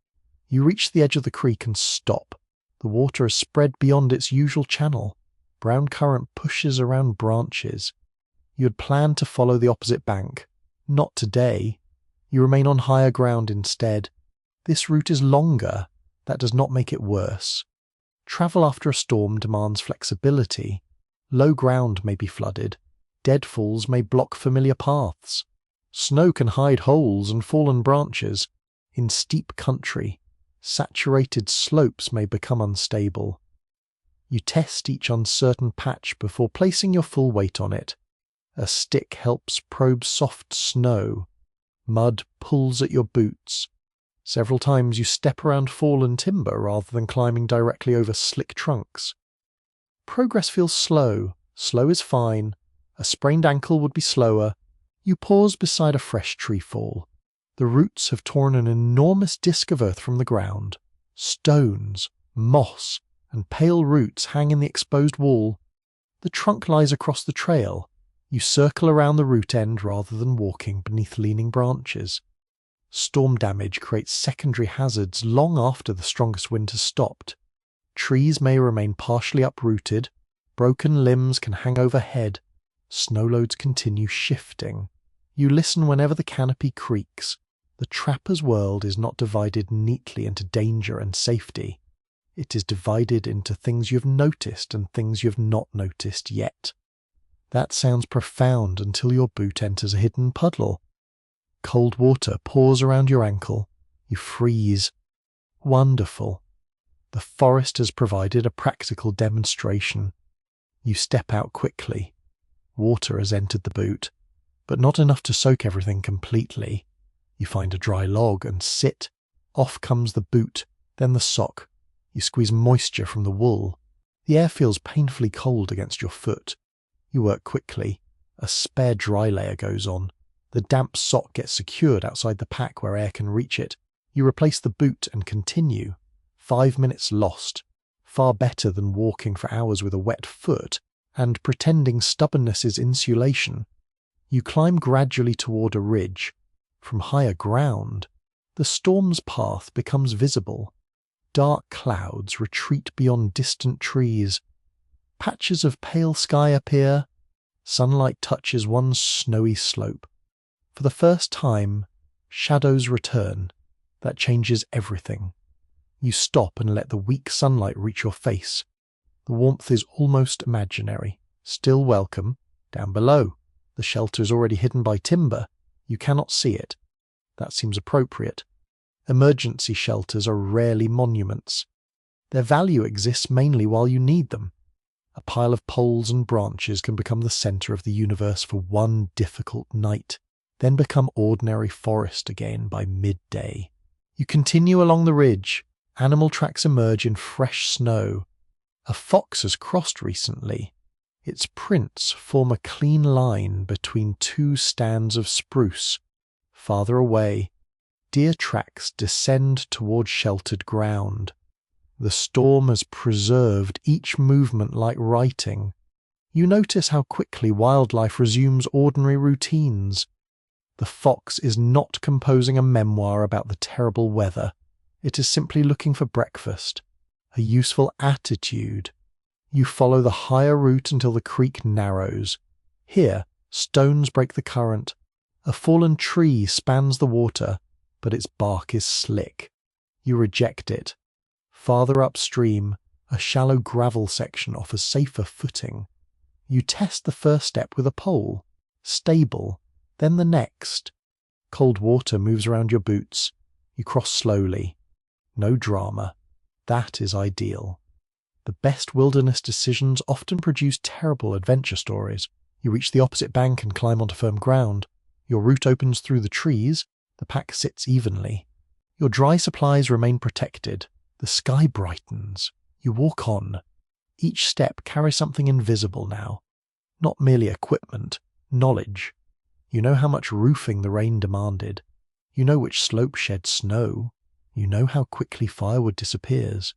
You reach the edge of the creek and stop. The water has spread beyond its usual channel. Brown current pushes around branches. You had planned to follow the opposite bank. Not today. You remain on higher ground instead. This route is longer. That does not make it worse. Travel after a storm demands flexibility. Low ground may be flooded. Deadfalls may block familiar paths. Snow can hide holes and fallen branches. In steep country, saturated slopes may become unstable. You test each uncertain patch before placing your full weight on it. A stick helps probe soft snow. Mud pulls at your boots. Several times you step around fallen timber rather than climbing directly over slick trunks. Progress feels slow. Slow is fine. A sprained ankle would be slower. You pause beside a fresh tree fall. The roots have torn an enormous disc of earth from the ground. Stones, moss, and pale roots hang in the exposed wall. The trunk lies across the trail. You circle around the root end rather than walking beneath leaning branches. Storm damage creates secondary hazards long after the strongest wind has stopped. Trees may remain partially uprooted. Broken limbs can hang overhead. Snow loads continue shifting. You listen whenever the canopy creaks. The trapper's world is not divided neatly into danger and safety. It is divided into things you've noticed and things you've not noticed yet. That sounds profound until your boot enters a hidden puddle. Cold water pours around your ankle. You freeze. Wonderful. The forest has provided a practical demonstration. You step out quickly. Water has entered the boot, but not enough to soak everything completely. You find a dry log and sit. Off comes the boot, then the sock. You squeeze moisture from the wool. The air feels painfully cold against your foot. You work quickly. A spare dry layer goes on. The damp sock gets secured outside the pack where air can reach it. You replace the boot and continue. 5 minutes lost. Far better than walking for hours with a wet foot and pretending stubbornness is insulation. You climb gradually toward a ridge. From higher ground, the storm's path becomes visible. Dark clouds retreat beyond distant trees. Patches of pale sky appear. Sunlight touches one snowy slope. For the first time, shadows return. That changes everything. You stop and let the weak sunlight reach your face. The warmth is almost imaginary. Still welcome. Down below, the shelter is already hidden by timber. You cannot see it. That seems appropriate. Emergency shelters are rarely monuments. Their value exists mainly while you need them. A pile of poles and branches can become the center of the universe for one difficult night, then become ordinary forest again by midday. You continue along the ridge. Animal tracks emerge in fresh snow. A fox has crossed recently. Its prints form a clean line between two stands of spruce. Farther away, deer tracks descend toward sheltered ground. The storm has preserved each movement like writing. You notice how quickly wildlife resumes ordinary routines. The fox is not composing a memoir about the terrible weather. It is simply looking for breakfast, a useful attitude. You follow the higher route until the creek narrows. Here, stones break the current. A fallen tree spans the water, but its bark is slick. You reject it. Farther upstream, a shallow gravel section offers safer footing. You test the first step with a pole. Stable. Then the next. Cold water moves around your boots. You cross slowly. No drama. That is ideal. The best wilderness decisions often produce terrible adventure stories. You reach the opposite bank and climb onto firm ground. Your route opens through the trees. The pack sits evenly. Your dry supplies remain protected. The sky brightens. You walk on. Each step carries something invisible now. Not merely equipment, knowledge. You know how much roofing the rain demanded. You know which slope shed snow. You know how quickly firewood disappears.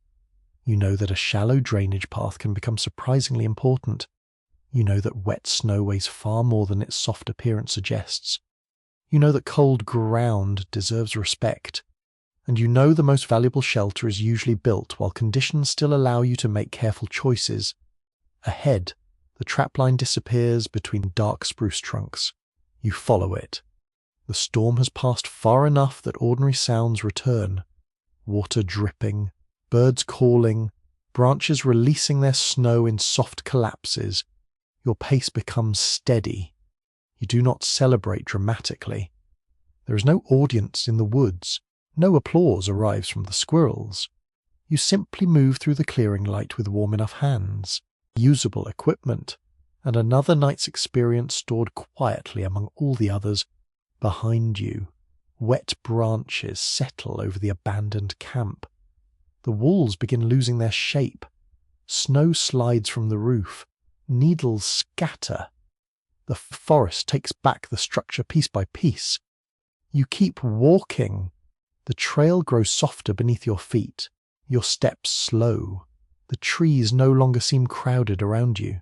You know that a shallow drainage path can become surprisingly important. You know that wet snow weighs far more than its soft appearance suggests. You know that cold ground deserves respect. And you know the most valuable shelter is usually built while conditions still allow you to make careful choices. Ahead, the trapline disappears between dark spruce trunks. You follow it. The storm has passed far enough that ordinary sounds return. Water dripping, birds calling, branches releasing their snow in soft collapses. Your pace becomes steady. You do not celebrate dramatically. There is no audience in the woods. No applause arrives from the squirrels. You simply move through the clearing light with warm enough hands, usable equipment, and another night's experience stored quietly among all the others behind you. Wet branches settle over the abandoned camp. The walls begin losing their shape. Snow slides from the roof. Needles scatter. The forest takes back the structure piece by piece. You keep walking. The trail grows softer beneath your feet. Your steps slow. The trees no longer seem crowded around you.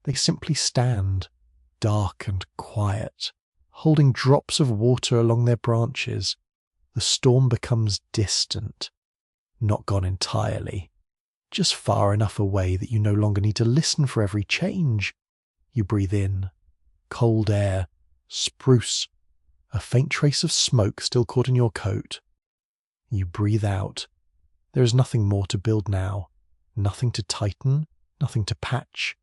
They simply stand, dark and quiet, holding drops of water along their branches. The storm becomes distant. Not gone entirely. Just far enough away that you no longer need to listen for every change. You breathe in. Cold air. Spruce. A faint trace of smoke still caught in your coat. You breathe out. There is nothing more to build now. Nothing to tighten. Nothing to patch.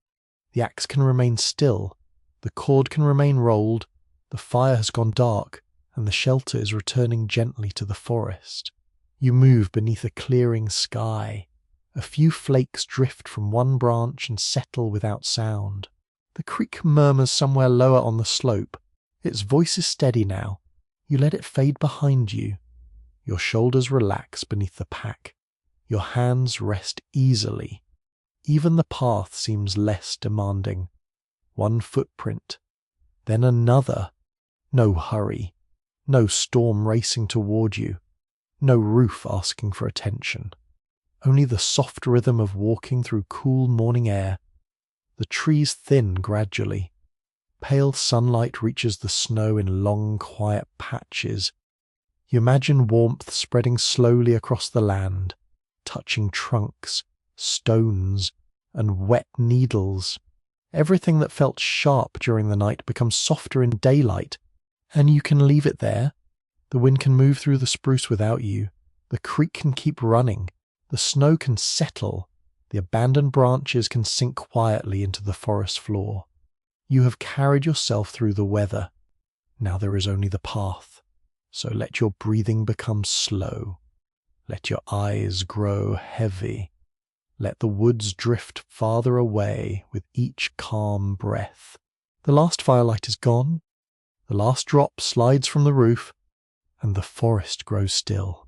The axe can remain still. The cord can remain rolled. The fire has gone dark, and the shelter is returning gently to the forest. You move beneath a clearing sky. A few flakes drift from one branch and settle without sound. The creek murmurs somewhere lower on the slope. Its voice is steady now. You let it fade behind you. Your shoulders relax beneath the pack. Your hands rest easily. Even the path seems less demanding. One footprint, then another. No hurry. No storm racing toward you. No roof asking for attention. Only the soft rhythm of walking through cool morning air. The trees thin gradually. Pale sunlight reaches the snow in long, quiet patches. You imagine warmth spreading slowly across the land, touching trunks, stones, and wet needles. Everything that felt sharp during the night becomes softer in daylight, and you can leave it there. The wind can move through the spruce without you. The creek can keep running. The snow can settle. The abandoned branches can sink quietly into the forest floor. You have carried yourself through the weather. Now there is only the path. So let your breathing become slow. Let your eyes grow heavy. Let the woods drift farther away with each calm breath. The last firelight is gone. The last drop slides from the roof, and the forest grows still.